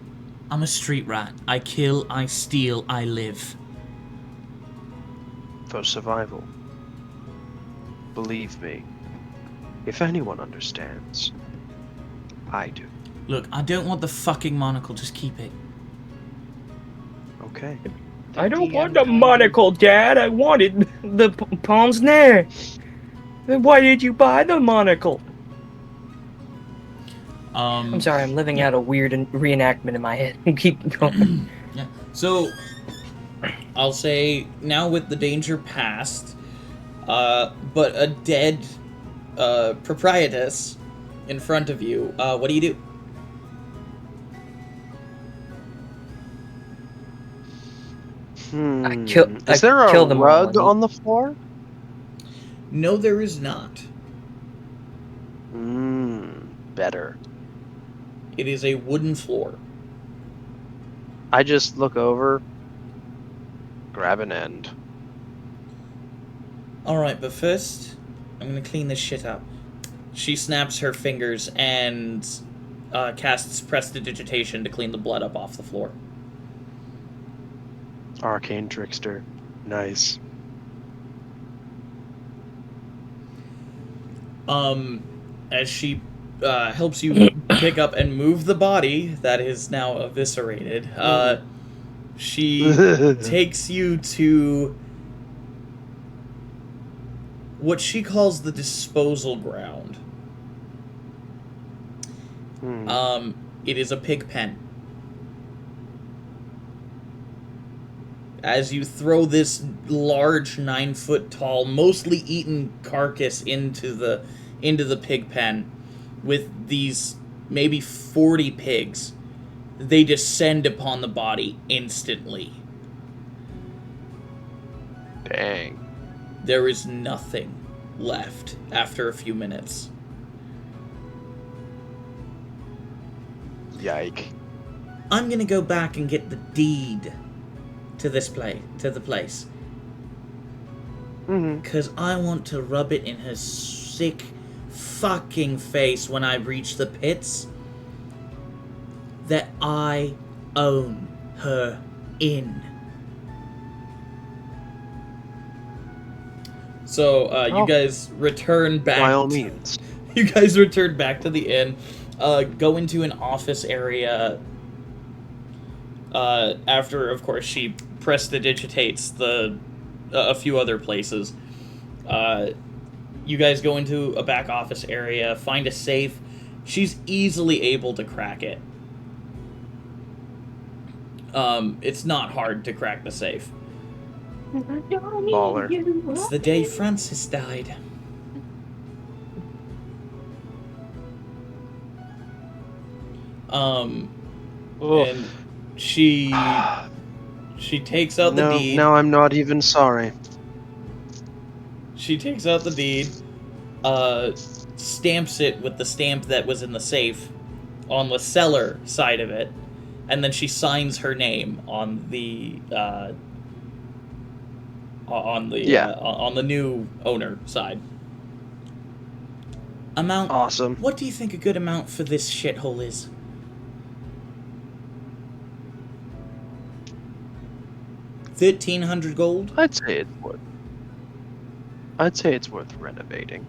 I'm a street rat. I kill, I steal, I live. For survival. Believe me, if anyone understands, I do. Look, I don't want the fucking monocle, just keep it. Okay. I don't DM want the kind of- monocle, Dad. I wanted the pince nez. Then why did you buy the monocle? I'm sorry, I'm living out a weird reenactment in my head. Keep going. Yeah. So, I'll say now with the danger past, but a dead proprietress in front of you, what do you do? Is there a kill them all, rug and on the floor? No, there is not. Better. It is a wooden floor. I just look over, grab an end. Alright, but first, I'm gonna clean this shit up. She snaps her fingers and casts prestidigitation to clean the blood up off the floor. Arcane trickster. Nice. As she helps you pick up and move the body that is now eviscerated, she takes you to what she calls the disposal ground. It is a pig pen. As you throw this large 9-foot-tall, mostly eaten carcass into the pig pen with these maybe 40 pigs, they descend upon the body instantly. Dang. There is nothing left after a few minutes. Yike. I'm gonna go back and get the deed to the place. Because I want to rub it in her sick fucking face when I reach the pits that I own her in. So, you guys return back. By all means. You guys return back to the inn, go into an office area, after, of course, she prestidigitates a few other places. You guys go into a back office area, find a safe. She's easily able to crack it. It's not hard to crack the safe. Baller. It's the day Francis died. And she takes out the deed. No, I'm not even sorry. She takes out the deed, stamps it with the stamp that was in the safe on the seller side of it, and then she signs her name on the new owner side. Amount. Awesome. What do you think a good amount for this shithole is? $1,300 gold? I'd say it's worth renovating.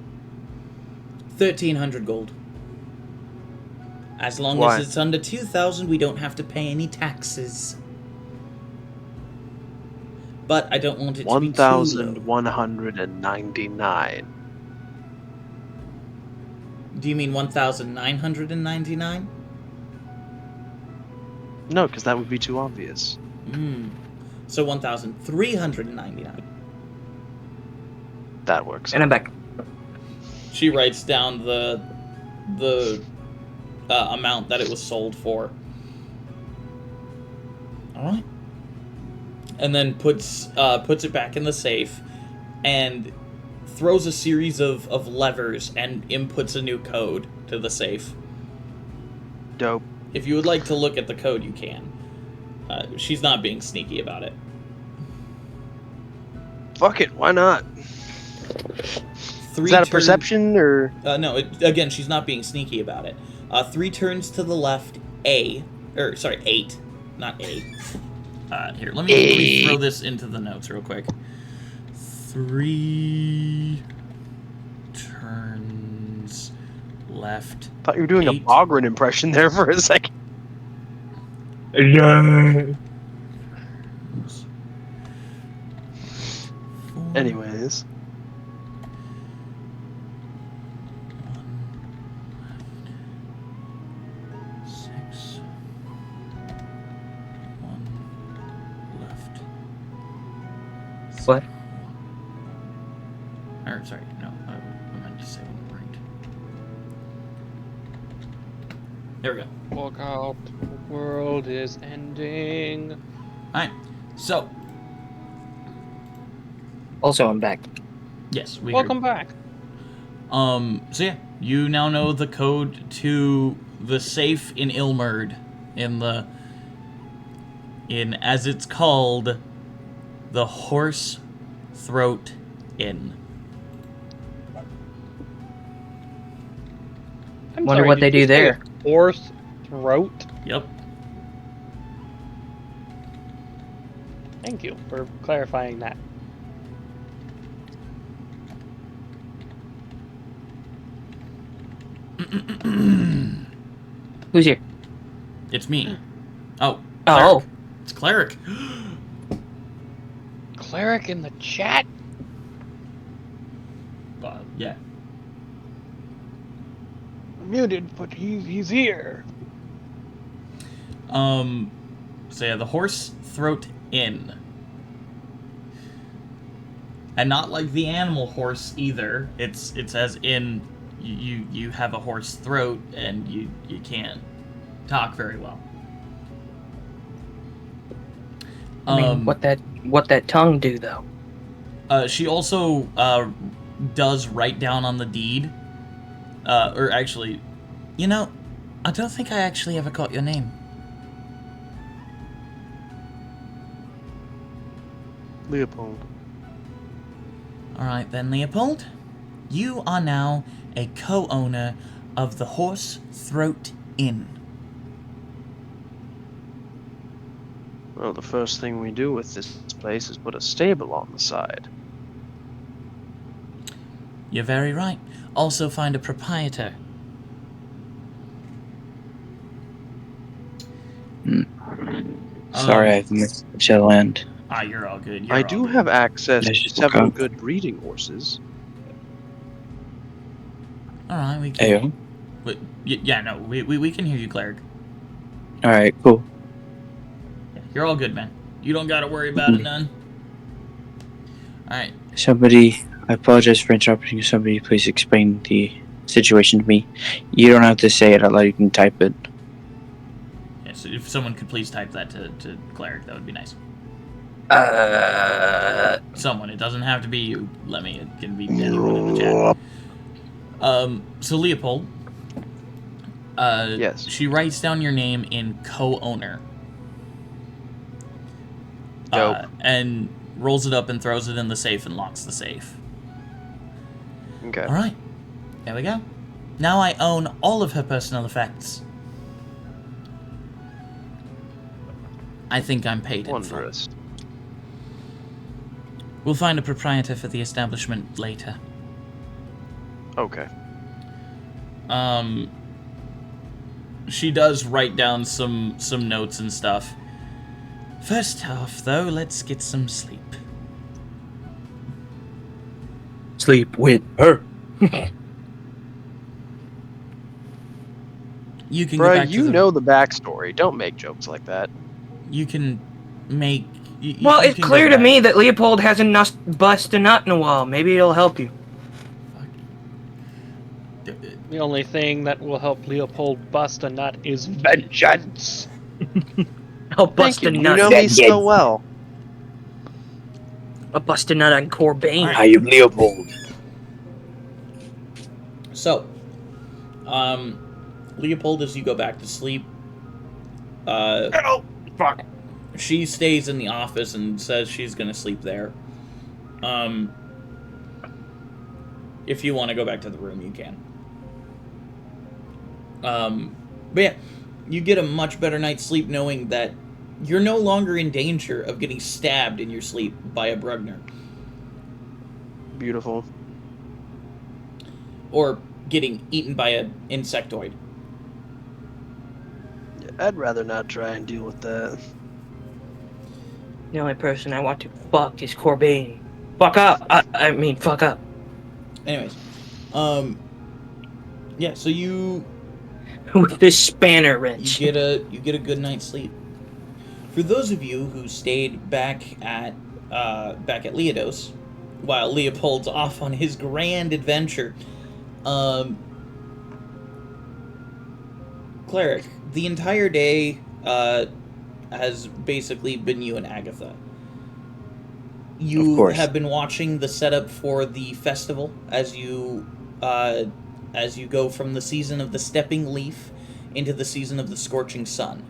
1,300 gold. As long Why? as it's under 2,000, we don't have to pay any taxes. But I don't want it to be too low. 1,199. Do you mean 1,999? No, because that would be too obvious. So 1,399. That works. And I'm back. She writes down the amount that it was sold for. All right. And then puts it back in the safe, and throws a series of levers and inputs a new code to the safe. Dope. If you would like to look at the code, you can. She's not being sneaky about it. Fuck it, why not? Is that a perception, or...? No, again, she's not being sneaky about it. 3 turns to the left, 8, not A. Here, let me throw this into the notes real quick. 3 turns left. I thought you were doing 8. a Bogren impression there for a second. Anyways. One left. What? Or sorry, no, I meant to say one right. There we go. Walk out. The world is ending. Alright, so, Also, I'm back. yes, we Welcome back. So yeah, you now know the code to the safe in Ilmerd, in as it's called, the Horse Throat Inn. I'm Wonder sorry, what they did you do say there. Horse throat. Yep. Thank you for clarifying that. Who's here? It's me. Oh. Oh. Cleric. It's Cleric. Cleric in the chat. Yeah. Muted, but he's here. So yeah, the Horse Throat Inn. And not like the animal horse either. It's as in you have a horse throat and you can't talk very well. I mean, what that tongue do though? She also does write down on the deed. Or actually, You know, I don't think I actually ever got your name. Leopold. Alright then, Leopold. You are now a co-owner of the Horse Throat Inn. Well, the first thing we do with this place is put a stable on the side. You're very right. Also find a proprietor. Sorry, I've missed the shell end. you're all good. I do have access Let's to just look several up. good breeding horses. Alright, we can... Ayo. But, yeah, no, we can hear you, Cleric. Alright, cool. Yeah, you're all good, man. You don't gotta worry about it none. Alright. Somebody, I apologize for interrupting you. Somebody please explain the situation to me. You don't have to say it out loud, you can type it. Yeah, so if someone could please type that to Cleric, that would be nice. Someone. It doesn't have to be you, Lemmy. It can be anyone in the chat. So Leopold, Yes. she writes down your name in co-owner. Dope. And rolls it up and throws it in the safe and locks the safe. Okay. Alright. There we go. Now I own all of her personal effects. I think I'm paid in full. Wondrous. We'll find a proprietor for the establishment later. Okay. She does write down some notes and stuff. First off, though, let's get some sleep. Sleep with her. You can go Bruh, back to you the... know the backstory. Don't make jokes like that. You can make... Well, you it's can go clear to back. me that Leopold hasn't bust a nut in a while. Maybe it'll help you. The only thing that will help Leopold bust a nut is vengeance. I'll bust Thank a you. nut. You know me so well. I'll bust a nut on Corbane. I am Leopold. So, Leopold, as you go back to sleep, Oh, fuck. she stays in the office and says she's gonna sleep there. If you want to go back to the room, you can. But yeah, you get a much better night's sleep knowing that you're no longer in danger of getting stabbed in your sleep by a Brugner. Beautiful. Or getting eaten by an insectoid. I'd rather not try and deal with that. The only person I want to fuck is Corbane. Fuck up. I mean, fuck up. Anyways, yeah. So you With this spanner you wrench. get a good night's sleep. For those of you who stayed back at Leopold while Leopold's off on his grand adventure, Cleric, the entire day has basically been you and Agatha. You have been watching the setup for the festival as you go from the season of the stepping leaf into the season of the scorching sun.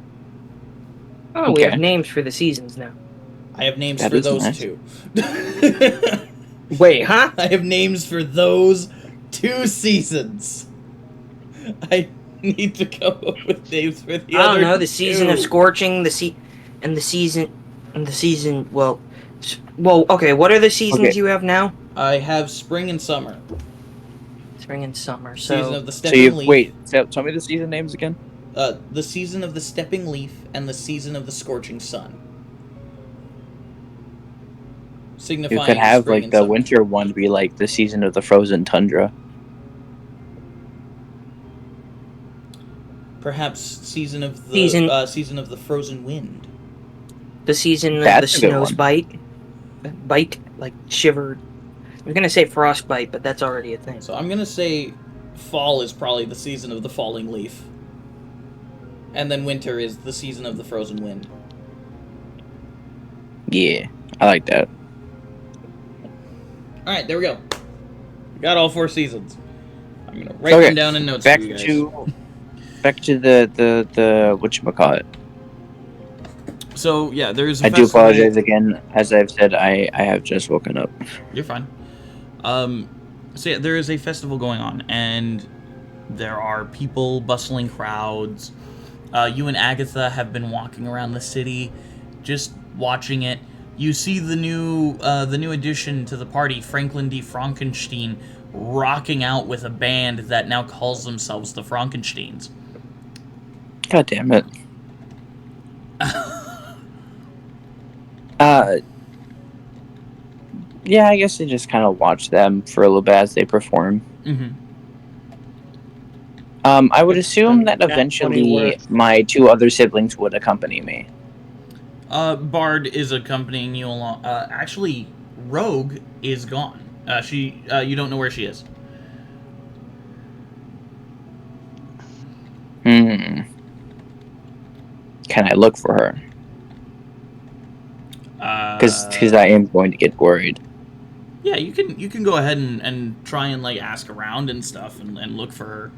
Oh, we have names for the seasons now. I have names for those two. Wait, huh? I have names for those 2 seasons. I need to come up with names for the other. I don't know, the season of 2. scorching, and the season, well, okay, what are the seasons you have now? I have spring and summer. Spring and summer, so... Season of the stepping leaf. Wait, tell me the season names again? The season of the stepping leaf and the season of the scorching sun. Signifying you could have, spring like, and the summer. winter one be, like, the season of the frozen tundra. Perhaps season of the frozen wind. The season of That's the a good snow's one. bite, like, shivered. I was gonna say frostbite, but that's already a thing. So I'm gonna say fall is probably the season of the falling leaf. And then winter is the season of the frozen wind. Yeah, I like that. Alright, there we go. We got all 4 seasons. I'm gonna write them down in notes back for you guys. Back to the whatchamacallit. So, yeah, there's I do apologize again. As I've said, I have just woken up. You're fine. So, yeah, there is a festival going on, and there are people, bustling crowds. You and Agatha have been walking around the city, just watching it. You see the new addition to the party, Franklin D. Frankenstein, rocking out with a band that now calls themselves the Frankensteins. God damn it. Yeah, I guess I just kind of watch them for a little bit as they perform. Mm-hmm. I would assume that eventually my 2 other siblings would accompany me. Bard is accompanying you along. Actually, Rogue is gone. You don't know where she is. Can I look for her? Because I am going to get worried. Yeah, you can go ahead and try and like ask around and stuff and look for her.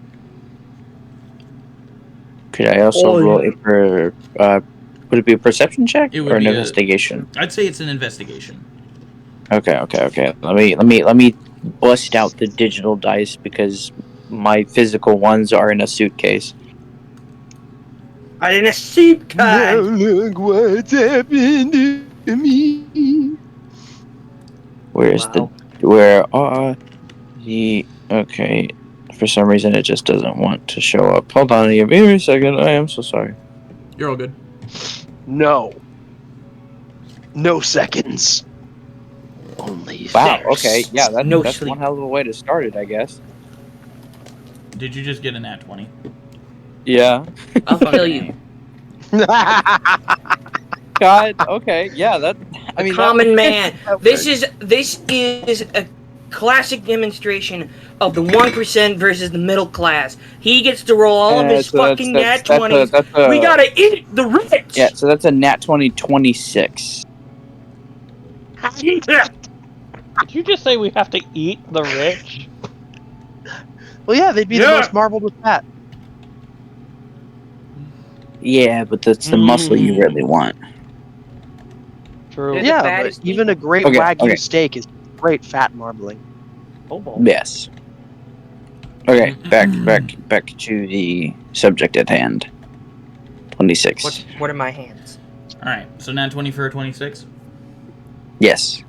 Could I also roll would it be a perception check or an investigation? I'd say it's an investigation. Okay. Let me bust out the digital dice because my physical ones are in a suitcase. In a suitcase. Now look what's happened to me. Where are the... Okay. For some reason, it just doesn't want to show up. Hold on, give me a second. I am so sorry. You're all good. No seconds. Only Wow, thirst. okay. Yeah, that's sleep. one hell of a way to start it, I guess. Did you just get a nat 20? Yeah. I'll kill you. God, okay. Yeah, that... I mean, Common man. that This works. is a classic demonstration of the 1% versus the middle class. He gets to roll all of his fucking nat 20s. We gotta eat the rich! Yeah, so that's a nat 20, 26. Did you just say we have to eat the rich? Well, yeah, they'd be the most marbled with that. Yeah, but that's the muscle you really want. True. The Yeah, but fattest even a great Wagyu steak is great fat marbling. Yes. Okay, back to the subject at hand. 26. What are my hands? Alright, so nat 20 for a 26? Yes.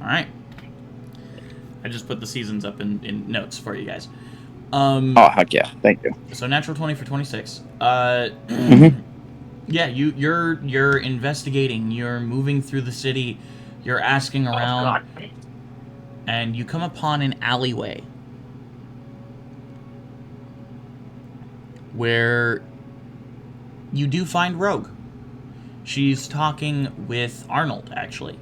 Alright. I just put the seasons up in notes for you guys. Oh, heck yeah. Thank you. So natural 20 for 26. Mhm. Yeah, you're investigating. You're moving through the city, You're asking Oh, around, God. and you come upon an alleyway where you do find Rogue. She's talking with Arnold, actually.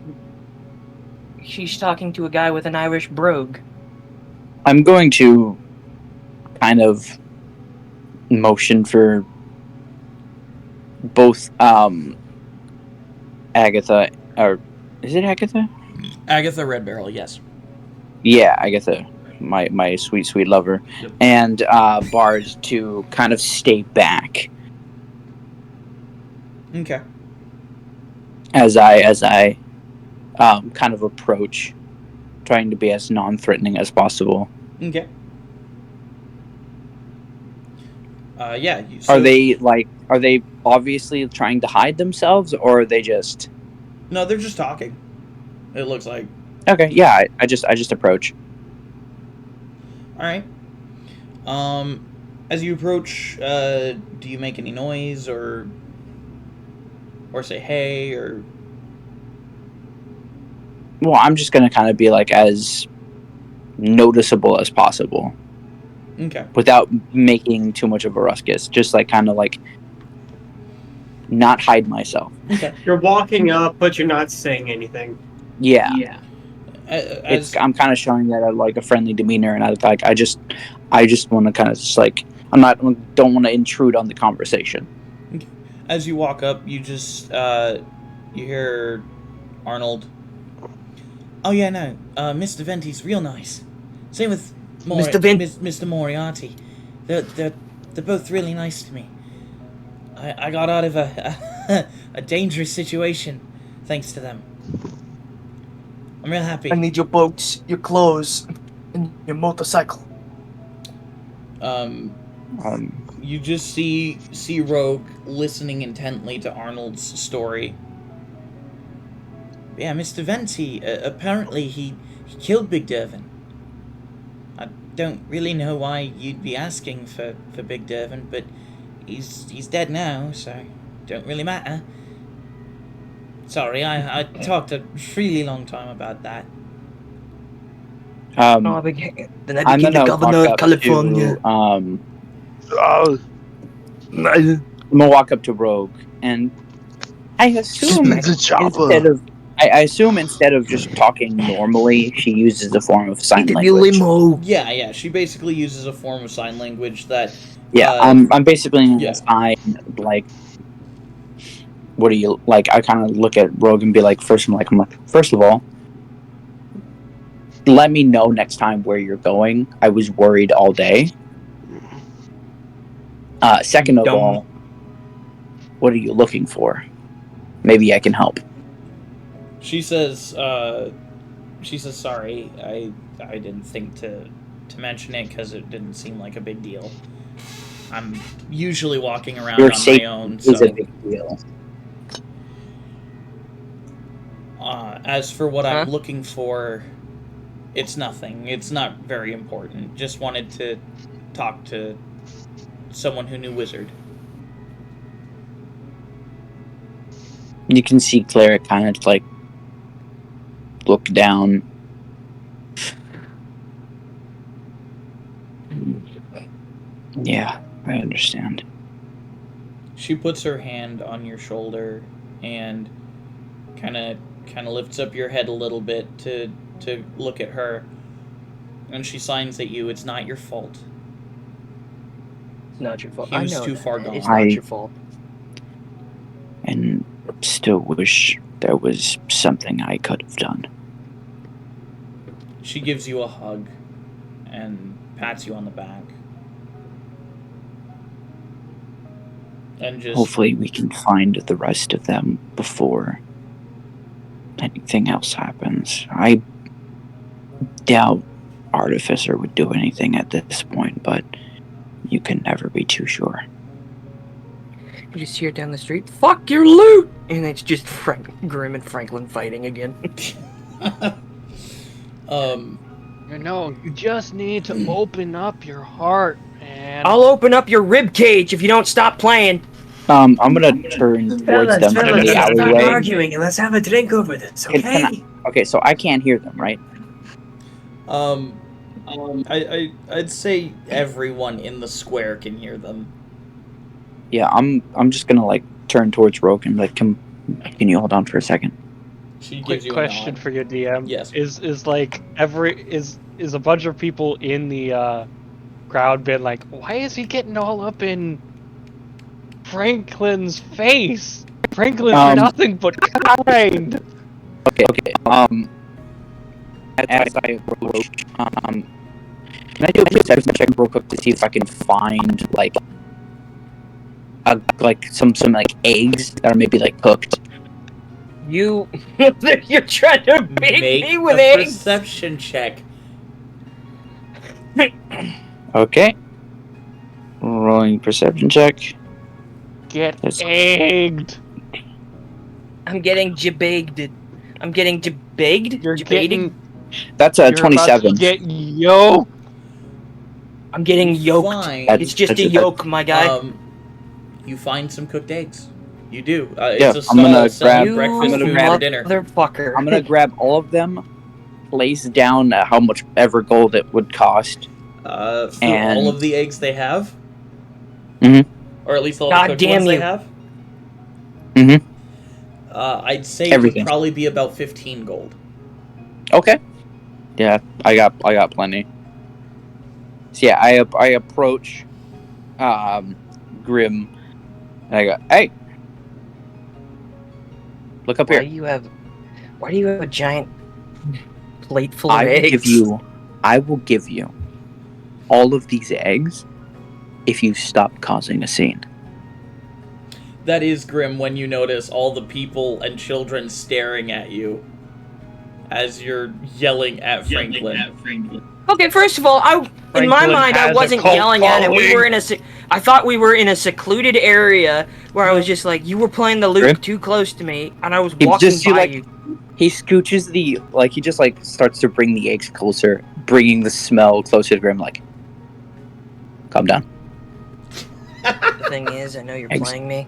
She's talking to a guy with an Irish brogue. I'm going to kind of motion for both Agatha, or is it Agatha? Agatha Red Barrel, yes. Yeah, Agatha, my sweet sweet lover, Yep. and Bard to kind of stay back Okay. as I kind of approach, trying to be as non-threatening as possible. Okay. Yeah. Are they obviously trying to hide themselves, or are they just? No, they're just talking. It looks like. Okay, yeah, I just approach. All right. As you approach, do you make any noise or say hey or? Well, I'm just gonna kind of be like as noticeable as possible, Okay. without making too much of a ruckus. Just like kind of like not hide myself. Okay. You're walking up, but you're not saying anything. Yeah. I'm kind of showing that I like a friendly demeanor, and I just want to kind of just like don't want to intrude on the conversation. As you walk up, you just you hear Arnold. Oh yeah, no, Mr. Venti's real nice. Same with Mr. Moriarty. They're both really nice to me. I got out of a dangerous situation thanks to them. I'm real happy. I need your boats, your clothes, and your motorcycle. You just see Rogue listening intently to Arnold's story. Yeah, Mr. Venti, apparently he killed Big Dervin. I don't really know why you'd be asking for Big Dervin, but he's dead now, so don't really matter. Sorry, I talked a really long time about that. Then I became I'm the gonna governor walk of up California. to I'm gonna walk up to Rogue, and I assume instead of just talking normally, she uses a form of sign Get the language. limo. Yeah, she basically uses a form of sign language that... Yeah, I'm basically gonna sign, like, what do you, like, I kind of look at Rogue and be like, first of all, let me know next time where you're going. I was worried all day. Second of all, what are you looking for? Maybe I can help. She says, sorry, I didn't think to mention it because it didn't seem like a big deal. I'm usually walking around Your on my own, so... is a big deal. As for what I'm looking for, it's nothing. It's not very important. Just wanted to talk to someone who knew Wizard. You can see Clara kind of like look down. Yeah, I understand. She puts her hand on your shoulder and kind of lifts up your head a little bit to look at her, and she signs at you. It's not your fault. It's not your fault. He was I know too that. far gone. It's not your fault. And still wish there was something I could have done. She gives you a hug and pats you on the back. And just... Hopefully we can find the rest of them before anything else happens. I doubt Artificer would do anything at this point, but you can never be too sure. You just hear it down the street, fuck your loot! And it's just Grim and Franklin fighting again. You just need to open up your heart, man. I'll open up your rib cage if you don't stop playing. I'm gonna turn towards them in the Stop alleyway. arguing and let's have a drink over this, okay? Okay, so I can't hear them, right? I'd say everyone in the square can hear them. Yeah, I'm just gonna like turn towards Rogue and be like, can you hold on for a second? She gives Quick you a question nod. for your DM. Yes. Is like is a bunch of people in the crowd been like, why is he getting all up in Franklin's face? Franklin's Um, nothing but kind. Okay. As I approach, can I do a perception check real quick to see if I can find like some like eggs that are maybe like cooked? You're trying to bait Make me with a eggs. perception check. Okay. Rolling perception check. Get That's- egged. I'm getting jabagged. I'm getting jabagged. You're Jabated? getting. That's a You're about to 27. get yoked. I'm getting yoked. Find, It's just a That's- yolk, my guy. You find some cooked eggs. You do. Yeah, It's a I'm small gonna set grab- of breakfast I'm gonna food grab- for dinner. Motherfucker. I'm gonna grab all of them, place down how much ever gold it would cost. For And- all of the eggs they have? Mhm. Or at least all God the cooked damn ones they you. have? Mhm. I'd say Everything. it would probably be about 15 gold. Okay. Yeah, I got plenty. So yeah, I approach Grim and I go, "Hey. Look up Why here. do you have a giant plate full I of will eggs? give you all of these eggs if you stop causing a scene." That is grim when you notice all the people and children staring at you as you're yelling at Franklin. Okay, first of all, in my Franklin mind, I has a wasn't cult yelling at him. following. I thought we were in a secluded area where I was just like, you were playing the Grim? Luke too close to me, and I was He walking just- he, by like- you. He scooches he just like starts to bring the eggs closer, bringing the smell closer to Grim, like, calm down. The thing is, I know you're Eggs. playing me,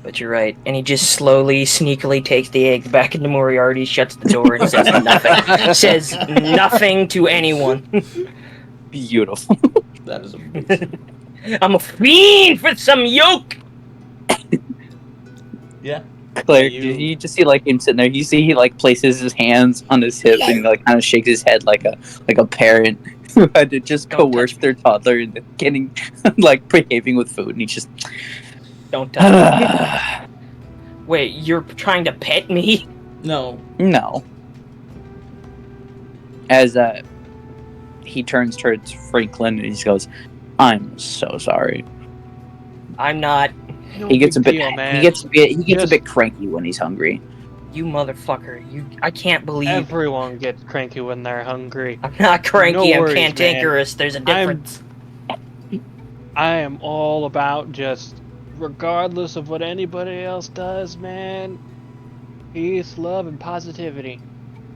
but you're right. And he just slowly, sneakily takes the eggs back into Moriarty, shuts the door, and says nothing. Says nothing to anyone. Beautiful. That is amazing. I'm a fiend for some yolk. Yeah. Claire, You- you just see like him sitting there. You see he like places his hands on his hip and like kind of shakes his head like a parent who had to just Don't coerce touch their toddler into getting like behaving with food, and he just Don't touch me. Wait, you're trying to pet me? No. no. As he turns towards Franklin and he just goes, "I'm so sorry." I'm not. No He gets a big bit deal, man. he gets a Just- bit cranky when he's hungry. You motherfucker. I can't believe. Everyone gets cranky when they're hungry. I'm not cranky, No I'm worries, cantankerous. There's a I'm- difference. I am all about just, regardless of what anybody else does, man, peace, love, and positivity.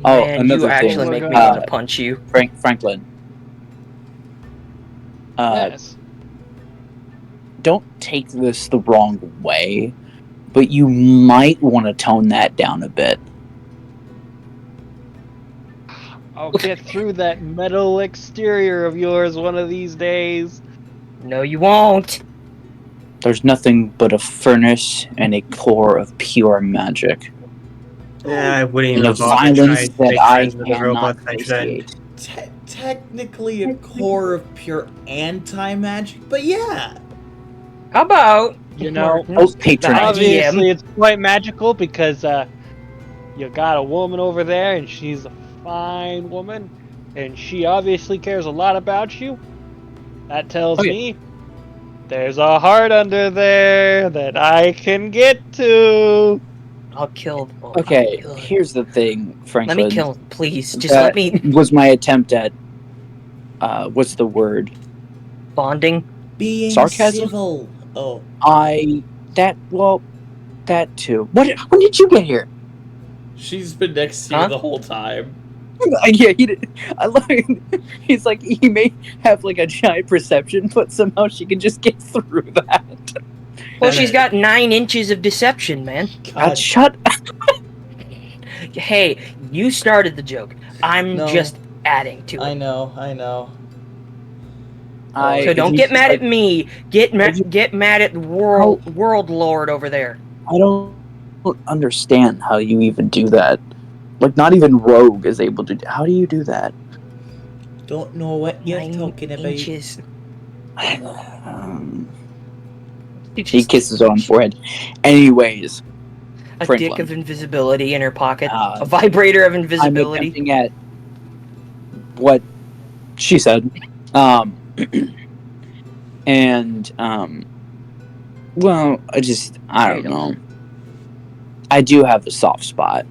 Oh, Man, another you thing. actually make me want to punch you. Franklin. Yes. Don't take this the wrong way, but you might want to tone that down a bit. I'll get through that metal exterior of yours one of these days. No, you won't. There's nothing but a furnace and a core of pure magic. Yeah, I wouldn't And even a bother trying violence to that make I friends with the cannot robots I should. satiate. Technically a core of pure anti-magic, but yeah. How about You know, Don't patronize me. obviously it's quite magical because you got a woman over there and she's a fine woman and she obviously cares a lot about you. That tells Okay. me there's a heart under there that I can get to. I'll kill. Oh, Okay, I'll kill him. here's the thing, Franklin. Let me kill him, please. Just That let me. was my attempt at what's the word? Bonding. Being Sarcasm? civil. Oh. That too. When did you get here? She's been next to you Huh? the whole time. Yeah, he did. I love. He's like he may have like a giant perception, but somehow she can just get through that. Well, she's got 9 inches of deception, man. God, shut. Hey, you started the joke. I'm No. just adding to it. I know. So don't get mad at me. Get mad at the How- world lord over there. I don't understand how you even do that. Like, not even Rogue is able to. How do you do that? Don't know what you're 9 talking about. inches. He kisses his own forehead. Anyways, A Franklin. dick of invisibility in her pocket. Uh, A vibrator of I'm invisibility. attempting at what she said. Well, I don't know. I do have a soft spot,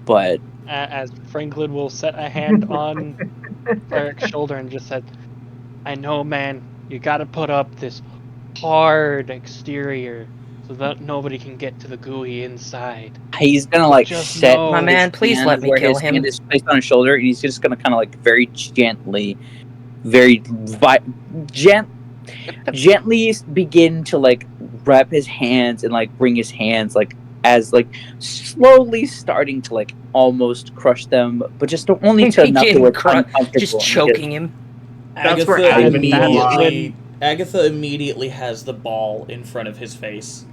but As Franklin will set a hand on Cleric's shoulder and just said, I know, man, you gotta put up this hard exterior so that nobody can get to the gooey inside. he's gonna like Just set know- My his man, please hand let me where kill his him. hand is placed on his shoulder, and he's just gonna kind of like very gently, gently begin to like wrap his hands and like bring his hands like as like slowly starting to like almost crush them, but just only to enough to where it's uncomfortable. Just choking him. That's where Agatha Advent immediately. Agatha immediately has the ball in front of his face.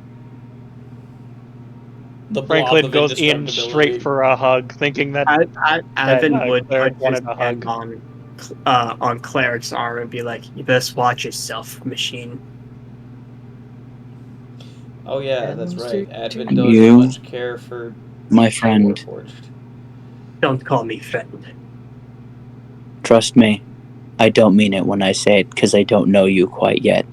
The blob Franklin of goes in indestructibility. straight for a hug, thinking that Advent would Cleric put his wanted a hug. hand on Cleric's arm and be like, "You best watch yourself, machine." Oh yeah, that's right. Advent And does you, much care for my friend, Warforged. Don't call me friend. trust me. I don't mean it when I say it because I don't know you quite yet.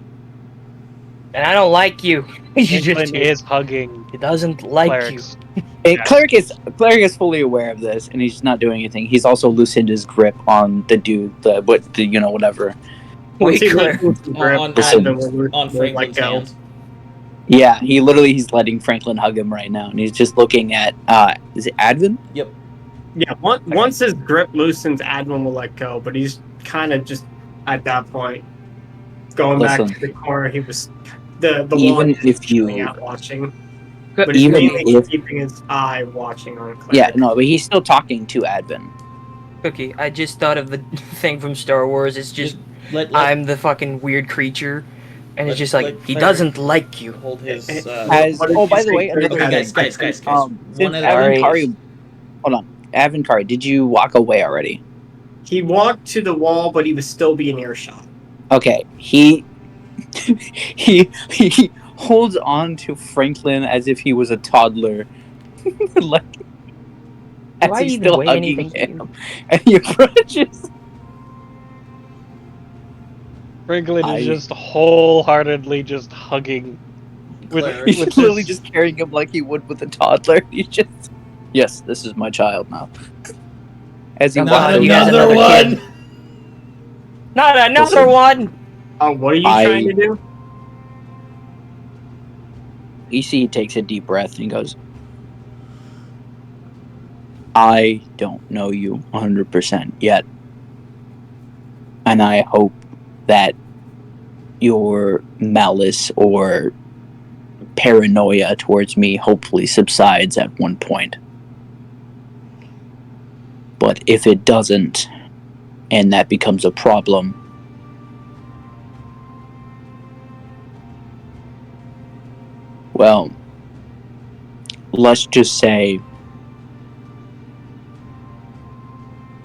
And I don't like you. Franklin is hugging He doesn't like Cleric's. And Cleric is fully aware of this, and he's not doing anything. He's also loosened his grip on the dude, whatever. you. Once Wait, he Claire. loses the grip, On Advent will let Franklin's go. hand. Yeah, he's letting Franklin hug him right now, and he's just looking at is it Advin? Yep. Yeah, once his grip loosens, Advent will let go, but he's kind of just at that point going back Listen. to the corner. He was the Even one if chilling you- out watching, but he's even mainly if- keeping his eye watching on Cleric. Yeah, no, but he's still talking to Advin. Cookie, I just thought of the thing from Star Wars. It's just Let I'm the fucking weird creature, and it's Let- just like let he Cleric doesn't like you. hold his. As, What did oh, you by the say, way, Cleric? another Okay, thing. guys. Since One at a Avin time. Kari, hold on, Avin Kari, did you walk away already? He walked to the wall, but he was still being earshot. Okay, he holds on to Franklin as if he was a toddler, like Do as I he's even still weigh hugging anything to you? him, and he approaches. Franklin I- is just wholeheartedly just hugging. Cleric. He's With literally this- just carrying him like he would with a toddler. He's just, yes, this is my child now. As he Not walks he has another another one. Not another Listen. one. Oh, what are you I- trying to do? you see, he takes a deep breath and he goes, I don't know you 100% yet. And I hope that your malice or paranoia towards me hopefully subsides at one point. But if it doesn't, and that becomes a problem, well, let's just say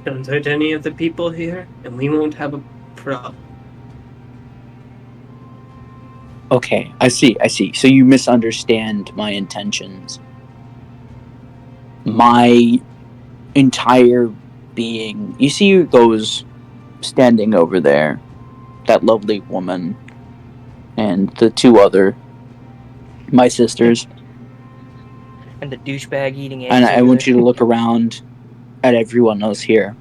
Don't hurt any of the people here, and we won't have a problem. okay, I see. So you misunderstand my intentions. My entire being. You see those standing over there, that lovely woman, and the two other, my sisters. And the douchebag eating eggs. And I over want there. you to look around at everyone else here.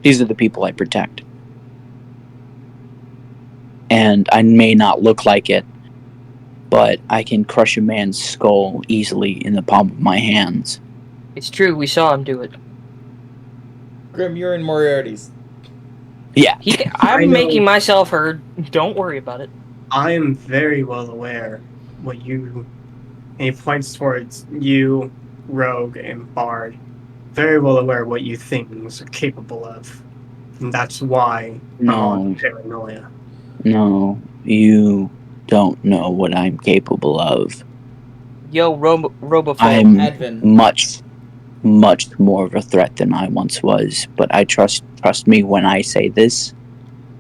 These are the people I protect. And I may not look like it, but I can crush a man's skull easily in the palm of my hands. It's true. We saw him do it. Grim, you're in Moriarty's. Yeah. I I'm know. making myself heard. Don't worry about it. I am very well aware what you And he points towards you, Rogue, and Bard, very well aware what you things are capable of. And that's why I'm on No, paranoia. no, you don't know what I'm capable of. Yo, Robophobe. I'm Advin. much, much more of a threat than I once was, but I trust me when I say this,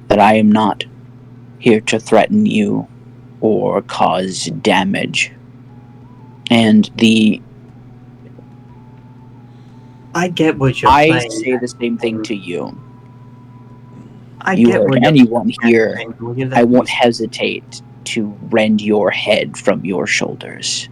that I am not here to threaten you or cause damage. And I get what you're I saying. say the same thing to you. I You get hurt what you're anyone here, saying. Look at I that. won't hesitate to rend your head from your shoulders.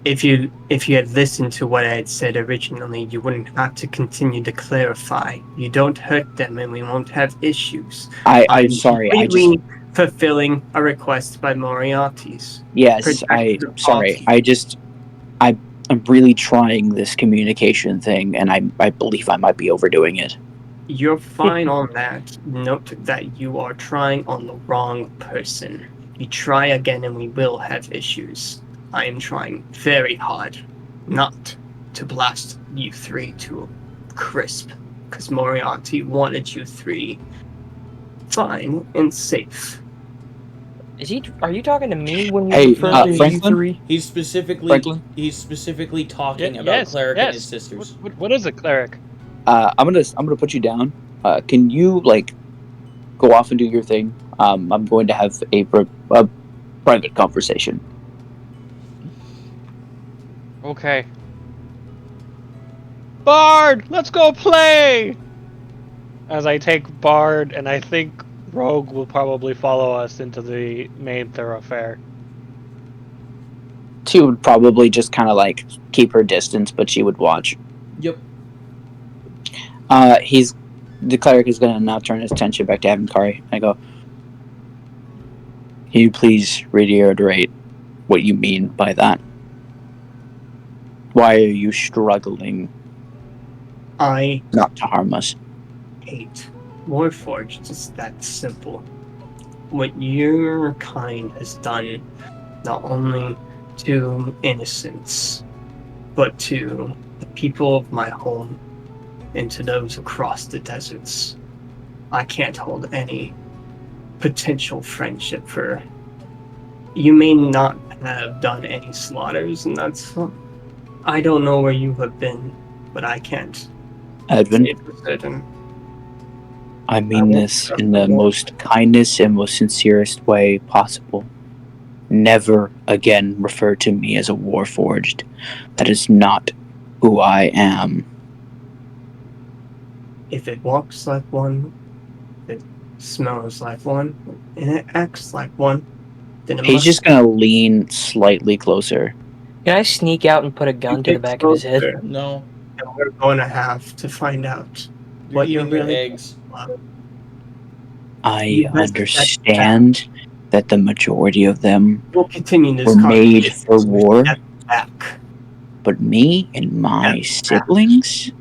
If you had listened to what I had said originally, you wouldn't have to continue to clarify. You don't hurt them, and we won't have issues. I'm I'm sorry. completely fulfilling a request by Moriarty's. Yes, Protect the sorry. party. I'm really trying this communication thing, and I believe I might be overdoing it. You're fine on that. Note that you are trying on the wrong person. You try again, and we will have issues. I am trying very hard not to blast you three to a crisp, because Moriarty wanted you three fine and safe. Are you talking to me when you Hey, refer to you Franklin? three? He's specifically talking about Yes, Cleric and his yes. sisters. What is a cleric? I'm gonna put you down. Can you go off and do your thing? I'm going to have a private conversation. Okay. Bard, let's go play! As I take Bard, and I think Rogue will probably follow us into the main thoroughfare. She would probably just kind of keep her distance, but she would watch. Yep. The cleric is going to now turn his attention back to Avankari. I go, can you please reiterate what you mean by that? Why are you struggling I not to harm us? hate Warforged. It's that simple. What your kind has done, not only to innocents, but to the people of my home and to those across the deserts. I can't hold any potential friendship for. You may not have done any slaughters, and that's. I don't know where you have been, but I can't Edvin, say for certain. I mean this in the most kindest and most sincerest way possible. Never again refer to me as a Warforged. That is not who I am. If it walks like one, it smells like one, and it acts like one, then it He's must just gonna lean slightly closer. Can I sneak out and put a gun to the get back of his head? closer, No. and we're going to have to find out You're what you're eating their really eggs. I You best understand that the majority of them We'll continue this were made conversation. for war, Step back. but me and my siblings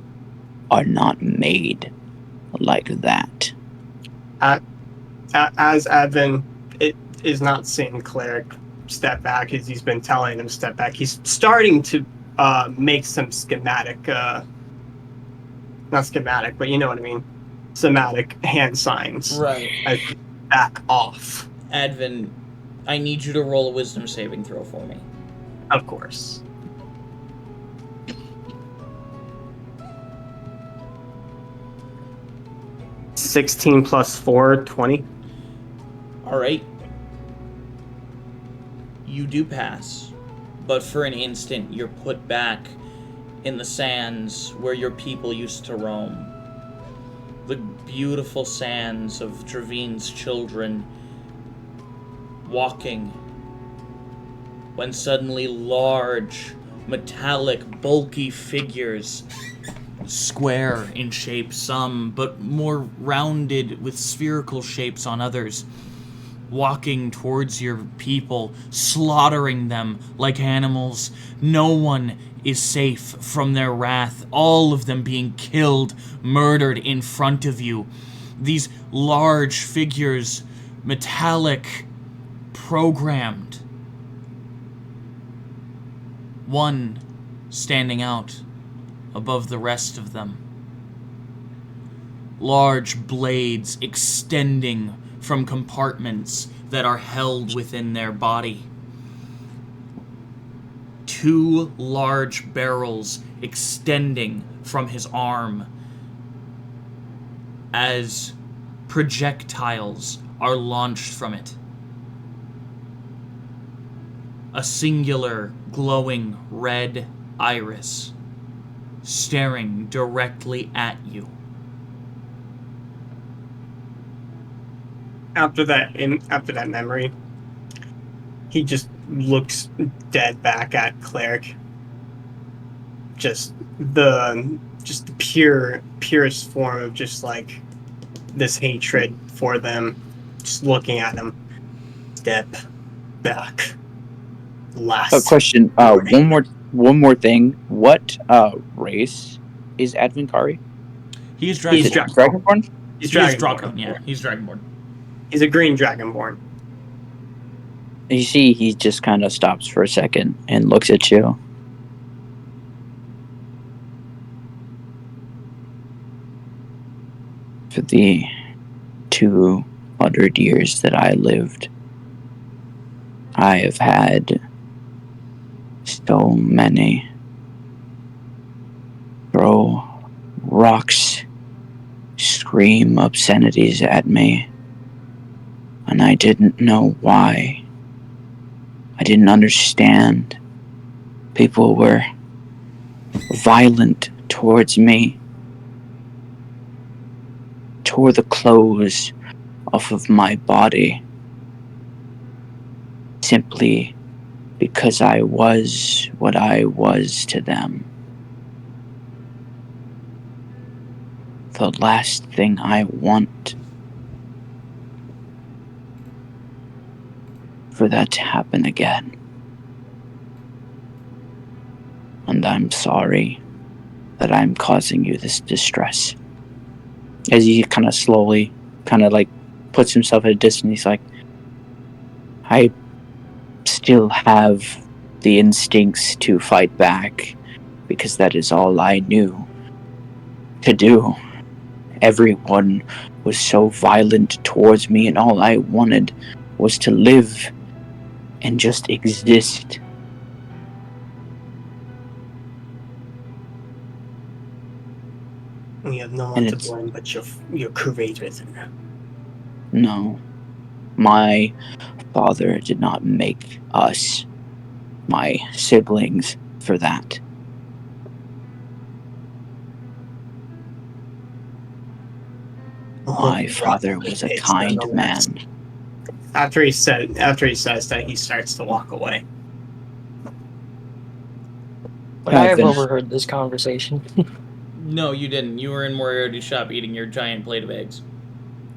are not made like that. As Advin it is not seeing Cleric step back as he's been telling him step back. He's starting to make some schematic, not schematic, but you know what I mean, somatic hand signs. Right. As back off. Advin, I need you to roll a wisdom saving throw for me. Of course. (16 plus 4, 20). Alright. You do pass, but for an instant you're put back in the sands where your people used to roam. The beautiful sands of Dravine's children walking, when suddenly large, metallic, bulky figures, square in shape some, but more rounded with spherical shapes on others, walking towards your people, slaughtering them like animals. No one is safe from their wrath, all of them being killed, murdered in front of you. These large figures, metallic, programmed. one standing out above the rest of them. Large blades extending from compartments that are held within their body. 2 large barrels extending from his arm as projectiles are launched from it. A singular glowing red iris staring directly at you. After that memory, he just looks dead back at Cleric. Just the purest form of just like this hatred for them. Just looking at him. Step back. Last question. warning. One more thing. What race is Advinkari? He's He's Dragonborn. Dragonborn? He's He is Dragonborn. Dragon, yeah. He's Dragonborn. He's a green Dragonborn. You see, he just kind of stops for a second and looks at you. For the 200 years that I lived, I have had so many throw rocks, scream obscenities at me, and I didn't know why. I didn't understand. People were violent towards me, tore the clothes off of my body simply because I was what I was to them. The last thing I want for that to happen again. And I'm sorry that I'm causing you this distress. As he kind of slowly, puts himself at a distance, he's like, I still have the instincts to fight back, because that is all I knew to do. Everyone was so violent towards me, and all I wanted was to live and just exist. You have no one And to it's- blame but your creators. No. My father did not make us, my siblings, for that. My father was a It's kind nonetheless. man. After he says that, he starts to walk away. But I have Then- overheard this conversation. No, you didn't. You were in Moriarty's shop eating your giant plate of eggs.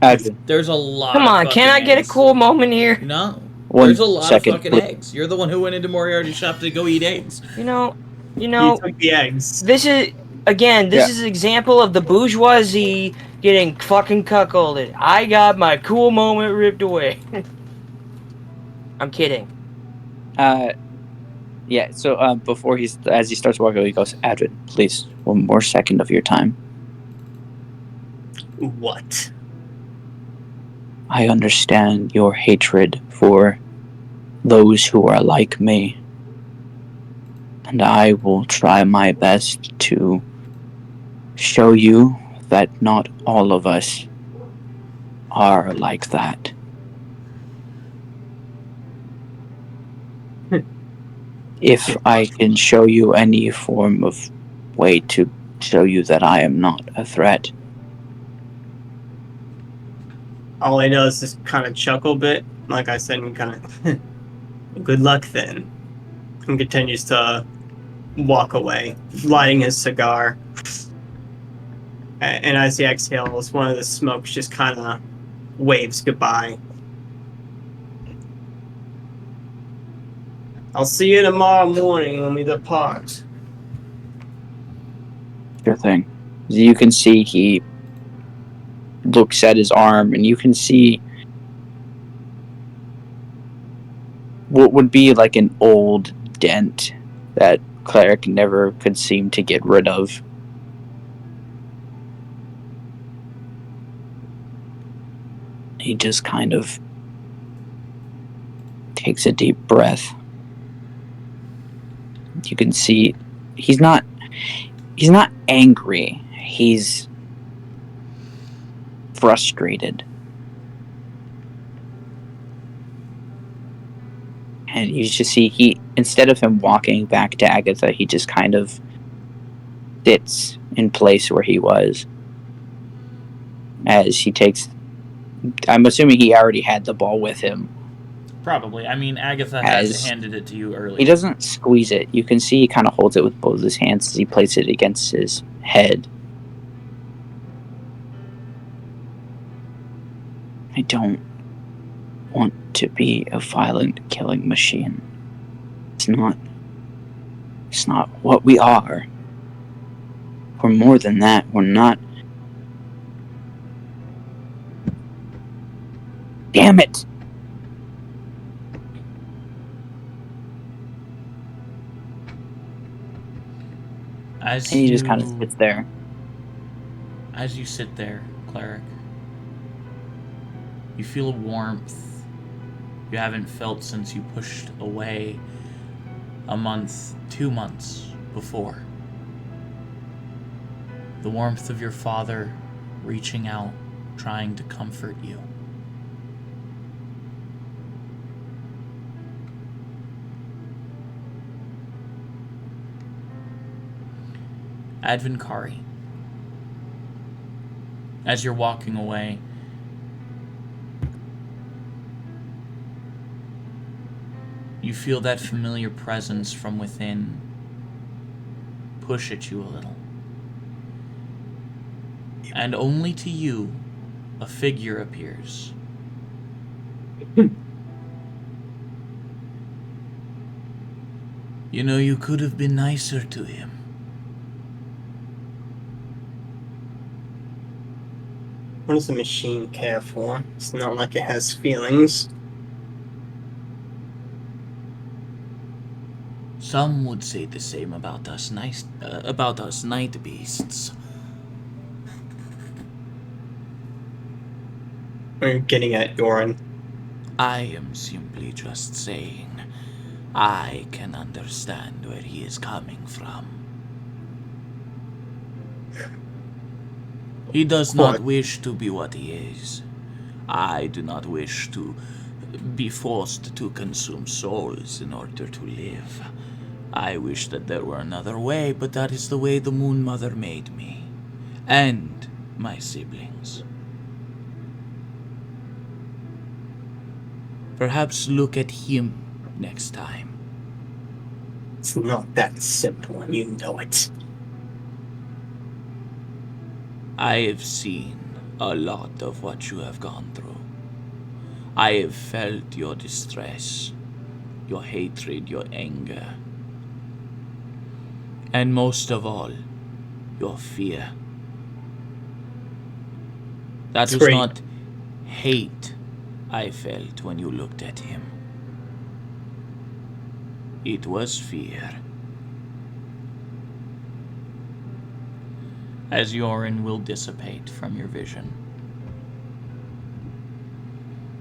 Advin, There's a lot Come of on, can I fucking get a eggs. cool moment here? No. One There's a lot second, of fucking please. eggs. You're the one who went into Moriarty's shop to go eat eggs. You know, He took the eggs. this is an example of the bourgeoisie getting fucking cuckolded. I got my cool moment ripped away. I'm kidding. Yeah, so before as he starts walking away, he goes, Advin, please, one more second of your time. What? I understand your hatred for those who are like me, and I will try my best to show you that not all of us are like that. If I can show you any form of way to show you that I am not a threat. All I know is this kind of chuckle bit. Like I said, and kind of, good luck then. And continues to walk away, lighting his cigar. And as he exhales, one of the smokes just kind of waves goodbye. I'll see you tomorrow morning when we depart. Sure thing. You can see he looks at his arm, and you can see what would be like an old dent that cleric never could seem to get rid of. He just kind of takes a deep breath. You can see he's not angry. He's frustrated. And you just see instead of him walking back to Agatha, he just kind of sits in place where he was. As he takes, I'm assuming he already had the ball with him. Probably. I mean, Agatha has handed it to you earlier. He doesn't squeeze it. You can see he kind of holds it with both his hands as he places it against his head. I don't want to be a violent killing machine. It's not what we are. We're more than that. We're not. Damn it! And he just kind of sits there. As you sit there, cleric, you feel a warmth you haven't felt since you pushed away a month, 2 months before. The warmth of your father reaching out, trying to comfort you. Advinkari, as you're walking away, you feel that familiar presence from within push at you a little. And only to you, a figure appears. You know, you could have been nicer to him. What does the machine care for? It's not like it has feelings. Some would say the same about us night beasts. What are you getting at, Yoren? I am simply just saying, I can understand where he is coming from. He does not wish to be what he is. I do not wish to be forced to consume souls in order to live. I wish that there were another way, but that is the way the Moon Mother made me. And my siblings. Perhaps look at him next time. It's not that simple, and you know it. I have seen a lot of what you have gone through. I have felt your distress, your hatred, your anger. And most of all, your fear. That was not hate I felt when you looked at him. It was fear. As Yoren will dissipate from your vision.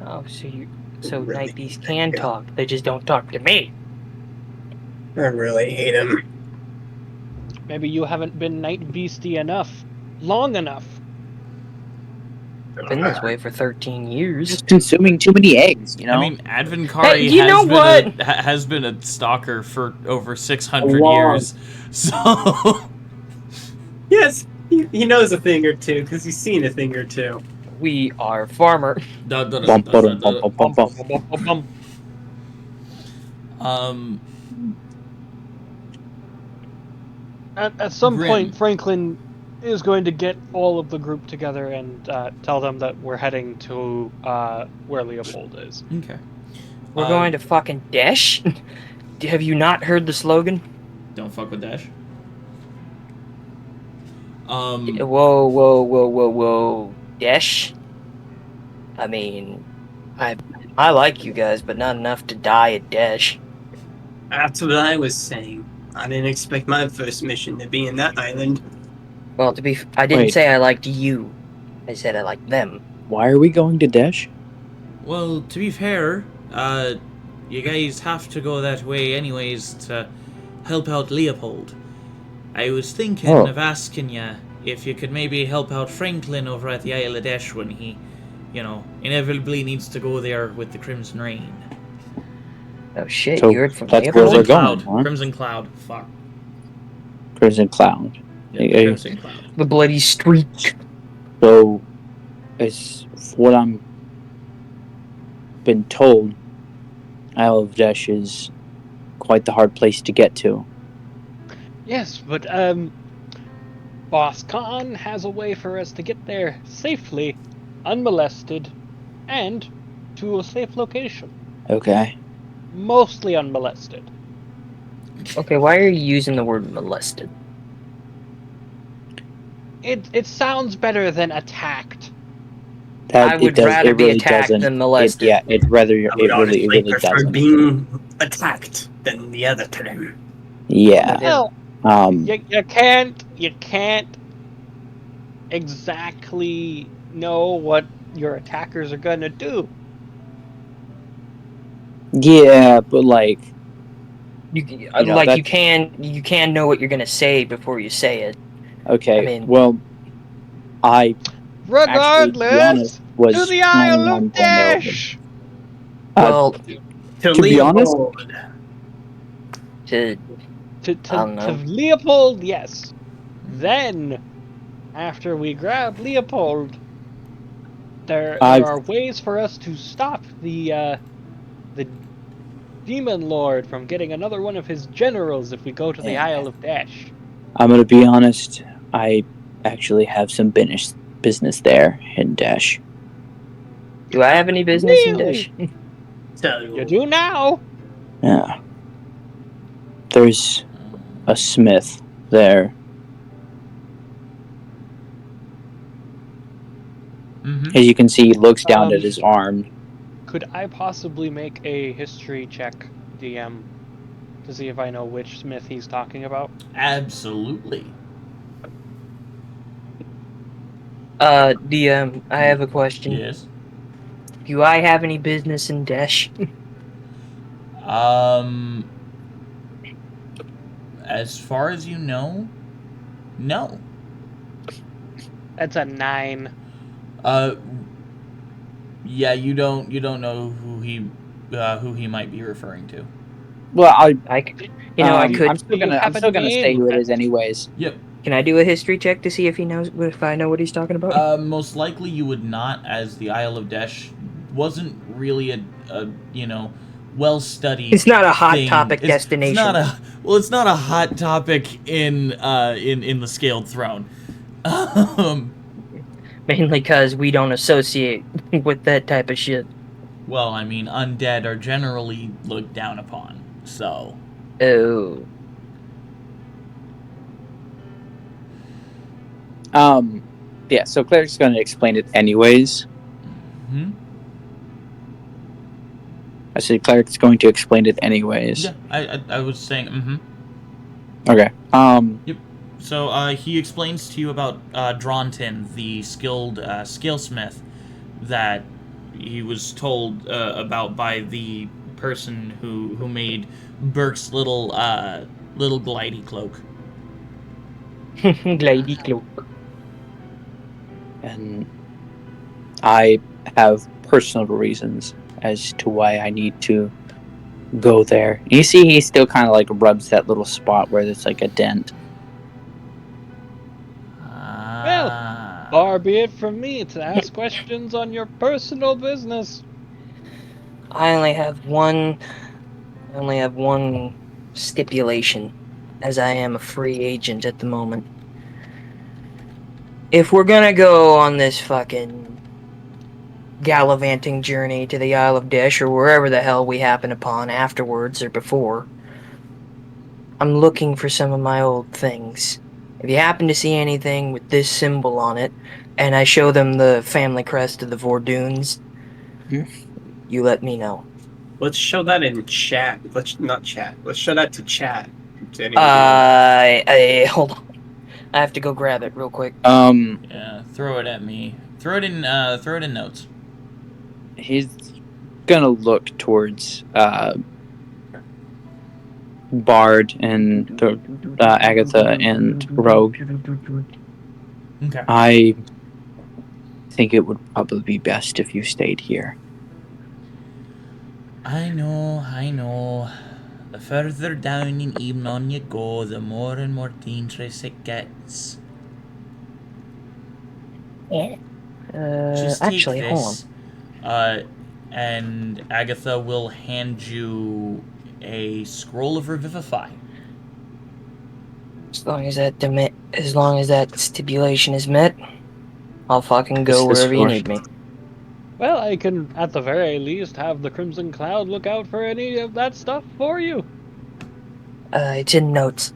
Oh, so night beasts can talk. They just don't talk to me. I really hate him. Maybe you haven't been night beastie enough. Long enough. Been this way for 13 years. Just consuming too many eggs, you know? I mean, Advinkari has been a stalker for over 600 years. So... Yes, he knows a thing or two, because he's seen a thing or two. We are farmer. At some Grim. point, Franklin is going to get all of the group together and tell them that we're heading to where Leopold is. Okay. We're going to fucking Dash? Have you not heard the slogan? Don't fuck with Dash. Whoa. Dash? I mean, I like you guys, but not enough to die at Dash. That's what I was saying. I didn't expect my first mission to be in that island. Well, I didn't Wait. say I liked you. I said I liked them. Why are we going to Desh? Well, to be fair, you guys have to go that way anyways to help out Leopold. I was thinking of asking you if you could maybe help out Franklin over at the Isle of Desh when he, inevitably needs to go there with the Crimson Rain. Oh shit, So you heard from that's where Leopold? we're Crimson going, Cloud. huh? Crimson Cloud. Fuck. Crimson Cloud. Yeah, Crimson Cloud. The bloody streak. So, as what I'm been told, Isle of Desh is quite the hard place to get to. Yes, but Boss Khan has a way for us to get there safely, unmolested, and to a safe location. Okay. Mostly unmolested. Okay, why are you using the word molested? It sounds better than attacked. I would rather be attacked than molested. It I would honestly really prefer doesn't. being attacked than the other term. Yeah. Well, you can't exactly know what your attackers are gonna do. Yeah, but like You that's- you can know what you're gonna say before you say it. okay. I mean- well, I Regardless, was to the planning Isle on of going over. Dash. Well, To be honest- Leopold. to I don't know. To Leopold, yes. Then, after we grab Leopold, there are ways for us to stop the Demon Lord from getting another one of his generals if we go to the Isle of Dash. I'm gonna be honest. I actually have some business there in Dash. Do I have any business in Really? Dish? So, You do now. Yeah. There's a smith there. Mm-hmm. As you can see, he looks down at his arm. Could I possibly make a history check, DM, to see if I know which smith he's talking about? Absolutely. DM, I have a question. Yes. Do I have any business in Desh? As far as you know, no. That's a 9. Yeah, you don't know who he might be referring to. Well, I could. I'm still gonna say who it is, anyways. Yep. Can I do a history check to see if I know what he's talking about? Most likely you would not, as the Isle of Desh wasn't really a well studied. It's not a hot topic destination. It's not a hot topic in the Scaled Throne. Mainly because we don't associate with that type of shit. Well, I mean, undead are generally looked down upon, so. Oh. Yeah, so Cleric's going to explain it anyways. Mm-hmm. I said Cleric's going to explain it anyways. Yeah, I was saying, mm-hmm. Okay. Yep. So, he explains to you about Drontin, the skilled scalesmith that he was told about by the person who made Burke's little glidey cloak. Glidey cloak. And I have personal reasons as to why I need to go there. You see, he still kind of like rubs that little spot where there's like a dent. Well, far be it from me to ask questions on your personal business. I only have one stipulation, as I am a free agent at the moment. If we're gonna go on this fucking gallivanting journey to the Isle of Desh or wherever the hell we happen upon afterwards or before, I'm looking for some of my old things. If you happen to see anything with this symbol on it, and I show them the family crest of the Vordunes, you let me know. let's show that in chat. Let's not chat. Let's show that to chat. to anybody. Hold on. I have to go grab it real quick. Yeah, throw it at me. Throw it in notes. He's gonna look towards Bard and Agatha and Rogue. Okay. I think it would probably be best if you stayed here. I know. The further down in Evenon you go, the more and more dangerous it gets. Just take Actually, hold on. And Agatha will hand you a scroll of Revivify. As long as that stipulation is met, I'll fucking go wherever you need me. Well, I can, at the very least, have the Crimson Cloud look out for any of that stuff for you. It's in notes.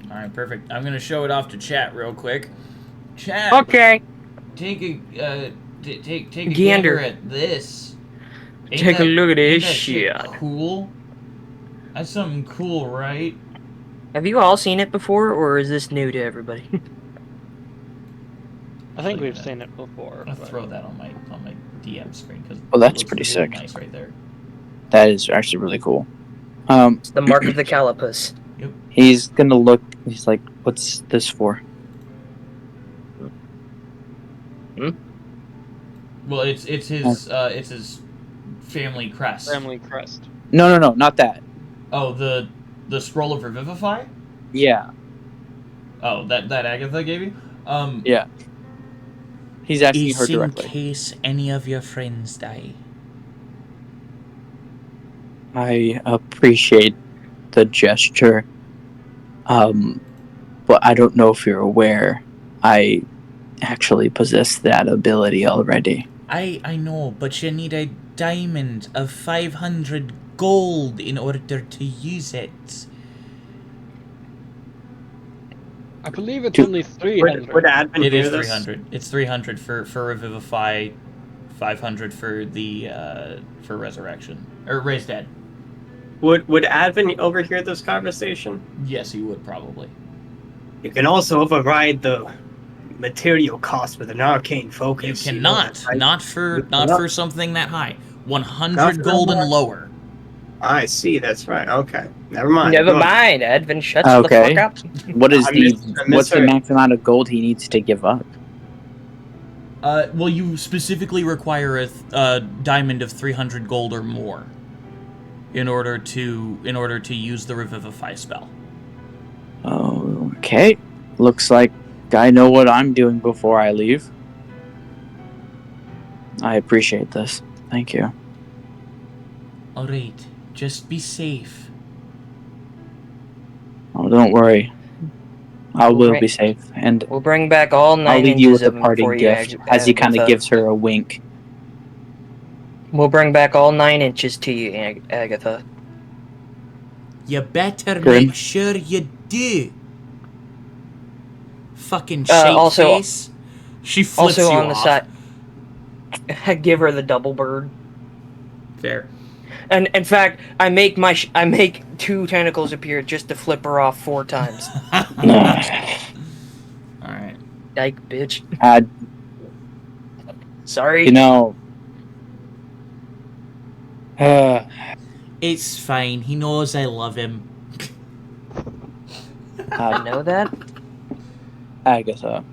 All right, perfect. I'm gonna show it off to chat real quick. Chat. Okay. Take a Gander. gander at this. Take a look at ain't this that shit. Cool. That's something cool, right? Have you all seen it before, or is this new to everybody? I think we've seen it before. I'll but- throw that on my DM screen because that's pretty sick. Nice right there. That is actually really cool. It's the mark of the Calipus. He's gonna look. He's like, "What's this for?" Well, it's his family crest. Family crest. No, not that. Oh, the scroll of Revivify. Yeah, Oh, that Agatha gave you. yeah. He's asking her Is in directly. case any of your friends die. I appreciate the gesture, but I don't know if you're aware. I actually possess that ability already. I know, but you need a diamond of 500 gold in order to use it. I believe it's only 300. Would admin It hear is this? 300. It's 300 for Revivify, 500 for the for Resurrection or Raise Dead. Would Advin overhear this conversation? Yes, he would probably. You can also override the material cost with an arcane You focus. cannot, right? not for something that high. Not 100 for gold that and lower. I see. That's right. Okay. Never mind. Never Go on. mind, Advin. Shut the Okay. fuck up. What is I miss the her. max amount of gold he needs to give up? Well, you specifically require a diamond of 300 gold or more in order to use the Revivify spell. Okay. Looks like I know what I'm doing before I leave. I appreciate this. Thank you. Alright, just be safe. Oh, don't worry. I will Right. be safe, and We'll bring back all 9 I'll leave you inches with a of them parting for you, gift as he kind of Agatha. gives her a wink. We'll bring back all 9 inches to you, Agatha. You better Grim. make sure you do. Fucking Also- shite face. She flips Also you on the off. side, I give her the double bird. Fair. And in fact, I make 2 tentacles appear just to flip her off 4 times. All right. Dyke, bitch. Sorry. You know, It's fine. He knows I love him. I know that. Agatha.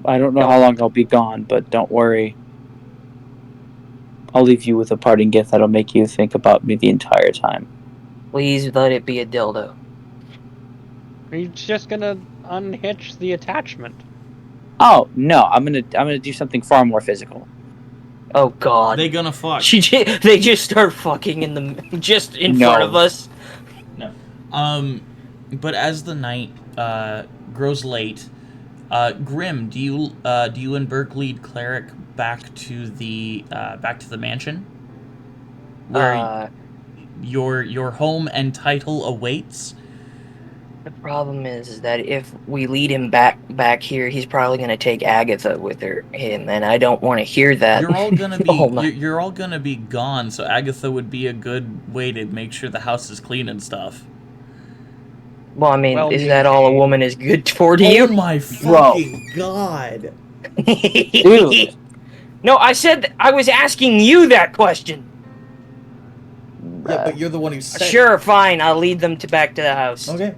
I don't know how long I'll be gone, but don't worry. I'll leave you with a parting gift that'll make you think about me the entire time. Please let it be a dildo. Are you just gonna unhitch the attachment? Oh no, I'm gonna do something far more physical. Oh God. They gonna fuck. They just start fucking in No. front of us. But as the night grows late, Grim, do you and Burke lead Cleric back to the mansion where your home and title awaits? The problem is that if we lead him back here, he's probably gonna take Agatha with him, and I don't want to hear that. You're all gonna be Oh my- you're all gonna be gone, so Agatha would be a good way to make sure the house is clean and stuff. Well, I mean, Well is that all a maintained. woman is good for to Oh you? my fucking god! Dude. No, I said I was asking you that question. Yeah, but you're the one who said. Sure, fine. I'll lead them back to the house. Okay.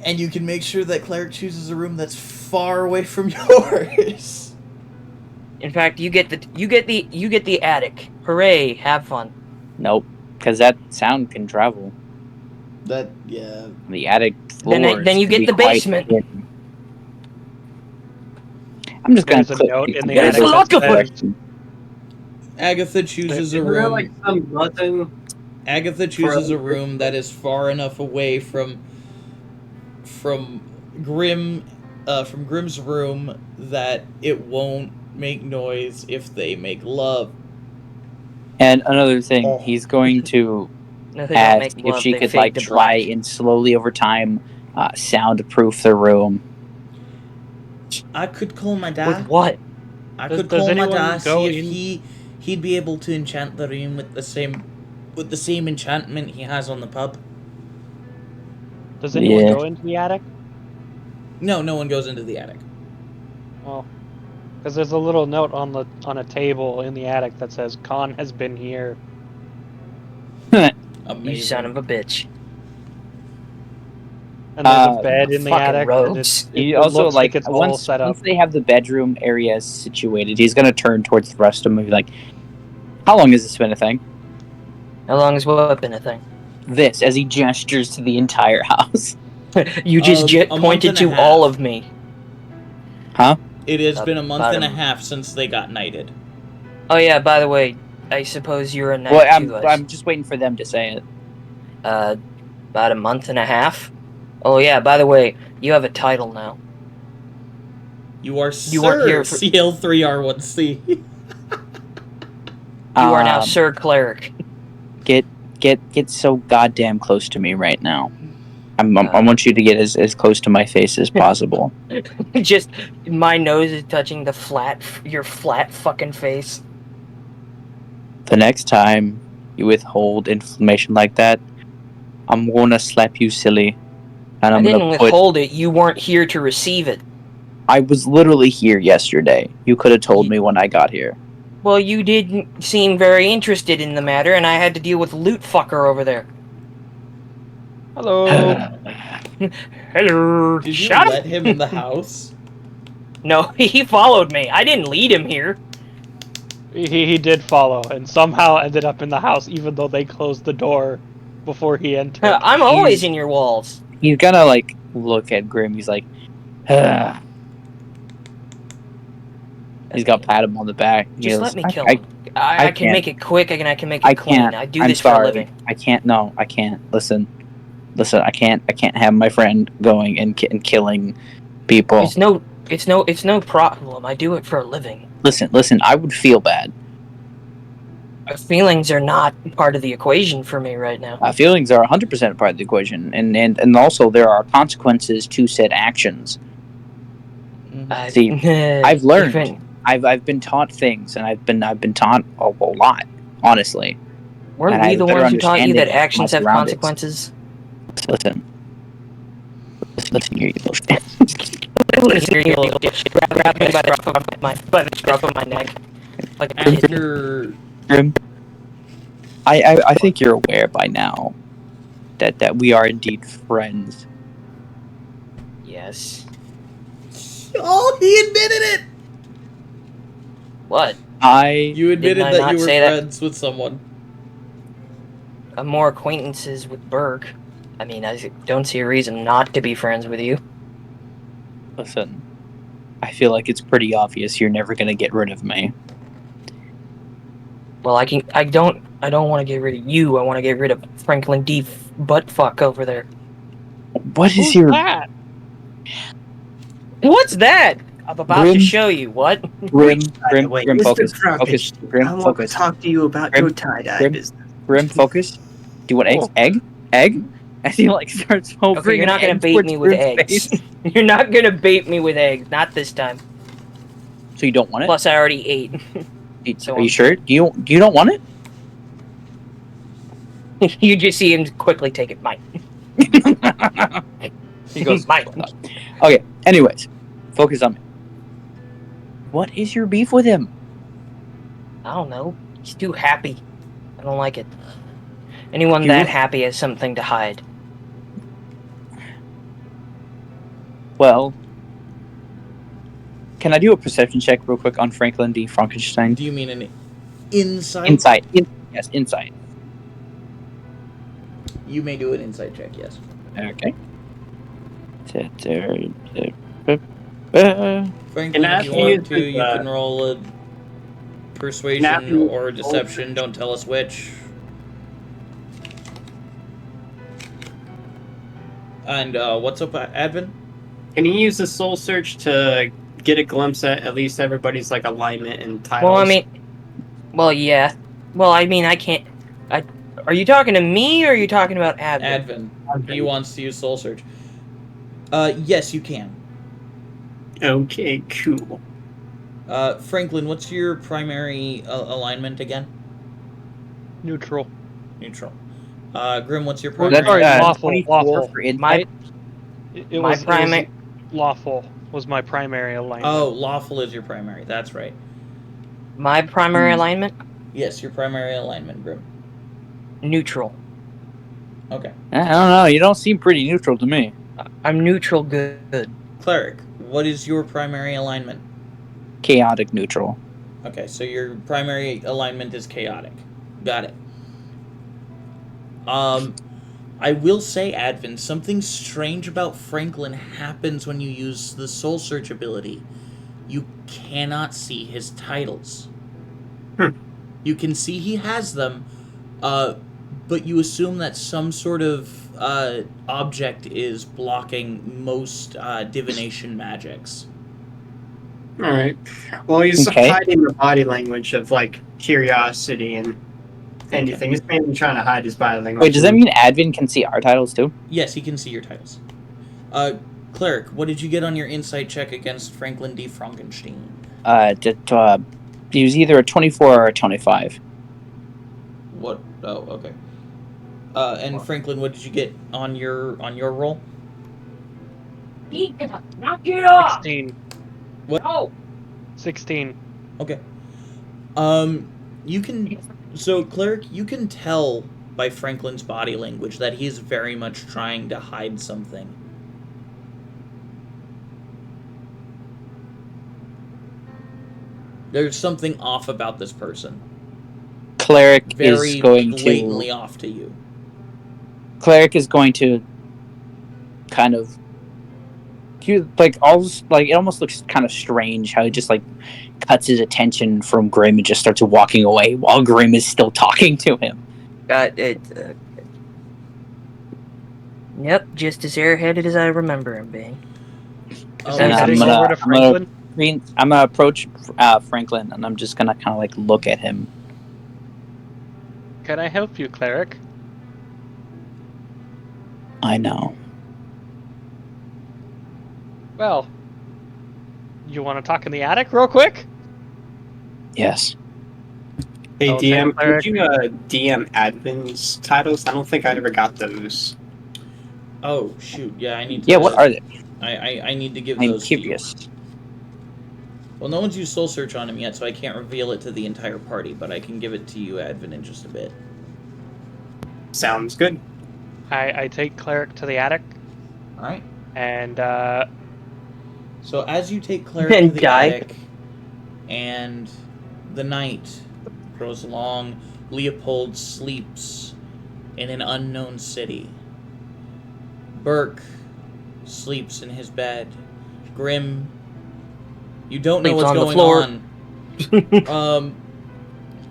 And you can make sure that Cleric chooses a room that's far away from yours. In fact, you get the attic. Hooray! Have fun. Nope, because that sound can travel. Yeah. The attic floors. Then you can get be the quite basement. hidden. I'm just gonna There's a put note in the There's attic lots that of says, Agatha chooses a Isn't there room. like some button? Agatha chooses a room that is far enough away from Grimm's room that it won't make noise if they make love. And another thing, Oh. he's going to No, they don't ask make if love, she they could fade like to try black. and slowly over time soundproof the room. I could call my With dad. what? I Does- could does call my anyone dad, go see in- if he'd be able to enchant the room with the same enchantment he has on the pub. does anyone Yeah. go into the attic? No, no one goes into the attic. Well, because there's a little note on a table in the attic that says Khan has been here. Amazing. You son of a bitch. And there's a bed in the fucking attic. And rogues. He it also looks like it's all once set up. they have the bedroom area situated, he's gonna turn towards the rest of them and be like, "How long has this been a thing?" How long has what been a thing? This, as he gestures to the entire house. You just A month pointed and a to half. all of me. It has been a month About and a a half since they got knighted. Oh yeah, by the way, I suppose you're a knight Well, too. I'm just waiting for them to say it. About a month and a half. Oh yeah, by the way, you have a title now. You are You weren't Sir here for- CL3R1C. You are now Um, Sir Cleric. Get so goddamn close to me right now. I want you to get as close to my face as possible. Just my nose is touching your flat fucking face. The next time you withhold information like that, I'm gonna slap you silly. And I I'm didn't gonna withhold it. You weren't here to receive it. I was literally here yesterday. You could have told me when I got here. Well, you didn't seem very interested in the matter, and I had to deal with Loot Fucker over there. Hello. Hello. Did you Shut let up. him in the house? No, he followed me. I didn't lead him here. He did follow and somehow ended up in the house, even though they closed the door before he entered. I'm always in your walls. He's gonna like look at Grim. He's like, "Ugh." He's gonna pat him on the back. He Just goes, let me kill I him. I can can't. make it quick. I can make it I clean. can't. I do I'm this sorry. for a living. I can't. No, I can't. Listen. I can't have my friend going and killing people. It's no problem. I do it for a living. Listen. I would feel bad. Feelings are not part of the equation for me right now. Feelings are 100% part of the equation, and also there are consequences to said actions. See, I've learned. I've been taught things, and I've been taught a lot, honestly. Weren't and I we have the a better ones who taught you that understanding of actions my have surroundings. consequences? Listen here, you little shit. Grab me by the scruff of my neck. Like a kid. After Grim, I think you're aware by now that we are indeed friends. Yes. Oh, he admitted it! What? You admitted Didn't I that not you were say that? friends with someone. I'm more acquaintances with Berg. I mean, I don't see a reason not to be friends with you. Listen, I feel like it's pretty obvious you're never gonna get rid of me. Well, I don't want to get rid of you. I want to get rid of Franklin D. Buttfuck over there. What is Who's your that? What's that? I'm about Grim? to show you. What? Grim? By the way, Grim, Mr. focus, Crawfish, Grim, I want focus. to talk to you about Grim, your tie-dye Grim. business. Grim, focus. Do you want eggs? Oh. Egg? As he like starts hovering. Okay, you're not gonna egg bait towards me with Grim's eggs. face. You're not gonna bait me with eggs. Not this time. So you don't want it? Plus, I already ate. Are you sure? Do you don't want it? You just see him quickly take it. Mine. He goes, Mine. Okay, anyways, focus on me. What is your beef with him? I don't know. He's too happy. I don't like it. Anyone that happy has something to hide. Well, can I do a perception check real quick on Franklin D. Frankenstein? Do you mean an insight? Insight. Yes, insight. You may do an insight check, yes. Okay. Franklin, if you want to, you can roll a persuasion or a deception. Don't tell us which. And what's up, Advin? Can you use the soul search to get a glimpse at least everybody's like alignment and titles? Well, I mean, yeah. Well, I mean, I can't. Are you talking to me or are you talking about Advin? Advin. He wants to use soul search. Yes, you can. Okay, cool. Franklin, what's your primary alignment again? Neutral. Neutral. Grim, what's your primary? Sorry, lawful. 24 for insight. It was lawful was my primary alignment. Oh, lawful is your primary. That's right. My primary alignment? Yes, your primary alignment, Grim. Neutral. Okay. I don't know. You don't seem pretty neutral to me. I'm neutral good. Cleric, what is your primary alignment? Chaotic neutral. Okay, so your primary alignment is chaotic. Got it. I will say, Advin, something strange about Franklin happens when you use the soul search ability. You cannot see his titles. You can see he has them, but you assume that some sort of object is blocking most divination magics. Alright. Well, he's hiding the body language of, like, curiosity and anything. He's mainly trying to hide his body language. Wait, does that mean Advin can see our titles too? Yes, he can see your titles. Cleric, what did you get on your insight check against Franklin D. Frankenstein? He was either a 24 or a 25. What? Oh, okay. And Franklin, what did you get on your roll? Knock it off! 16. What? No! 16. Okay. You can... So, Cleric, you can tell by Franklin's body language that he is very much trying to hide something. There's something off about this person. Cleric Very is going blatantly to... off to you. Cleric is going to kind of... it almost looks kind of strange how he just, like, cuts his attention from Grim and just starts walking away while Grim is still talking to him. Yep, just as airheaded as I remember him being. I'm gonna approach Franklin, and I'm just gonna kind of like look at him. Can I help you, Cleric? I know. Well, you want to talk in the attic real quick? Yes. Hey, Oh, DM, Cleric. could you DM Advin's titles? I don't think I ever got those. Oh, shoot. Yeah, I need to... Yeah, what are they? I need to give I'm those to you. curious. Well, no one's used Soul Search on him yet, so I can't reveal it to the entire party, but I can give it to you, Advin, in just a bit. Sounds good. I take Cleric to the attic, Alright. and So as you take Cleric to the attic, and the night grows along, Leopold sleeps in an unknown city. Burke sleeps in his bed. Grim, you don't know Sleeps what's on the going floor. on.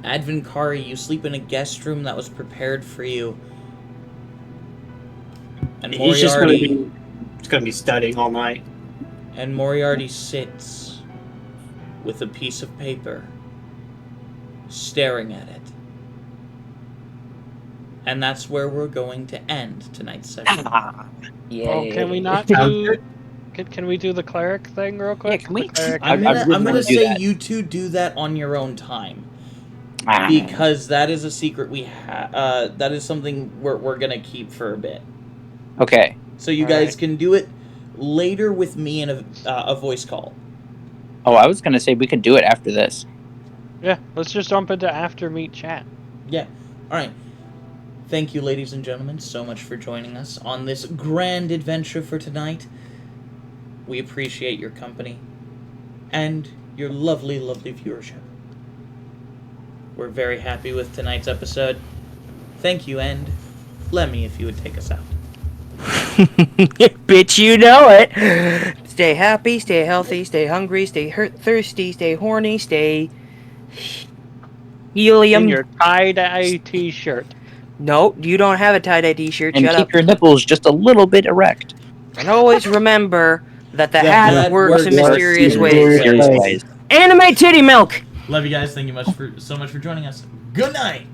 Advin Kari, you sleep in a guest room that was prepared for you. And He's just gonna Moriarty, be studying all night. and Moriarty sits with a piece of paper, staring at it. And that's where we're going to end tonight's session. Oh, can we not do? Can we do the cleric thing real quick? Yeah, can we? The cleric I'm I really gonna wanna do say that. you two do that on your own time. Ah. Because that is a secret we have. That is something we're gonna keep for a bit. Okay. So you All guys right. can do it later with me in a voice call. Oh, I was gonna say we could do it after this. Yeah, let's just jump into after meet chat. Yeah. All right. Thank you, ladies and gentlemen, so much for joining us on this grand adventure for tonight. We appreciate your company and your lovely, lovely viewership. We're very happy with tonight's episode. Thank you, and Lemmy, if you would take us out. Bitch, you know it. Stay happy, stay healthy, stay hungry, stay thirsty, stay horny, stay helium. In your tie-dye t-shirt. No, you don't have a tie-dye t-shirt. And Shut keep up. your nipples just a little bit erect. And always remember that the The hat hat works in works mysterious in ways. mysterious ways. Anime titty milk. Love you guys. Thank you so much for joining us. Good night.